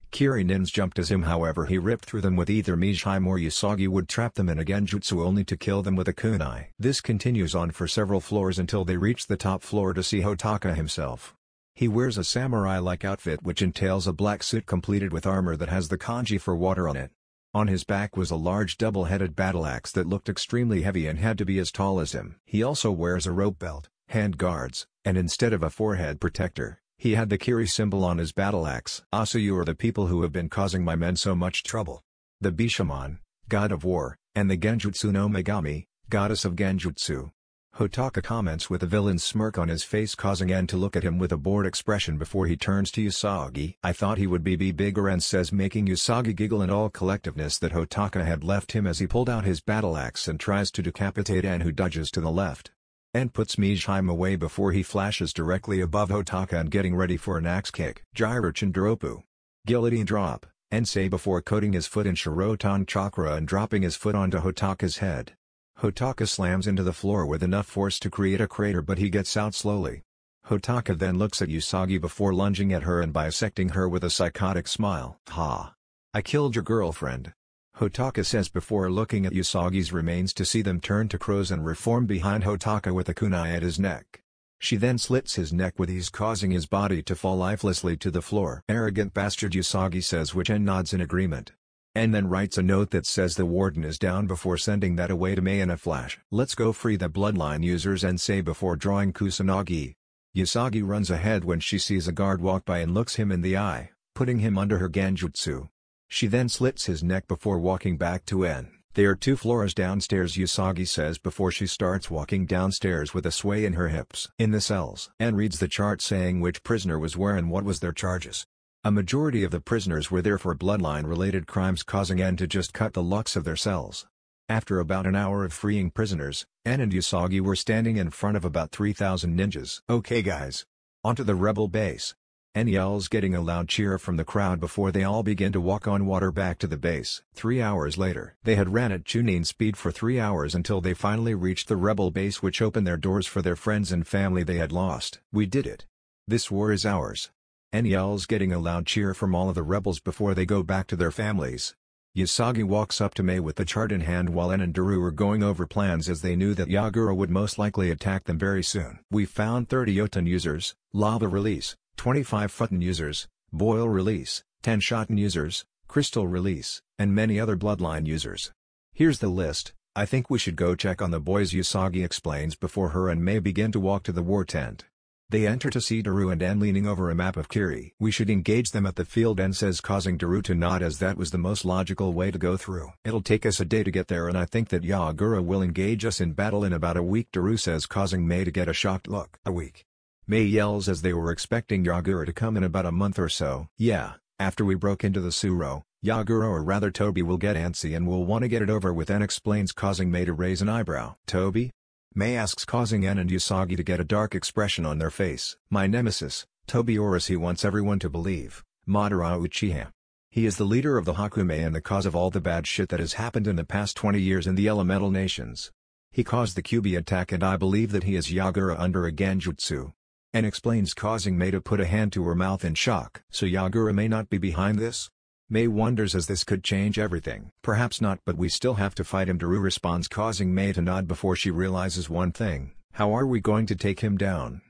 Kiri nins jumped as him, however he ripped through them with either Mijheim or Usagi would trap them in a genjutsu only to kill them with a kunai. This continues on for several floors until they reach the top floor to see Hotaka himself. He wears a samurai-like outfit which entails a black suit completed with armor that has the kanji for water on it. On his back was a large double-headed battle axe that looked extremely heavy and had to be as tall as him. He also wears a rope belt, hand guards, and instead of a forehead protector, he had the Kiri symbol on his battle axe. So you are the people who have been causing my men so much trouble. The Bishamon, god of war, and the Genjutsu no Megami, goddess of Genjutsu. Hotaka comments with a villain's smirk on his face, causing En to look at him with a bored expression before he turns to Usagi. I thought he would be bigger, En says, making Usagi giggle in all collectiveness that Hotaka had left him as he pulled out his battle axe and tries to decapitate En, who dodges to the left. En puts Mijheim away before he flashes directly above Hotaka and getting ready for an axe kick. Gyro Chandropu. Guillotine drop, En say before coating his foot in Shirotan chakra and dropping his foot onto Hotaka's head. Hotaka slams into the floor with enough force to create a crater, but he gets out slowly. Hotaka then looks at Usagi before lunging at her and bisecting her with a psychotic smile. Ha! I killed your girlfriend, Hotaka says before looking at Usagi's remains to see them turn to crows and reform behind Hotaka with a kunai at his neck. She then slits his neck with ease, causing his body to fall lifelessly to the floor. Arrogant bastard, Usagi says, which En nods in agreement. En then writes a note that says the warden is down before sending that away to Mei in a flash. Let's go free the bloodline users, En say before drawing Kusanagi. Usagi runs ahead when she sees a guard walk by and looks him in the eye, putting him under her genjutsu. She then slits his neck before walking back to En. They are 2 floors downstairs, Usagi says before she starts walking downstairs with a sway in her hips. In the cells, En reads the chart saying which prisoner was where and what was their charges. A majority of the prisoners were there for bloodline-related crimes, causing En to just cut the locks of their cells. After about an hour of freeing prisoners, En and Usagi were standing in front of about 3,000 ninjas. "Okay guys. Onto the rebel base." En yells, getting a loud cheer from the crowd before they all begin to walk on water back to the base. 3 hours later. They had ran at Chunin speed for 3 hours until they finally reached the rebel base, which opened their doors for their friends and family they had lost. "We did it. This war is ours." En yells, getting a loud cheer from all of the rebels before they go back to their families. Usagi walks up to Mei with the chart in hand while En and Daru were going over plans, as they knew that Yagura would most likely attack them very soon. "We found 30 Yotan users, Lava Release, 25 Futon users, Boil Release, 10 Shoten users, Crystal Release, and many other Bloodline users. Here's the list. I think we should go check on the boys," Usagi explains before her and Mei begin to walk to the war tent. They enter to see Daru and En leaning over a map of Kiri. "We should engage them at the field," En says, causing Daru to nod, as that was the most logical way to go through. "It'll take us a day to get there, and I think that Yagura will engage us in battle in about a week," Daru says, causing Mei to get a shocked look. "A week?" Mei yells, as they were expecting Yagura to come in about a month or so. "Yeah, after we broke into the Suro, Yagura, or rather Toby, will get antsy and will want to get it over with," En explains, causing Mei to raise an eyebrow. "Toby?" Mei asks, causing En and Usagi to get a dark expression on their face. "My nemesis, Toby, or as he wants everyone to believe, Madara Uchiha. He is the leader of the Hakume and the cause of all the bad shit that has happened in the past 20 years in the elemental nations. He caused the Kyuubi attack, and I believe that he is Yagura under a Genjutsu." En explains, causing Mei to put a hand to her mouth in shock. "So Yagura may not be behind this?" Mei wonders, as this could change everything. "Perhaps not, but we still have to fight him," Daru responds, causing Mei to nod before she realizes one thing. "How are we going to take him down?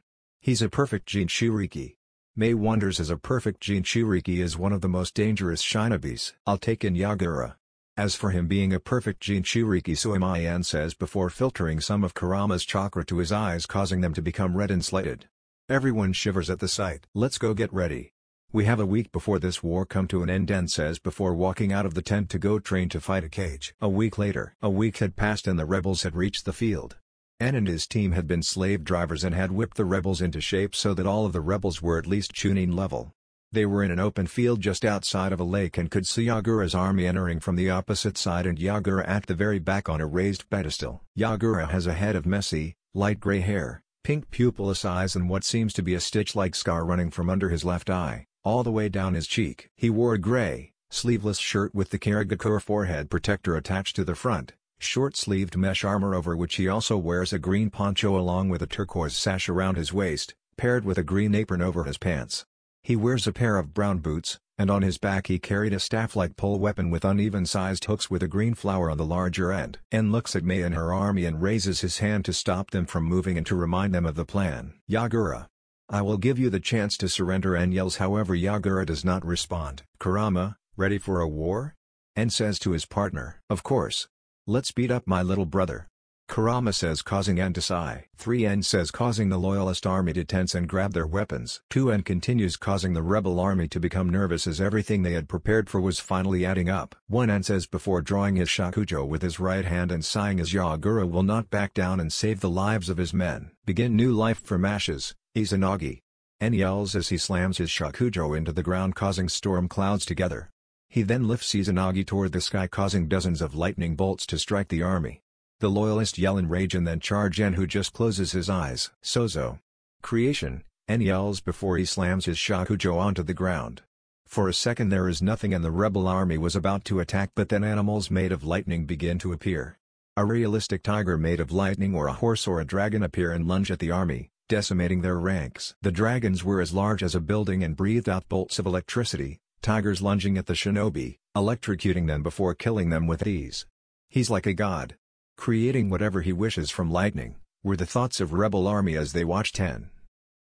He's a perfect Jinchuriki." Mei wonders, as a perfect Jinchuriki is one of the most dangerous shinobis. "I'll take in Yagura. As for him being a perfect Jinchuriki, so am I," En says before filtering some of Kurama's chakra to his eyes, causing them to become red and slighted. Everyone shivers at the sight. "Let's go get ready. We have a week before this war come to an end," En says before walking out of the tent to go train to fight a cage. A week later. A week had passed and the rebels had reached the field. En and his team had been slave drivers and had whipped the rebels into shape so that all of the rebels were at least Chunin level. They were in an open field just outside of a lake and could see Yagura's army entering from the opposite side, and Yagura at the very back on a raised pedestal. Yagura has a head of messy, light gray hair, pink pupilless eyes, and what seems to be a stitch-like scar running from under his left eye, all the way down his cheek. He wore a gray, sleeveless shirt with the Karigakure forehead protector attached to the front, short-sleeved mesh armor over which he also wears a green poncho along with a turquoise sash around his waist, paired with a green apron over his pants. He wears a pair of brown boots, and on his back he carried a staff-like pole weapon with uneven-sized hooks with a green flower on the larger end. En looks at Mei and her army and raises his hand to stop them from moving and to remind them of the plan. "Yagura, I will give you the chance to surrender," En yells. However, Yagura does not respond. "Kurama, ready for a war?" En says to his partner. "Of course. Let's beat up my little brother," Kurama says, causing En to sigh. 3 En says, causing the loyalist army to tense and grab their weapons. 2 En continues, causing the rebel army to become nervous as everything they had prepared for was finally adding up. 1 En says before drawing his shakujo with his right hand and sighing as Yagura will not back down and save the lives of his men. "Begin new life from ashes, Izanagi," En yells as he slams his shakujo into the ground, causing storm clouds to gather. He then lifts Izanagi toward the sky, causing dozens of lightning bolts to strike the army. The loyalists yell in rage and then charge En, who just closes his eyes. "Sozo creation," En yells before he slams his shakujo onto the ground. For a second there is nothing and the rebel army was about to attack, but then animals made of lightning begin to appear. A realistic tiger made of lightning or a horse or a dragon appear and lunge at the army, decimating their ranks. The dragons were as large as a building and breathed out bolts of electricity, tigers lunging at the shinobi, electrocuting them before killing them with ease. "He's like a god, creating whatever he wishes from lightning," were the thoughts of rebel army as they watched En.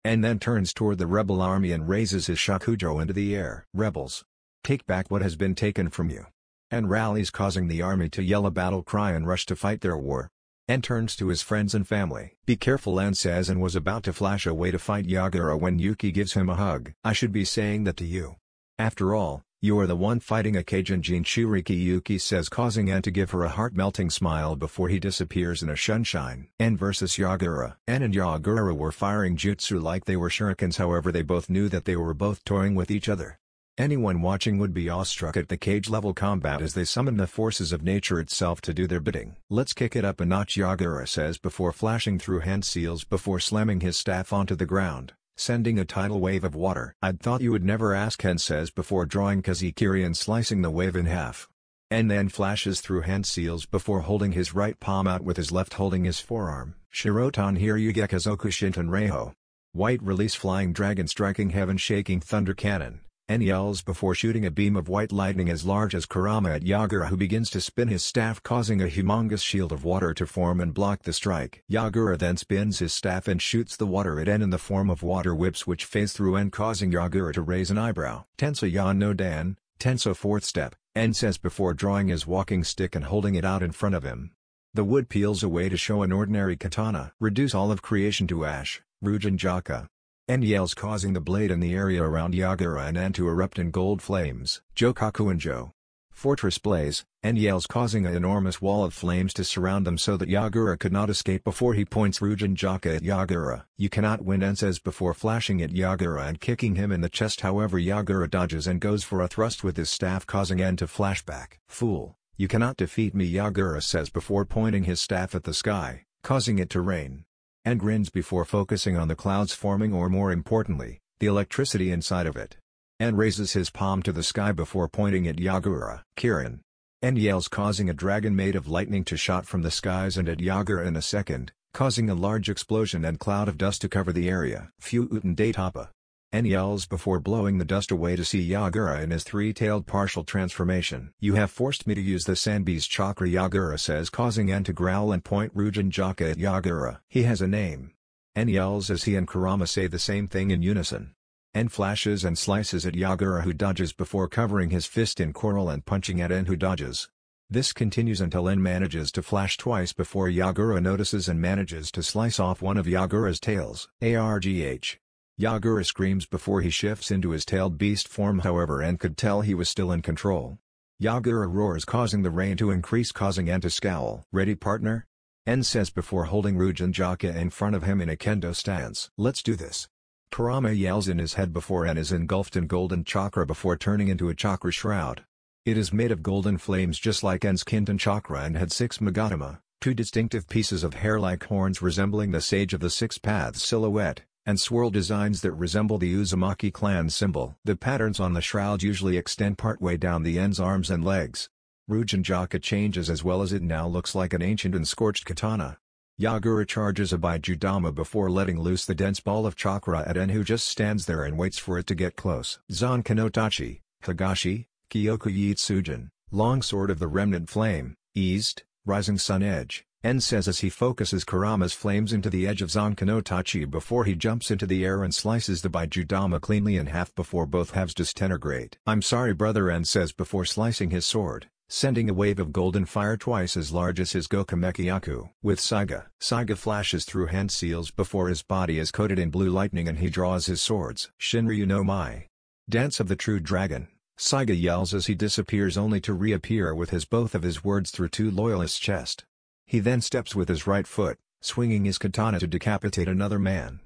En then turns toward the rebel army and raises his shakujo into the air. "Rebels, take back what has been taken from you." En rallies, causing the army to yell a battle cry and rush to fight their war. En turns to his friends and family. "Be careful," En says, and was about to flash away to fight Yagura when Yuki gives him a hug. "I should be saying that to you. After all, you are the one fighting a Kajin Jinchuriki," Yuki says, causing En to give her a heart-melting smile before he disappears in a sunshine. En versus Yagura. En and Yagura were firing jutsu like they were shurikens, however they both knew that they were both toying with each other. Anyone watching would be awestruck at the cage-level combat as they summon the forces of nature itself to do their bidding. "Let's kick it up a notch," Yagura says before flashing through hand seals before slamming his staff onto the ground, sending a tidal wave of water. "I'd thought you would never ask," Ken says before drawing Kazekiri and slicing the wave in half. And then flashes through hand seals before holding his right palm out with his left holding his forearm. "Shirotan Hiryuge Kazoku Shinton Reiho." White release flying dragon striking heaven shaking thunder cannon. And yells before shooting a beam of white lightning as large as Kurama at Yagura, who begins to spin his staff causing a humongous shield of water to form and block the strike. Yagura then spins his staff and shoots the water at En in the form of water whips which phase through En causing Yagura to raise an eyebrow. "Tenso ya no Dan, Tenso fourth step," En says before drawing his walking stick and holding it out in front of him. The wood peels away to show an ordinary katana. "Reduce all of creation to ash, Rujin Jaka." En yells causing the blade in the area around Yagura and En to erupt in gold flames. "Jokaku and Jo." Fortress blaze, En yells causing an enormous wall of flames to surround them so that Yagura could not escape before he points Rujin Jaka at Yagura. "You cannot win," En says before flashing at Yagura and kicking him in the chest. However, Yagura dodges and goes for a thrust with his staff causing En to flash back. "Fool, you cannot defeat me," Yagura says before pointing his staff at the sky, causing it to rain. En grins before focusing on the clouds forming, or more importantly, the electricity inside of it. En raises his palm to the sky before pointing at Yagura. "Kirin." En yells causing a dragon made of lightning to shot from the skies and at Yagura in a second, causing a large explosion and cloud of dust to cover the area. "Fu Uten Datapa." En yells before blowing the dust away to see Yagura in his three-tailed partial transformation. "You have forced me to use the Sanbi's chakra," Yagura says causing En to growl and point Rujin Jaka at Yagura. "He has a name." En yells as he and Kurama say the same thing in unison. En flashes and slices at Yagura, who dodges before covering his fist in coral and punching at En, who dodges. This continues until En manages to flash twice before Yagura notices and manages to slice off one of Yagura's tails. "Argh." Yagura screams before he shifts into his tailed beast form, however En could tell he was still in control. Yagura roars causing the rain to increase causing En to scowl. "Ready, partner?" En says before holding Rujin Jaka in front of him in a kendo stance. "Let's do this." Kurama yells in his head before En is engulfed in golden chakra before turning into a chakra shroud. It is made of golden flames just like En's Kinton chakra and had 6 Magatama, 2 distinctive pieces of hair like horns resembling the Sage of the Six Paths silhouette, and swirl designs that resemble the Uzumaki clan symbol. The patterns on the shroud usually extend partway down the En's arms and legs. Rujin Jaka changes as well as it now looks like an ancient and scorched katana. Yagura charges a Baijudama before letting loose the dense ball of chakra at En, who just stands there and waits for it to get close. "Zankanotachi, Higashi, Kyoku Yitsujin, Longsword of the Remnant Flame, East, Rising Sun Edge," En says as he focuses Kurama's flames into the edge of Zankanotachi before he jumps into the air and slices the Baijudama cleanly in half before both halves disintegrate. "I'm sorry, brother," En says before slicing his sword, sending a wave of golden fire twice as large as his Gokamekiyaku. With Saiga flashes through hand seals before his body is coated in blue lightning and he draws his swords. "Shinryu no Mai." Dance of the True Dragon. Saiga yells as he disappears only to reappear with both of his words through 2 loyalists' chest. He then steps with his right foot, swinging his katana to decapitate another man.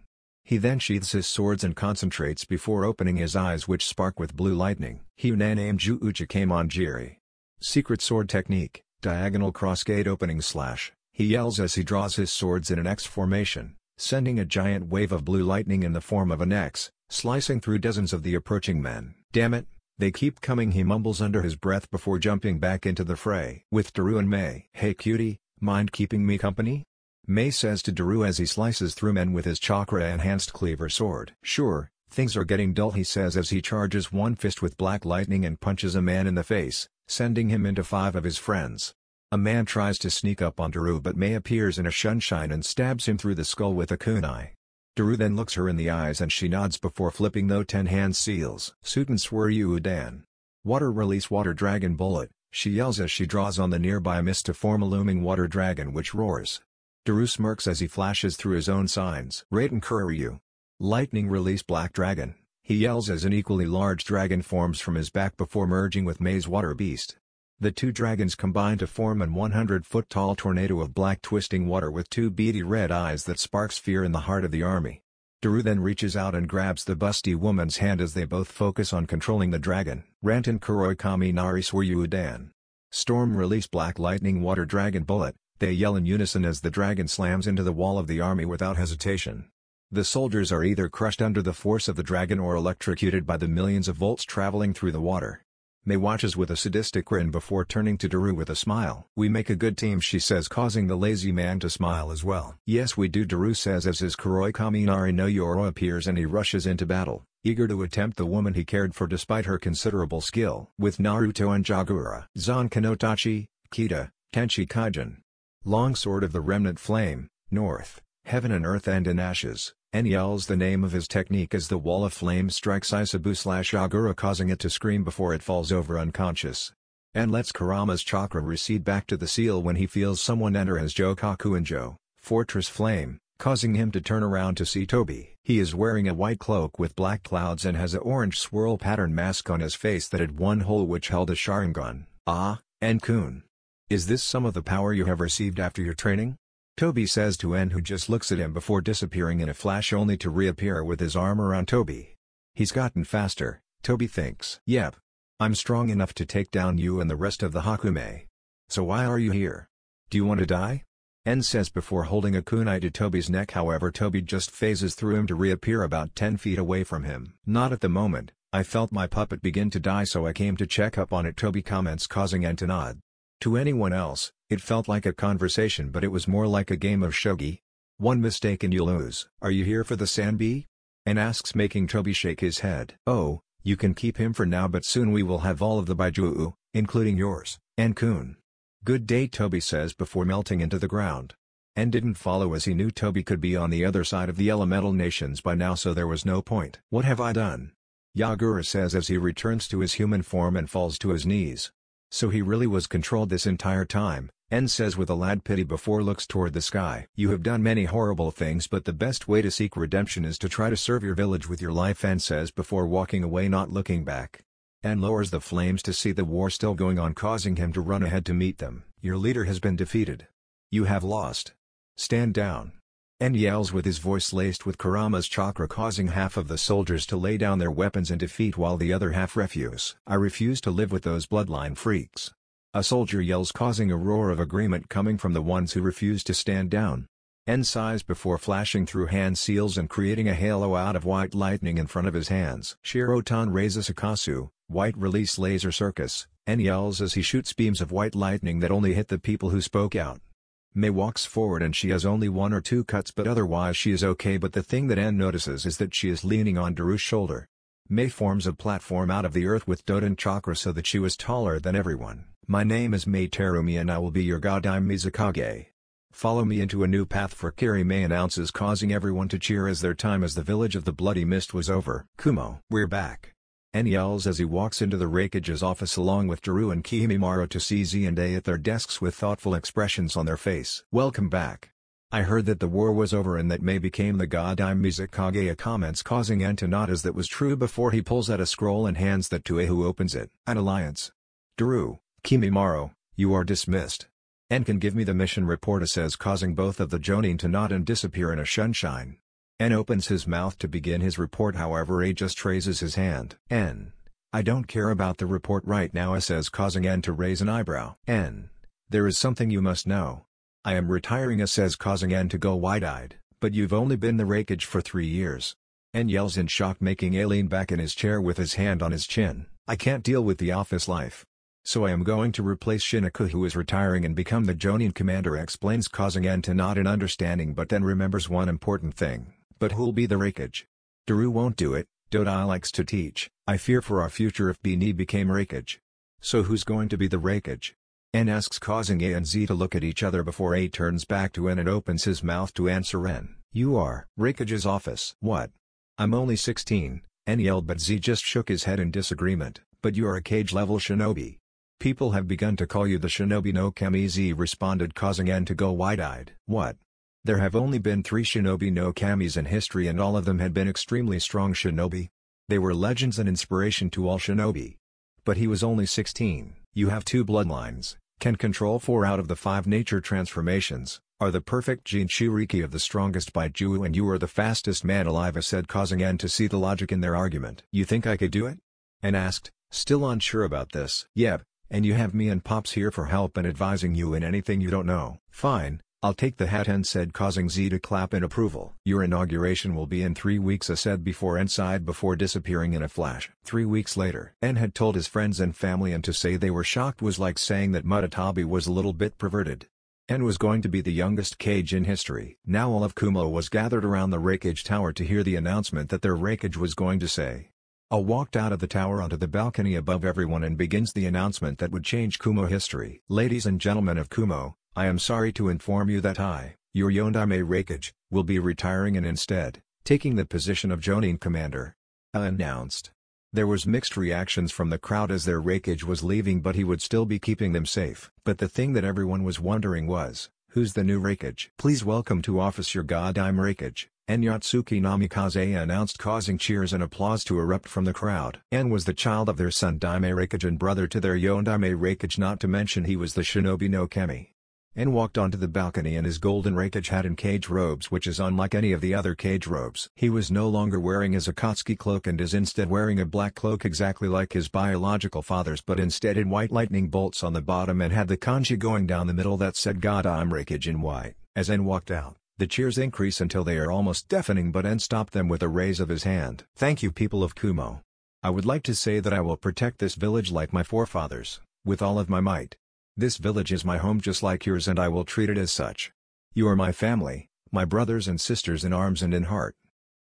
He then sheaths his swords and concentrates before opening his eyes, which spark with blue lightning. "Hyunan Ju Uchikamon Jiri." Secret sword technique, diagonal crossgate opening slash. He yells as he draws his swords in an X formation, sending a giant wave of blue lightning in the form of an X, slicing through dozens of the approaching men. "Damn it, they keep coming," he mumbles under his breath before jumping back into the fray. With Daru and Mei. "Hey cutie, mind keeping me company?" Mei says to Daru as he slices through men with his chakra-enhanced cleaver sword. "Sure, things are getting dull," he says as he charges one fist with black lightning and punches a man in the face, sending him into 5 of his friends. A man tries to sneak up on Daru, but Mei appears in a sunshine and stabs him through the skull with a kunai. Daru then looks her in the eyes and she nods before flipping the 10 hand seals. "Suten Sweryu Udan." Water release water dragon bullet, she yells as she draws on the nearby mist to form a looming water dragon which roars. Daru smirks as he flashes through his own signs. Raiden Kuryu. Lightning release black dragon, he yells as an equally large dragon forms from his back before merging with Mei's water beast. The 2 dragons combine to form an 100-foot-tall tornado of black twisting water with 2 beady red eyes that sparks fear in the heart of the army. Daru then reaches out and grabs the busty woman's hand as they both focus on controlling the dragon. Rantan Kuroi Kami Nari Swaryudan. Storm release Black Lightning Water Dragon Bullet. They yell in unison as the dragon slams into the wall of the army without hesitation. The soldiers are either crushed under the force of the dragon or electrocuted by the millions of volts traveling through the water. Mei watches with a sadistic grin before turning to Daru with a smile. "We make a good team," she says, causing the lazy man to smile as well. "Yes we do," Daru says as his Kuroi Kaminari no Yoro appears and he rushes into battle, eager to attempt the woman he cared for despite her considerable skill. With Naruto and Jagura. Zan Kanotachi, Kita, Kenshi Kaijin. Longsword of the Remnant Flame, North, Heaven and Earth and in Ashes. And yells the name of his technique as the wall of flame strikes Isabu/Agura, causing it to scream before it falls over unconscious. And lets Kurama's chakra recede back to the seal when he feels someone enter his Jokakuinjo, Fortress Flame, causing him to turn around to see Tobi. He is wearing a white cloak with black clouds and has an orange swirl pattern mask on his face that had one hole which held a Sharingan. "Ah, En-kun. Is this some of the power you have received after your training?" Tobi says to En, who just looks at him before disappearing in a flash only to reappear with his arm around Tobi. He's gotten faster, Tobi thinks. "Yep. I'm strong enough to take down you and the rest of the Hakume. So why are you here? Do you want to die?" En says before holding a kunai to Tobi's neck. However, Tobi just phases through him to reappear about 10 feet away from him. "Not at the moment. I felt my puppet begin to die so I came to check up on it," Tobi comments, causing En to nod. To anyone else, it felt like a conversation, but it was more like a game of shogi. "One mistake and you lose." "Are you here for the Sanbi?" En asks, making Tobi shake his head. "Oh, you can keep him for now, but soon we will have all of the Baijuu, including yours, En-kun." "Good day," Tobi says before melting into the ground. En didn't follow as he knew Tobi could be on the other side of the elemental nations by now, so there was no point. "What have I done?" Yagura says as he returns to his human form and falls to his knees. "So he really was controlled this entire time," En says with a lad pity before looks toward the sky. "You have done many horrible things, but the best way to seek redemption is to try to serve your village with your life," En says before walking away, not looking back. En lowers the flames to see the war still going on, causing him to run ahead to meet them. "Your leader has been defeated. You have lost. Stand down." En yells with his voice laced with Kurama's chakra, causing half of the soldiers to lay down their weapons in defeat while the other half refuse. "I refuse to live with those bloodline freaks." A soldier yells, causing a roar of agreement coming from the ones who refuse to stand down. En sighs before flashing through hand seals and creating a halo out of white lightning in front of his hands. Shirotan raises Akasu, white release laser circus. En yells as he shoots beams of white lightning that only hit the people who spoke out. Mei walks forward and she has only 1 or 2 cuts, but otherwise she is okay, but the thing that En notices is that she is leaning on Daru's shoulder. Mei forms a platform out of the earth with Doden chakra so that she was taller than everyone. "My name is Mei Terumi and I will be your Godai Mizukage. Follow me into a new path for Kiri," Mei announces, causing everyone to cheer as their time as the village of the Bloody Mist was over. "Kumo, we're back." En yells as he walks into the Raikage's office along with Daru and Kimimaro to see Z and A at their desks with thoughtful expressions on their face. "Welcome back. I heard that the war was over and that Mei became the Godai Mizukage," comments, causing En to nod as that was true before he pulls out a scroll and hands that to A, who opens it. "An alliance. Daru, Kimimaro, you are dismissed. En can give me the mission report," says, causing both of the Jonin to nod and disappear in a sunshine. En opens his mouth to begin his report, however A just raises his hand. "En, I don't care about the report right now," says, causing En to raise an eyebrow. "En, there is something you must know. I am retiring," says, causing En to go wide-eyed. "But you've only been the Raikage for 3 years. En yells in shock, making A lean back in his chair with his hand on his chin. "I can't deal with the office life. So I am going to replace Shinako, who is retiring, and become the Jonin commander," explains, causing En to nod in understanding, but then remembers one important thing. "But who'll be the Raikage?" "Daru won't do it. Dodai likes to teach. I fear for our future if Bini became Raikage." "So who's going to be the Raikage?" En asks, causing A and Z to look at each other before A turns back to En and opens his mouth to answer En. "You are Raikage's office." "What? I'm only 16, En yelled, but Z just shook his head in disagreement. "But you are a cage-level shinobi. People have begun to call you the Shinobi no Kami," Z responded, causing En to go wide-eyed. "What? There have only been 3 Shinobi no Kamis in history and all of them had been extremely strong shinobi. They were legends and inspiration to all shinobi. But he was only 16. You have 2 bloodlines, Can control 4 out of the 5 nature transformations, are the perfect Jinchuriki of the strongest by Ju, and you are the fastest man alive, said, causing N to see the logic in their argument. You think I could do it? N asked, still unsure about this. Yep, and you have me and Pops here for help and advising you in anything you don't know. Fine, I'll take the hat, N said, causing Z to clap in approval. Your inauguration will be in 3 weeks, said before N sighed before disappearing in a flash. 3 weeks later, N had told his friends and family, and to say they were shocked was like saying that Mudatabi was a little bit perverted. N was going to be the youngest Kage in history. Now all of Kumo was gathered around the Raikage Tower to hear the announcement that their Raikage was going to say. A walked out of the tower onto the balcony above everyone and begins the announcement that would change Kumo history. Ladies and gentlemen of Kumo, I am sorry to inform you that I, your Yondaime Raikage, will be retiring and instead, taking the position of Jonin Commander. Announced. There was mixed reactions from the crowd as their Raikage was leaving, but he would still be keeping them safe. But the thing that everyone was wondering was, who's the new Raikage? Please welcome to office your Godime Raikage, En Yatsuki Namikaze announced, causing cheers and applause to erupt from the crowd. En was the child of their son Daime Raikage and brother to their Yondaime Raikage, not to mention he was the shinobi no Kemi. En walked onto the balcony in his golden Raikage hat and cage robes, which is unlike any of the other cage robes. He was no longer wearing his Akatsuki cloak and is instead wearing a black cloak exactly like his biological father's, but instead in white lightning bolts on the bottom and had the kanji going down the middle that said Godime Raikage in white. As En walked out, the cheers increase until they are almost deafening, but En stopped them with a raise of his hand. Thank you, people of Kumo. I would like to say that I will protect this village like my forefathers, with all of my might. This village is my home just like yours, and I will treat it as such. You are my family, my brothers and sisters in arms and in heart.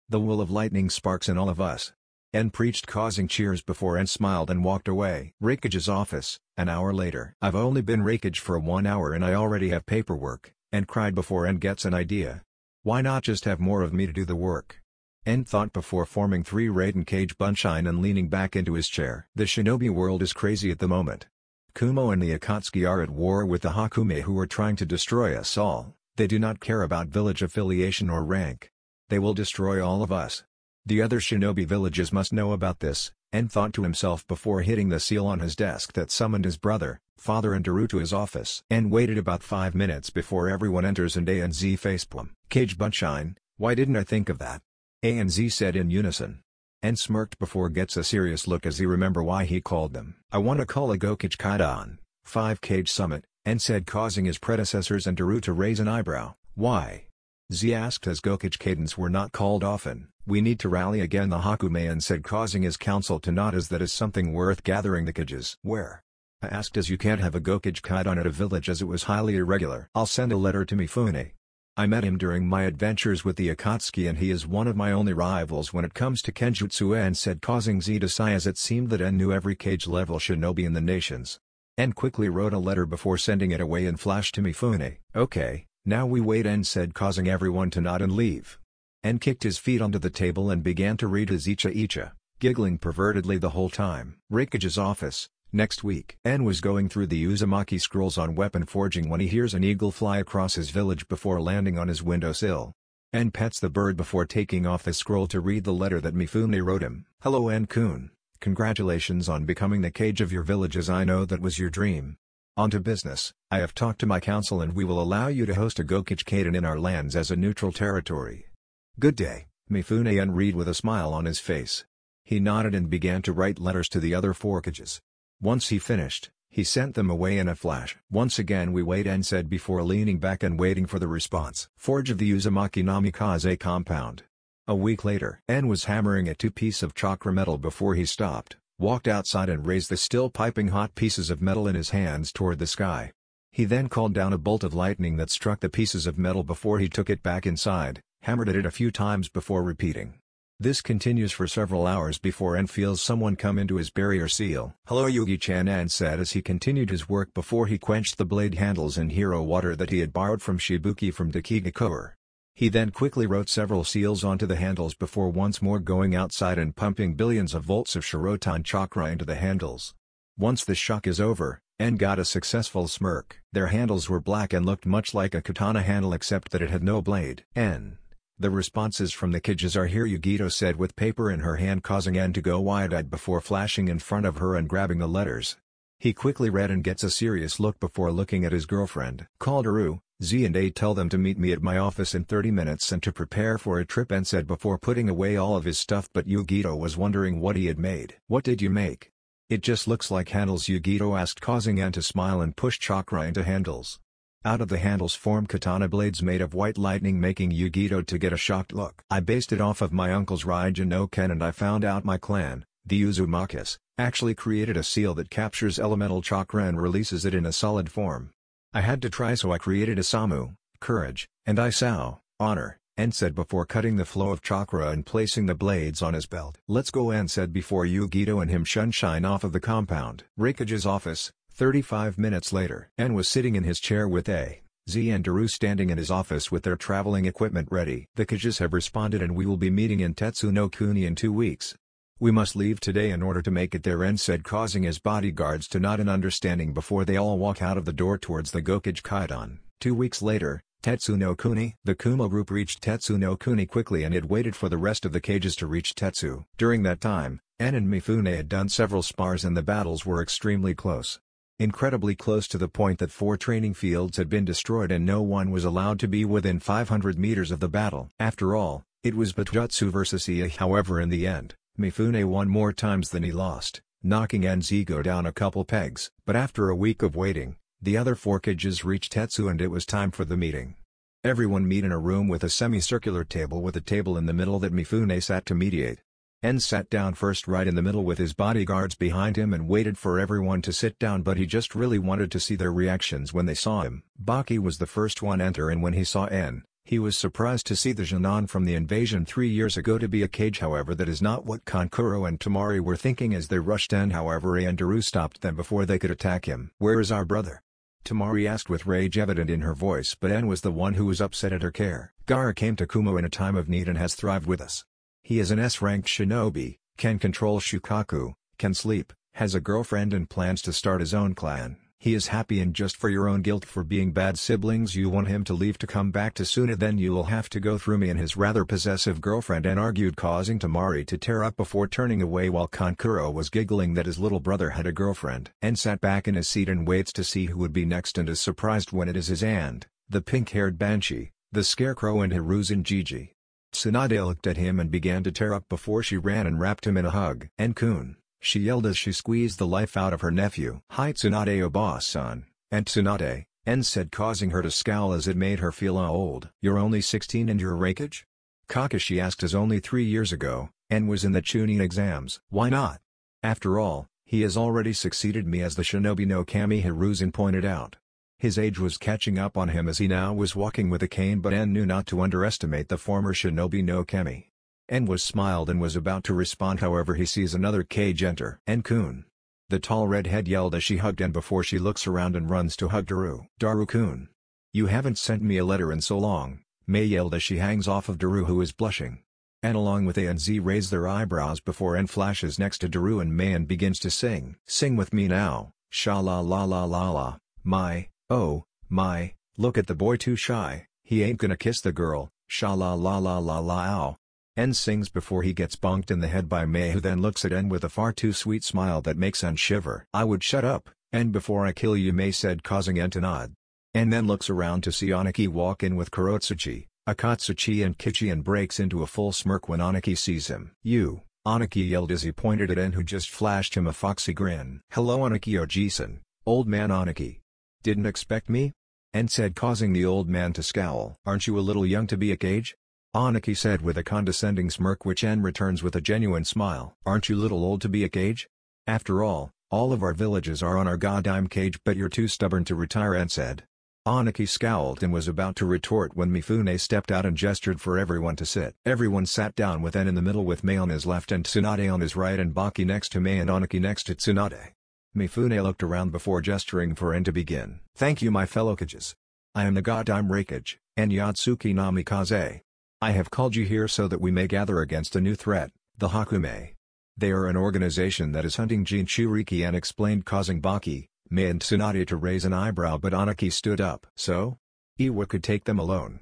The will of lightning sparks in all of us. En preached, causing cheers before En smiled and walked away. Raikage's office, an hour later. I've only been Raikage for 1 hour and I already have paperwork, En cried before En gets an idea. Why not just have more of me to do the work? En thought before forming 3 Raiden Kage Bunshine and leaning back into his chair. The shinobi world is crazy at the moment. Kumo and the Akatsuki are at war with the Hakume, who are trying to destroy us all. They do not care about village affiliation or rank. They will destroy all of us. The other shinobi villages must know about this, En thought to himself before hitting the seal on his desk that summoned his brother, father and Daru to his office. En waited about 5 minutes before everyone enters and A and Z facepalm. Kage Bunshine, why didn't I think of that? A and Z said in unison. En smirked before gets a serious look as he remember why he called them. I want to call a Gokage Kaidan, 5 Kage Summit, En said, causing his predecessors and Daru to raise an eyebrow. Why? Z asked as Gokage Kaidens were not called often. We need to rally again, the Hakume, En said, causing his council to nod as that is something worth gathering the Kages. Where? I asked as you can't have a Gokage Kaidan at a village as it was highly irregular. I'll send a letter to Mifune. I met him during my adventures with the Akatsuki and he is one of my only rivals when it comes to Kenjutsu, En said, causing Z to sigh as it seemed that En knew every Kage level shinobi in the nations. En quickly wrote a letter before sending it away in flash to Mifune. Okay, now we wait, En said, causing everyone to nod and leave. En kicked his feet onto the table and began to read his Icha, giggling pervertedly the whole time. Raikage's office. Next week. En was going through the Uzumaki scrolls on weapon forging when he hears an eagle fly across his village before landing on his windowsill. En pets the bird before taking off the scroll to read the letter that Mifune wrote him. Hello En-kun, congratulations on becoming the Kage of your village, as I know that was your dream. On to business. I have talked to my council and we will allow you to host a Gokage Kaidan in our lands as a neutral territory. Good day, Mifune En read with a smile on his face. He nodded and began to write letters to the other 4 Kages. Once he finished, he sent them away in a flash. Once again we wait, En said before leaning back and waiting for the response. Forge of the Uzumaki Namikaze compound. A week later. En was hammering a 2 piece of chakra metal before he stopped, walked outside and raised the still piping hot pieces of metal in his hands toward the sky. He then called down a bolt of lightning that struck the pieces of metal before he took it back inside, hammered at it a few times before repeating. This continues for several hours before En feels someone come into his barrier seal. Hello Yugi-chan, En said as he continued his work before he quenched the blade handles in hero water that he had borrowed from Shibuki from Dakigakure. He then quickly wrote several seals onto the handles before once more going outside and pumping billions of volts of Shirotan chakra into the handles. Once the shock is over, En got a successful smirk. Their handles were black and looked much like a katana handle except that it had no blade. En. The responses from the Kages are here, Yugito said with paper in her hand, causing En to go wide-eyed before flashing in front of her and grabbing the letters. He quickly read and gets a serious look before looking at his girlfriend. Call Daru, Z and A tell them to meet me at my office in 30 minutes and to prepare for a trip, and said before putting away all of his stuff, but Yugito was wondering what he had made. What did you make? It just looks like handles, Yugito asked, causing N to smile and push chakra into handles. Out of the handles form katana blades made of white lightning, making Yugito to get a shocked look. I based it off of my uncle's Raijin no Ken, and I found out my clan, the Uzumakis, actually created a seal that captures elemental chakra and releases it in a solid form. I had to try, so I created Isamu, courage, and Isao, honor, N said before cutting the flow of chakra and placing the blades on his belt. Let's go, N said before Yugito and him shine off of the compound. Raikage's office, 35 minutes later. N was sitting in his chair with A, Z and Daru standing in his office with their traveling equipment ready. The Kages have responded and we will be meeting in Tetsuno-kuni in 2 weeks. We must leave today in order to make it there, N said, causing his bodyguards to nod in understanding before they all walk out of the door towards the Gokage Kaidan. 2 weeks later, Tetsuno-kuni. The Kumo group reached Tetsuno-kuni quickly and had waited for the rest of the cages to reach Tetsu. During that time, En and Mifune had done several spars and the battles were extremely close. Incredibly close, to the point that 4 training fields had been destroyed and no one was allowed to be within 500 meters of the battle. After all, it was Bujutsu versus Ia. However, in the end, Mifune won more times than he lost, knocking En's ego down a couple pegs. But after a week of waiting, the other 4 cages reached Tetsu and it was time for the meeting. Everyone meet in a room with a semicircular table with a table in the middle that Mifune sat to mediate. En sat down first right in the middle with his bodyguards behind him and waited for everyone to sit down, but he just really wanted to see their reactions when they saw him. Baki was the first one enter, and when he saw En, he was surprised to see the Jinan from the invasion 3 years ago to be a cage. However, that is not what Kankuro and Tamari were thinking as they rushed in. However, A and Daru stopped them before they could attack him. "Where is our brother?" Tamari asked with rage evident in her voice, but En was the one who was upset at her care. "Gaara came to Kumo in a time of need and has thrived with us. He is an S-ranked shinobi, can control Shukaku, can sleep, has a girlfriend and plans to start his own clan. He is happy, and just for your own guilt for being bad siblings you want him to leave to come back to Suna. Then you will have to go through me and his rather possessive girlfriend," and argued, causing Tamari to tear up before turning away while Kankuro was giggling that his little brother had a girlfriend. And sat back in his seat and waits to see who would be next, and is surprised when it is his aunt, the pink-haired Banshee, the Scarecrow, and Hiruzen Gigi. Tsunade looked at him and began to tear up before she ran and wrapped him in a hug. "En-kun," she yelled as she squeezed the life out of her nephew. "Hi Tsunade, Oba-san," and Tsunade, En said, causing her to scowl as it made her feel old. "You're only 16 and you're Raikage?" Kakashi asked, as only 3 years ago, En was in the Chunin exams. "Why not? After all, he has already succeeded me as the Shinobi no Kami," Hiruzen pointed out. His age was catching up on him as he now was walking with a cane, but En knew not to underestimate the former Shinobi no Kami. En was smiled and was about to respond, however he sees another cage enter. "En-kun," the tall redhead yelled as she hugged En before she looks around and runs to hug Daru. "Daru-kun, you haven't sent me a letter in so long," Mei yelled as she hangs off of Daru, who is blushing. En along with A and Z raise their eyebrows before En flashes next to Daru and Mei and begins to sing. "Sing with me now, sha-la-la-la-la-la, my, oh, my, look at the boy, too shy, he ain't gonna kiss the girl, sha-la-la-la-la-la-ow." En sings before he gets bonked in the head by Mei, who then looks at En with a far too sweet smile that makes En shiver. "I would shut up, En, before I kill you," Mei said, causing En to nod. En then looks around to see Aniki walk in with Kurotsuchi, Akatsuchi and Kichi, and breaks into a full smirk when Aniki sees him. "You," Aniki yelled as he pointed at En, who just flashed him a foxy grin. "Hello Aniki Oji-san, old man Aniki. Didn't expect me?" En said, causing the old man to scowl. "Aren't you a little young to be a cage?" Aniki said with a condescending smirk, which En returns with a genuine smile. "Aren't you little old to be a cage? After all of our villages are on our goddamn cage, but you're too stubborn to retire," En said. Aniki scowled and was about to retort when Mifune stepped out and gestured for everyone to sit. Everyone sat down with En in the middle, with Mei on his left and Tsunade on his right, and Baki next to Mei and Aniki next to Tsunade. Mifune looked around before gesturing for En to begin. "Thank you, my fellow cages. I am the goddamn Raikage, En Yatsuki Namikaze. I have called you here so that we may gather against a new threat, the Hakume. They are an organization that is hunting Jinchuriki," En explained, causing Baki, Mei and Tsunade to raise an eyebrow, but Aniki stood up. "So? Iwa could take them alone?"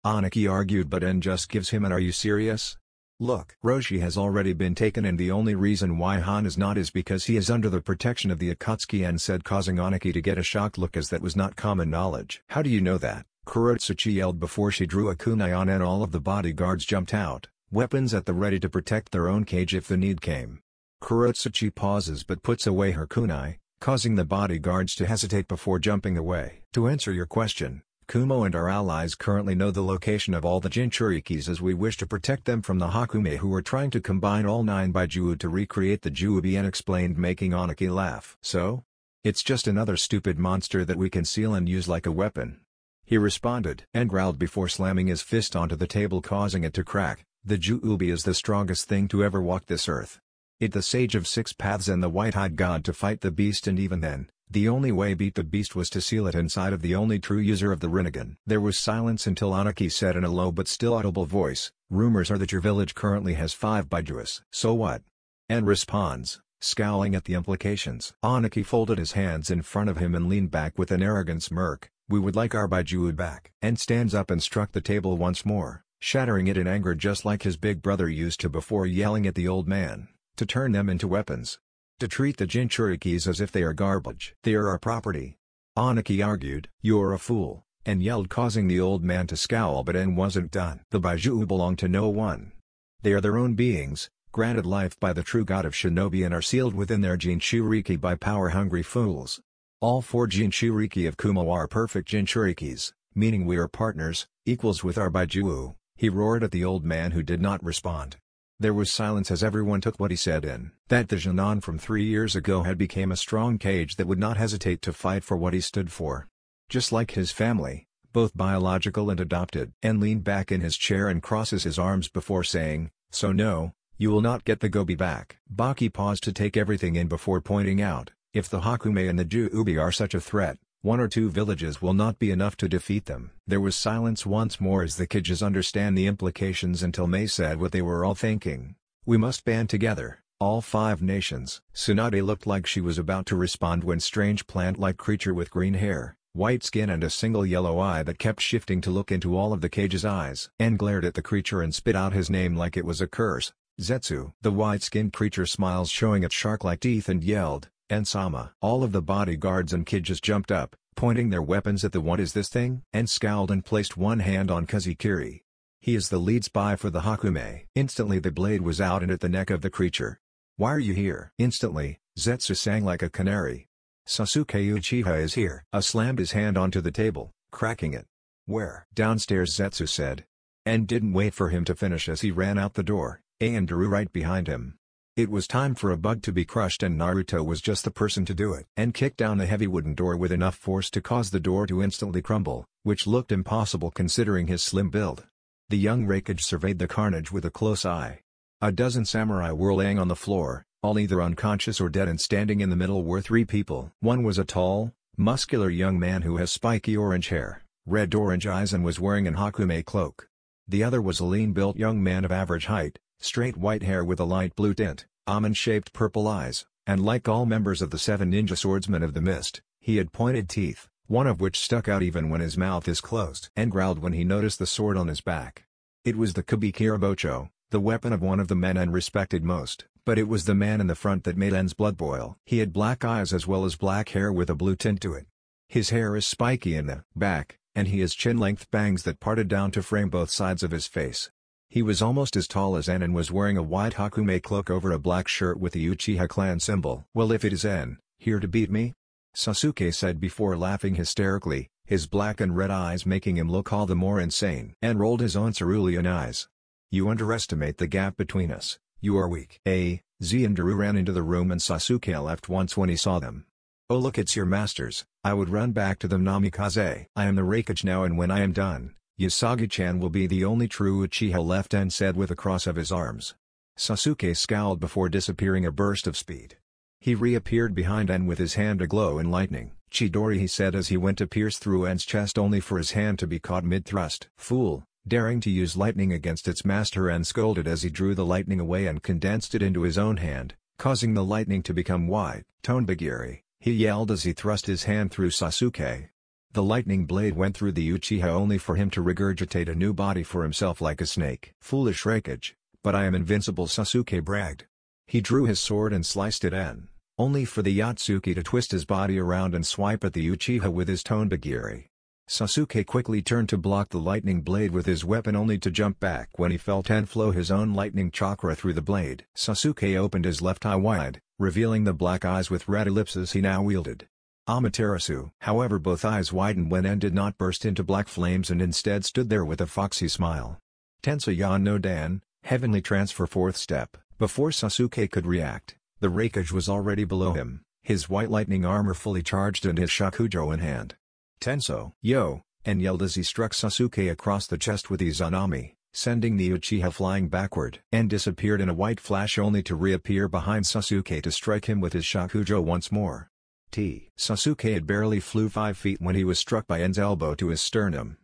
Aniki argued, but En just gives him an "Are you serious?" Look, Roshi has already been taken and the only reason why Han is not is because he is under the protection of the Akatsuki and said, causing Aniki to get a shocked look as that was not common knowledge. How do you know that? Kurotsuchi yelled before she drew a kunai on and all of the bodyguards jumped out, weapons at the ready to protect their own cage if the need came. Kurotsuchi pauses but puts away her kunai, causing the bodyguards to hesitate before jumping away. To answer your question, Kumo and our allies currently know the location of all the Jinchurikis as we wish to protect them from the Hakume who are trying to combine all 9 Baijuu to recreate the Juubian, explained, making Aniki laugh. So? It's just another stupid monster that we conceal and use like a weapon. He responded and growled before slamming his fist onto the table causing it to crack. The Juubi is the strongest thing to ever walk this earth. It the sage of 6 paths and the white-eyed god to fight the beast, and even then, the only way beat the beast was to seal it inside of the only true user of the Rinnegan. There was silence until Aniki said in a low but still audible voice, rumors are that your village currently has 5 Baijuus. So what? And responds, scowling at the implications. Aniki folded his hands in front of him and leaned back with an arrogant smirk. We would like our Baijuu back. And stands up and struck the table once more, shattering it in anger just like his big brother used to before yelling at the old man, to turn them into weapons. To treat the Jinchurikis as if they are garbage. They are our property. Aniki argued. You're a fool, and yelled causing the old man to scowl but then wasn't done. The Baijuu belong to no one. They are their own beings, granted life by the true god of shinobi and are sealed within their Jinchuriki by power-hungry fools. All 4 Jinchuriki of Kumo are perfect Jinchurikis, meaning we are partners, equals with our Baijuu, he roared at the old man who did not respond. There was silence as everyone took what he said in. That the Jinan from 3 years ago had become a strong cage that would not hesitate to fight for what he stood for. Just like his family, both biological and adopted. And leaned back in his chair and crosses his arms before saying, so no, you will not get the Gobi back. Baki paused to take everything in before pointing out, if the Hakume and the Juubi are such a threat, 1 or 2 villages will not be enough to defeat them. There was silence once more as the Kijis understand the implications until Mei said what they were all thinking. We must band together, all 5 nations. Tsunade looked like she was about to respond when strange plant-like creature with green hair, white skin and a single yellow eye that kept shifting to look into all of the Kijis' eyes and glared at the creature and spit out his name like it was a curse. Zetsu. The white-skinned creature smiles showing its shark-like teeth and yelled, Ensama. All of the bodyguards and Kijis jumped up, pointing their weapons at the what is this thing? And scowled and placed one hand on Kazukiri. He is the lead spy for the Hakume. Instantly the blade was out and at the neck of the creature. Why are you here? Instantly, Zetsu sang like a canary. Sasuke Uchiha is here. Slammed his hand onto the table, cracking it. Where? Downstairs, Zetsu said. And didn't wait for him to finish as he ran out the door, and Daru right behind him. It was time for a bug to be crushed and Naruto was just the person to do it. And kicked down the heavy wooden door with enough force to cause the door to instantly crumble, which looked impossible considering his slim build. The young Raikage surveyed the carnage with a close eye. A dozen samurai were laying on the floor, all either unconscious or dead, and standing in the middle were 3 people. One was a tall, muscular young man who has spiky orange hair, red-orange eyes and was wearing an Hakume cloak. The other was a lean-built young man of average height, straight white hair with a light blue tint, almond-shaped purple eyes, and like all members of the 7 ninja swordsmen of the mist, he had pointed teeth, one of which stuck out even when his mouth is closed, and growled when he noticed the sword on his back. It was the Kubikirabocho, the weapon of one of the men and respected most, but it was the man in the front that made En's blood boil. He had black eyes as well as black hair with a blue tint to it. His hair is spiky in the back, and he has chin-length bangs that parted down to frame both sides of his face. He was almost as tall as En and was wearing a white Hakume cloak over a black shirt with the Uchiha clan symbol. Well, if it is En, here to beat me? Sasuke said before laughing hysterically, his black and red eyes making him look all the more insane. En rolled his own cerulean eyes. You underestimate the gap between us, you are weak. Z and Daru ran into the room and Sasuke left once when he saw them. Oh look, it's your masters. I would run back to them Namikaze. I am the Raikage now, and when I am done, Usagi-chan will be the only true Uchiha left, and said with a cross of his arms. Sasuke scowled before disappearing a burst of speed. He reappeared behind En with his hand aglow in lightning. Chidori, he said as he went to pierce through En's chest only for his hand to be caught mid-thrust. Fool, daring to use lightning against its master. En scolded as he drew the lightning away and condensed it into his own hand, causing the lightning to become white. Tonebagiri, he yelled as he thrust his hand through Sasuke. The lightning blade went through the Uchiha only for him to regurgitate a new body for himself like a snake. Foolish Raikage, "But I am invincible," Sasuke bragged. He drew his sword and sliced it in, only for the Yotsuki to twist his body around and swipe at the Uchiha with his Tonbagiri. Sasuke quickly turned to block the lightning blade with his weapon only to jump back when he felt and flow his own lightning chakra through the blade. Sasuke opened his left eye wide, revealing the black eyes with red ellipses he now wielded. Amaterasu. However, both eyes widened when En did not burst into black flames and instead stood there with a foxy smile. Tensa Ya no Dan, Heavenly Transfer, fourth step. Before Sasuke could react, the Raikage was already below him, his white lightning armor fully charged and his Shakujo in hand. "Tenso, yo!" En yelled as he struck Sasuke across the chest with Izanami, sending the Uchiha flying backward. En disappeared in a white flash only to reappear behind Sasuke to strike him with his Shakujo once more. Sasuke had barely flew 5 feet when he was struck by En's elbow to his sternum.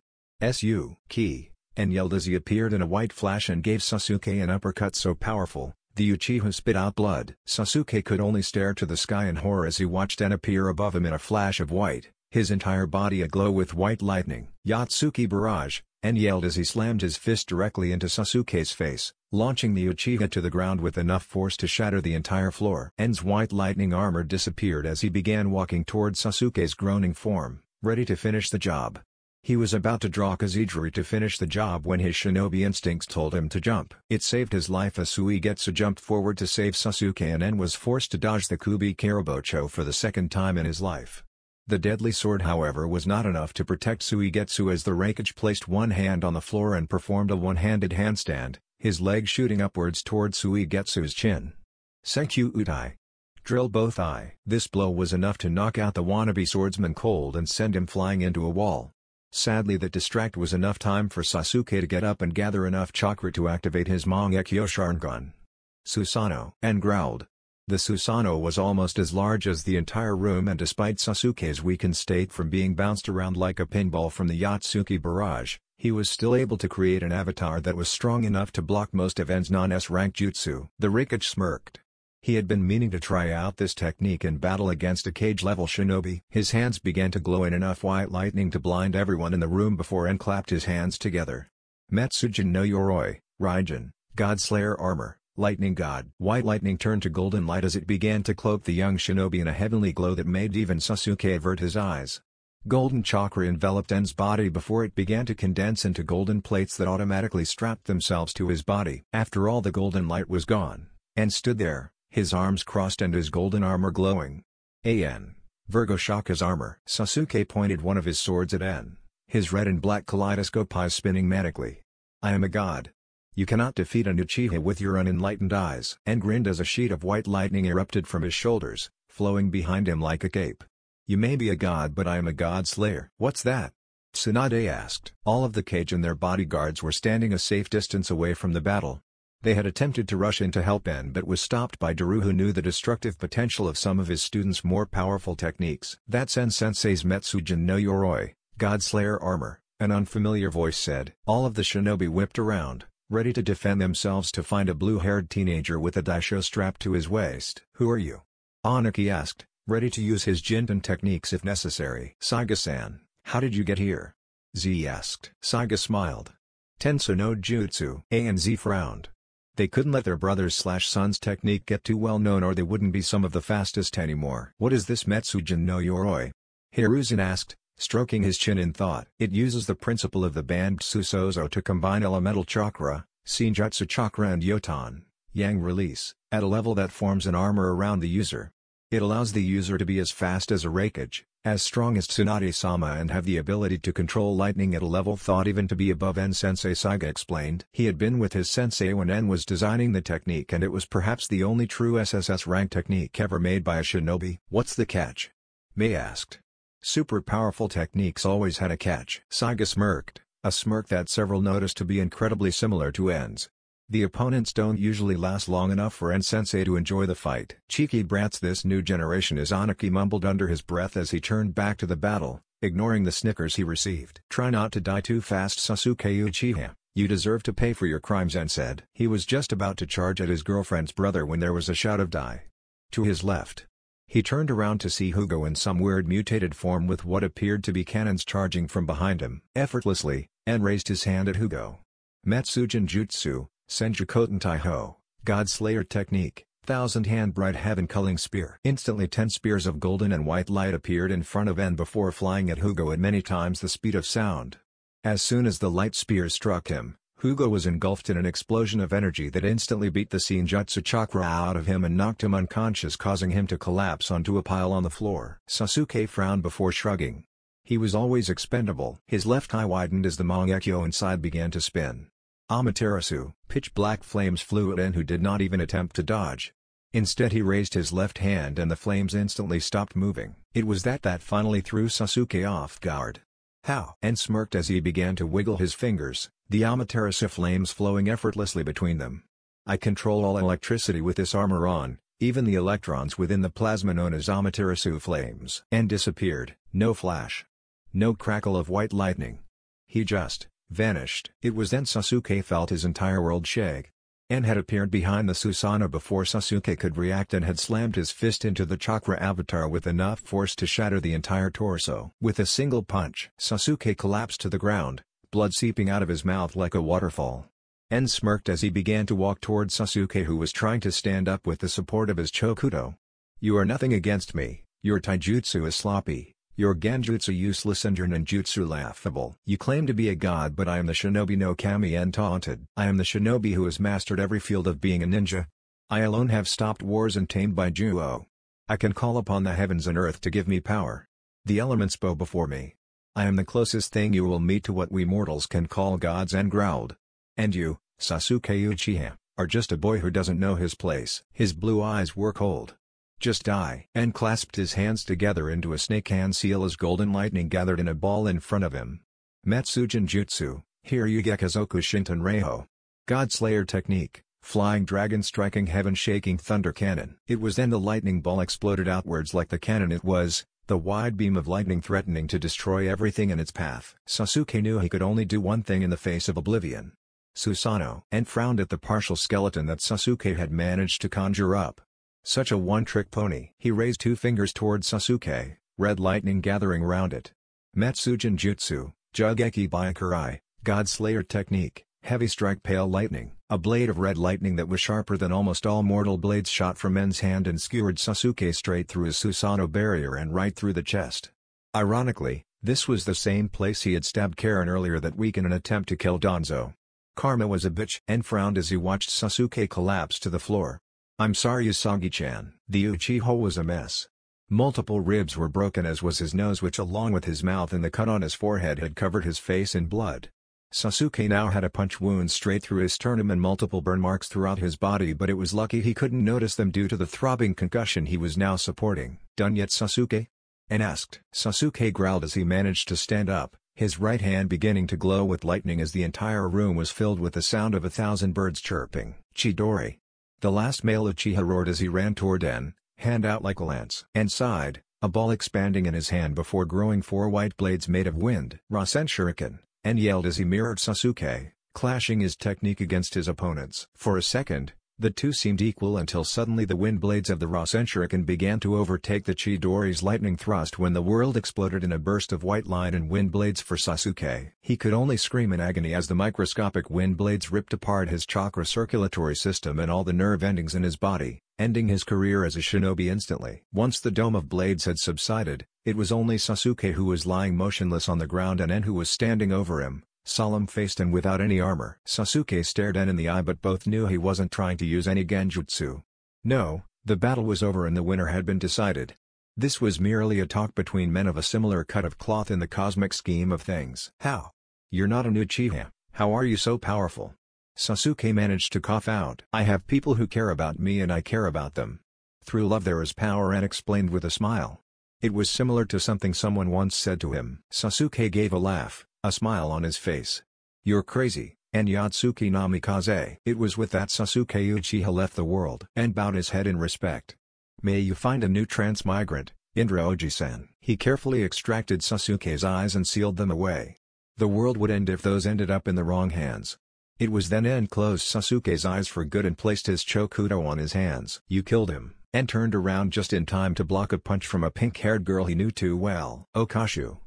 Ki! En yelled as he appeared in a white flash and gave Sasuke an uppercut so powerful, the Uchiha spit out blood. Sasuke could only stare to the sky in horror as he watched En appear above him in a flash of white, his entire body aglow with white lightning. "Yotsuki barrage!" En yelled as he slammed his fist directly into Sasuke's face, launching the Uchiha to the ground with enough force to shatter the entire floor. En's white lightning armor disappeared as he began walking toward Sasuke's groaning form, ready to finish the job. He was about to draw Kazejiri to finish the job when his shinobi instincts told him to jump. It saved his life as Suigetsu jumped forward to save Sasuke and En was forced to dodge the Kubi Karabocho for the second time in his life. The deadly sword, however, was not enough to protect Suigetsu as the Raikage placed one hand on the floor and performed a one-handed handstand, his leg shooting upwards toward Suigetsu's chin. "Senkyu Utai. Drill both eye." This blow was enough to knock out the wannabe swordsman cold and send him flying into a wall. Sadly, that distract was enough time for Sasuke to get up and gather enough chakra to activate his Mangekyo Sharingan. "Susanoo!" En growled. The Susanoo was almost as large as the entire room, and despite Sasuke's weakened state from being bounced around like a pinball from the Yotsuki barrage, he was still able to create an avatar that was strong enough to block most of En's non-S-rank jutsu. The Raikage smirked. He had been meaning to try out this technique in battle against a cage-level shinobi. His hands began to glow in enough white lightning to blind everyone in the room before En clapped his hands together. "Metsujin no Yoroi, Raijin, God-Slayer armor, Lightning God." White lightning turned to golden light as it began to cloak the young shinobi in a heavenly glow that made even Sasuke avert his eyes. Golden chakra enveloped En's body before it began to condense into golden plates that automatically strapped themselves to his body. After all the golden light was gone, En stood there, his arms crossed and his golden armor glowing. "En, Virgo Shaka's armor." Sasuke pointed one of his swords at En, his red and black kaleidoscope eyes spinning manically. "I am a god. You cannot defeat an Uchiha with your unenlightened eyes." En grinned as a sheet of white lightning erupted from his shoulders, flowing behind him like a cape. "You may be a god, but I am a god slayer." "What's that?" Tsunade asked. All of the cage and their bodyguards were standing a safe distance away from the battle. They had attempted to rush in to help En but was stopped by Daru, who knew the destructive potential of some of his students' more powerful techniques. "That's En-sensei's Metsujin no Yoroi, God-Slayer armor," an unfamiliar voice said. All of the shinobi whipped around, ready to defend themselves, to find a blue-haired teenager with a daisho strapped to his waist. "Who are you?" Anaki asked, ready to use his Jinten techniques if necessary. "Saiga-san, how did you get here?" Z asked. Saiga smiled. "Tenso no Jutsu." A and Z frowned. They couldn't let their brother's/son's technique get too well known or they wouldn't be some of the fastest anymore. "What is this Metsujin no Yoroi?" Hiruzen asked, stroking his chin in thought. "It uses the principle of the band Susozo to combine elemental chakra, Shinjutsu chakra and Yotan, Yang release, at a level that forms an armor around the user. It allows the user to be as fast as a Raikage, as strong as Tsunade-sama, and have the ability to control lightning at a level thought even to be above En-sensei," Saiga explained. He had been with his sensei when En was designing the technique, and it was perhaps the only true SSS rank technique ever made by a shinobi. "What's the catch?" Mei asked. "Super powerful techniques always had a catch." Saiga smirked, a smirk that several noticed to be incredibly similar to En's. "The opponents don't usually last long enough for En-sensei to enjoy the fight." "Cheeky brats this new generation," as Anaki mumbled under his breath as he turned back to the battle, ignoring the snickers he received. "Try not to die too fast, Sasuke Uchiha. You deserve to pay for your crimes," En said. He was just about to charge at his girlfriend's brother when there was a shout of "Die!" to his left. He turned around to see Hugo in some weird mutated form with what appeared to be cannons charging from behind him. Effortlessly, En raised his hand at Hugo. "Metsujin Jutsu, Senjukoten Taiho, God Slayer Technique, Thousand-Hand Bright Heaven Culling Spear. Instantly 10 spears of golden and white light appeared in front of En before flying at Hugo at many times the speed of sound. As soon as the light spears struck him, Hugo was engulfed in an explosion of energy that instantly beat the Senjutsu chakra out of him and knocked him unconscious, causing him to collapse onto a pile on the floor. Sasuke frowned before shrugging. He was always expendable. His left eye widened as the Mangekyo inside began to spin. Amaterasu, pitch black flames flew at En, who did not even attempt to dodge. Instead he raised his left hand and the flames instantly stopped moving. It was that finally threw Sasuke off guard. How? En smirked as he began to wiggle his fingers, the Amaterasu flames flowing effortlessly between them. I control all electricity with this armor on, even the electrons within the plasma known as Amaterasu flames. En disappeared, no flash. No crackle of white lightning. He just vanished. It was then Sasuke felt his entire world shake. En had appeared behind the Susanoo before Sasuke could react and had slammed his fist into the chakra avatar with enough force to shatter the entire torso. With a single punch, Sasuke collapsed to the ground, blood seeping out of his mouth like a waterfall. En smirked as he began to walk towards Sasuke, who was trying to stand up with the support of his Chokudo. You are nothing against me, your taijutsu is sloppy. Your genjutsu useless and your ninjutsu laughable. You claim to be a god, but I am the shinobi no kami, En taunted. I am the shinobi who has mastered every field of being a ninja. I alone have stopped wars and tamed by Juo. I can call upon the heavens and earth to give me power. The elements bow before me. I am the closest thing you will meet to what we mortals can call gods, En growled. And you, Sasuke Uchiha, are just a boy who doesn't know his place. His blue eyes were cold. Just die. En clasped his hands together into a snake hand seal as golden lightning gathered in a ball in front of him. Metsujin Jutsu, Hiryugekazoku Shinton Reiho. God Slayer Technique, Flying Dragon Striking Heaven Shaking Thunder Cannon. It was then the lightning ball exploded outwards like the cannon it was, the wide beam of lightning threatening to destroy everything in its path. Sasuke knew he could only do one thing in the face of oblivion. Susanoo. En frowned at the partial skeleton that Sasuke had managed to conjure up. Such a one-trick pony. He raised 2 fingers towards Sasuke, red lightning gathering round it. Metsujin Jutsu, Jugeki Byakurai, God Slayer Technique, Heavy Strike Pale Lightning. A blade of red lightning that was sharper than almost all mortal blades shot from En's hand and skewered Sasuke straight through his Susanoo barrier and right through the chest. Ironically, this was the same place he had stabbed Karen earlier that week in an attempt to kill Danzo. Karma was a bitch. En frowned as he watched Sasuke collapse to the floor. I'm sorry Usagi-chan. The Uchiha was a mess. Multiple ribs were broken, as was his nose, which along with his mouth and the cut on his forehead had covered his face in blood. Sasuke now had a punch wound straight through his sternum and multiple burn marks throughout his body, but it was lucky he couldn't notice them due to the throbbing concussion he was now supporting. Done yet, Sasuke? En asked. Sasuke growled as he managed to stand up, his right hand beginning to glow with lightning as the entire room was filled with the sound of 1,000 birds chirping. Chidori. The last male Uchiha roared as he ran toward En, hand out like a lance. En sighed, a ball expanding in his hand before growing 4 white blades made of wind. Rasen Shuriken, En yelled as he mirrored Sasuke, clashing his technique against his opponent's. For a second, the two seemed equal until suddenly the wind blades of the Rasen Shuriken began to overtake the Chidori's lightning thrust when the world exploded in a burst of white light and wind blades for Sasuke. He could only scream in agony as the microscopic wind blades ripped apart his chakra circulatory system and all the nerve endings in his body, ending his career as a shinobi instantly. Once the dome of blades had subsided, it was only Sasuke who was lying motionless on the ground and En who was standing over him, solemn-faced and without any armor. Sasuke stared En in the eye, but both knew he wasn't trying to use any genjutsu. No, the battle was over and the winner had been decided. This was merely a talk between men of a similar cut of cloth in the cosmic scheme of things. How? You're not an Uchiha, how are you so powerful? Sasuke managed to cough out. I have people who care about me and I care about them. Through love there is power, En explained with a smile. It was similar to something someone once said to him. Sasuke gave a laugh, a smile on his face. You're crazy, En Yatsuki Namikaze. It was with that Sasuke Uchiha left the world. En bowed his head in respect. May you find a new transmigrant, Indra Oji-san. He carefully extracted Sasuke's eyes and sealed them away. The world would end if those ended up in the wrong hands. It was then En closed Sasuke's eyes for good and placed his Chokudo on his hands. You killed him. En turned around just in time to block a punch from a pink-haired girl he knew too well. Okashu.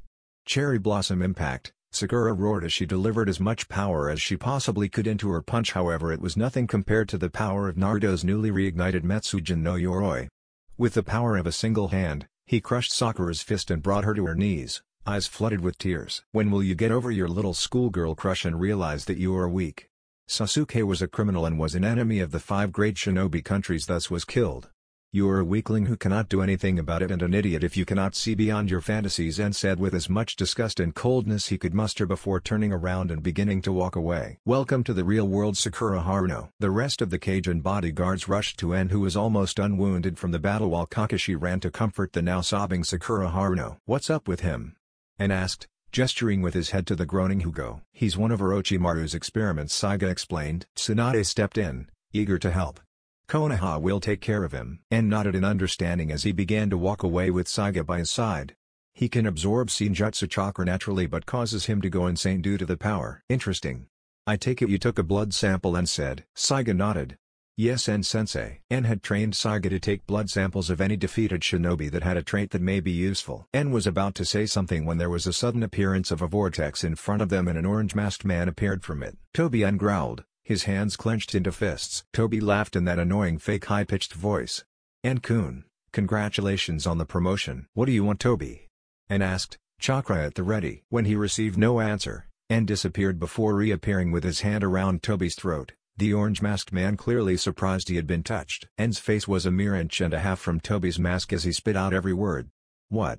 Cherry Blossom Impact, Sakura roared as she delivered as much power as she possibly could into her punch, however it was nothing compared to the power of Naruto's newly reignited Metsujin no Yoroi. With the power of a single hand, he crushed Sakura's fist and brought her to her knees, eyes flooded with tears. "When will you get over your little schoolgirl crush and realize that you are weak?" Sasuke was a criminal and was an enemy of the 5 great shinobi countries, thus was killed. "You are a weakling who cannot do anything about it and an idiot if you cannot see beyond your fantasies," and said with as much disgust and coldness he could muster before turning around and beginning to walk away. "Welcome to the real world, Sakura Haruno." The rest of the Kajin bodyguards rushed to En, who was almost unwounded from the battle, while Kakashi ran to comfort the now sobbing Sakura Haruno. "What's up with him?" En asked, gesturing with his head to the groaning Hugo. "He's one of Orochimaru's experiments," Saiga explained. Tsunade stepped in, eager to help. "Konoha will take care of him." En nodded in understanding as he began to walk away with Saiga by his side. "He can absorb Senjutsu chakra naturally but causes him to go insane due to the power." "Interesting. I take it you took a blood sample?" En said. Saiga nodded. "Yes, En sensei." En had trained Saiga to take blood samples of any defeated shinobi that had a trait that may be useful. En was about to say something when there was a sudden appearance of a vortex in front of them and an orange-masked man appeared from it. "Tobi!" growled, his hands clenched into fists. Tobi laughed in that annoying fake high-pitched voice. "En-kun, congratulations on the promotion." "What do you want, Tobi?" En asked, chakra at the ready. When he received no answer, En disappeared before reappearing with his hand around Tobi's throat, the orange-masked man clearly surprised he had been touched. En's face was a mere inch and a half from Tobi's mask as he spit out every word. "What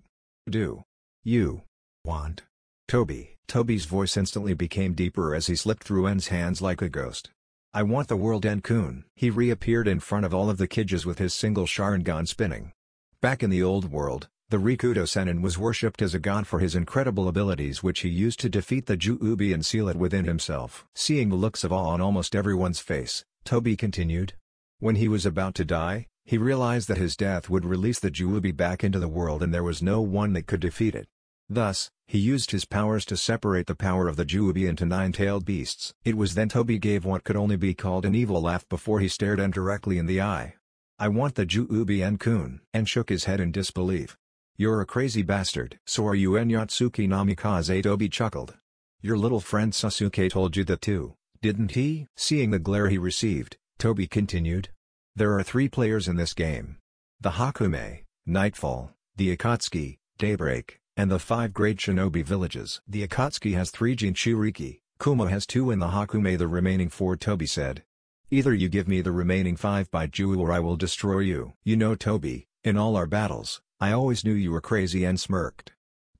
do you want, Tobi?" Tobi's voice instantly became deeper as he slipped through En's hands like a ghost. "I want the world, En-kun." He reappeared in front of all of the Kijis with his single Sharingan spinning. Back in the old world, the Rikudo Sennin was worshipped as a god for his incredible abilities which he used to defeat the Juubi and seal it within himself. Seeing the looks of awe on almost everyone's face, Tobi continued. When he was about to die, he realized that his death would release the Juubi back into the world and there was no one that could defeat it. Thus, he used his powers to separate the power of the Juubi into 9-tailed beasts. It was then Tobi gave what could only be called an evil laugh before he stared En directly in the eye. "I want the Juubi, En-kun." En shook his head in disbelief. "You're a crazy bastard." "So are you, En Yatsuki Namikaze?" Tobi chuckled. "Your little friend Sasuke told you that too, didn't he?" Seeing the glare he received, Tobi continued. "There are 3 players in this game. The Hakume, Nightfall, the Akatsuki, Daybreak, and the 5 great shinobi villages. The Akatsuki has 3 Jinchuriki, Kumo has 2 and the Hakume the remaining 4," Tobi said. "Either you give me the remaining 5 by Ju or I will destroy you." "You know, Tobi, in all our battles, I always knew you were crazy," and smirked.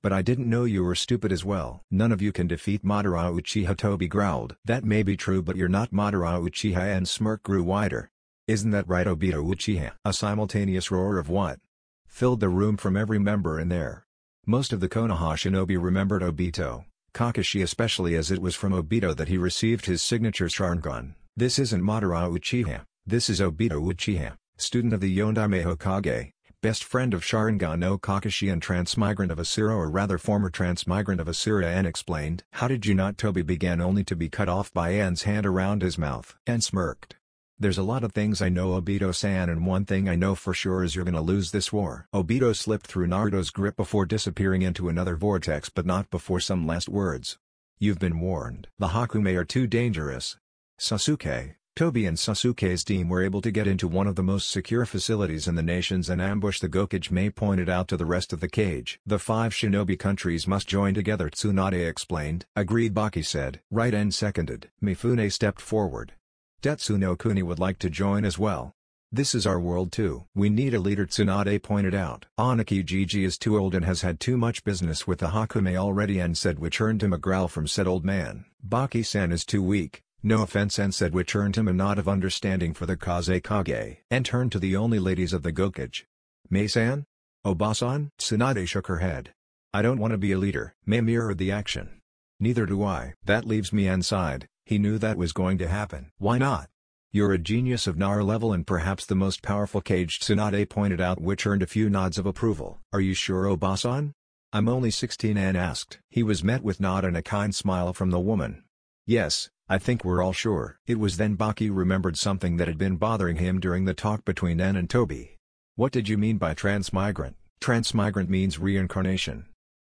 "But I didn't know you were stupid as well." "None of you can defeat Madara Uchiha," Tobi growled. "That may be true but you're not Madara Uchiha," and smirk grew wider. "Isn't that right, Obito Uchiha?" A simultaneous roar of "what?" filled the room from every member in there. Most of the Konoha shinobi remembered Obito, Kakashi especially, as it was from Obito that he received his signature Sharingan. "This isn't Madara Uchiha, this is Obito Uchiha, student of the Yondaime Hokage, best friend of Sharingan no Kakashi and transmigrant of Asura, or rather former transmigrant of Asura," En explained. "How did you not?" Tobi began, only to be cut off by En's hand around his mouth. En smirked. "There's a lot of things I know, Obito-san, and one thing I know for sure is you're gonna lose this war." Obito slipped through Naruto's grip before disappearing into another vortex, but not before some last words. "You've been warned. The Hakume are too dangerous." Sasuke, Tobi and Sasuke's team were able to get into one of the most secure facilities in the nations and ambush the Gokage. May pointed out to the rest of the cage. "The 5 shinobi countries must join together," Tsunade explained. "Agreed," Baki said. "Right," En seconded. Mifune stepped forward. "Tetsuno Kuni would like to join as well. This is our world too." "We need a leader," Tsunade pointed out. "Aniki Gigi is too old and has had too much business with the Hakume already," En said, which earned him a growl from said old man. "Baki-san is too weak. No offense," En said, which earned him a nod of understanding for the Kazekage. En turned to the only ladies of the Gokage. "Mei-san? Oba-san?" Tsunade shook her head. "I don't want to be a leader." Mei mirrored the action. "Neither do I." "That leaves me," En sighed. He knew that was going to happen. "Why not? You're a genius of Nar level and perhaps the most powerful cage," Tsunade pointed out, which earned a few nods of approval. "Are you sure, Oba-san?" "I'm only 16," En asked. He was met with nod and a kind smile from the woman. "Yes, I think we're all sure." It was then Baki remembered something that had been bothering him during the talk between En and Tobi. "What did you mean by transmigrant?" "Transmigrant means reincarnation.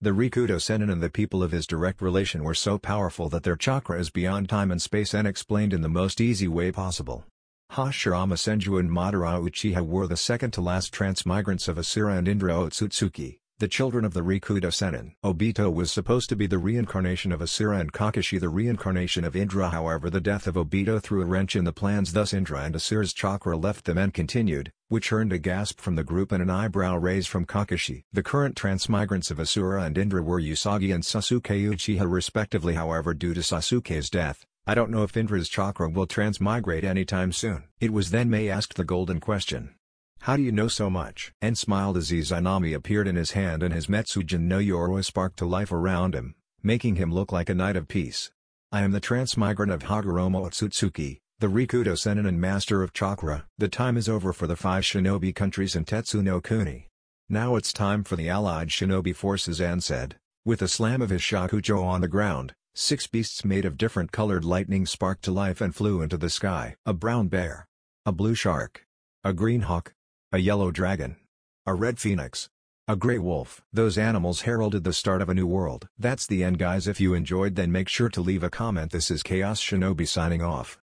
The Rikudo Sennin and the people of his direct relation were so powerful that their chakra is beyond time and space and explained in the most easy way possible. Hashirama Senju and Madara Uchiha were the second-to-last transmigrants of Asura and Indra Otsutsuki, the children of the Rikudo Sennin. Obito was supposed to be the reincarnation of Asura and Kakashi the reincarnation of Indra. However, the death of Obito threw a wrench in the plans, thus Indra and Asura's chakra left them and continued, which earned a gasp from the group and an eyebrow raise from Kakashi. The current transmigrants of Asura and Indra were Usagi and Sasuke Uchiha respectively. However, due to Sasuke's death, I don't know if Indra's chakra will transmigrate anytime soon. It was then Mei asked the golden question. How do you know so much? And smiled as Izanami appeared in his hand and his Metsujin no Yoro sparked to life around him, making him look like a knight of peace. I am the transmigrant of Hagoromo Otsutsuki, the Rikudo Sennin and master of chakra. The time is over for the 5 shinobi countries in Tetsu no Kuni. Now it's time for the allied shinobi forces, An said. With a slam of his shakujo on the ground, 6 beasts made of different colored lightning sparked to life and flew into the sky. A brown bear. A blue shark. A green hawk. A yellow dragon. A red phoenix. A gray wolf. Those animals heralded the start of a new world. That's the end, guys. If you enjoyed, then make sure to leave a comment. This is Chaos Shinobi signing off.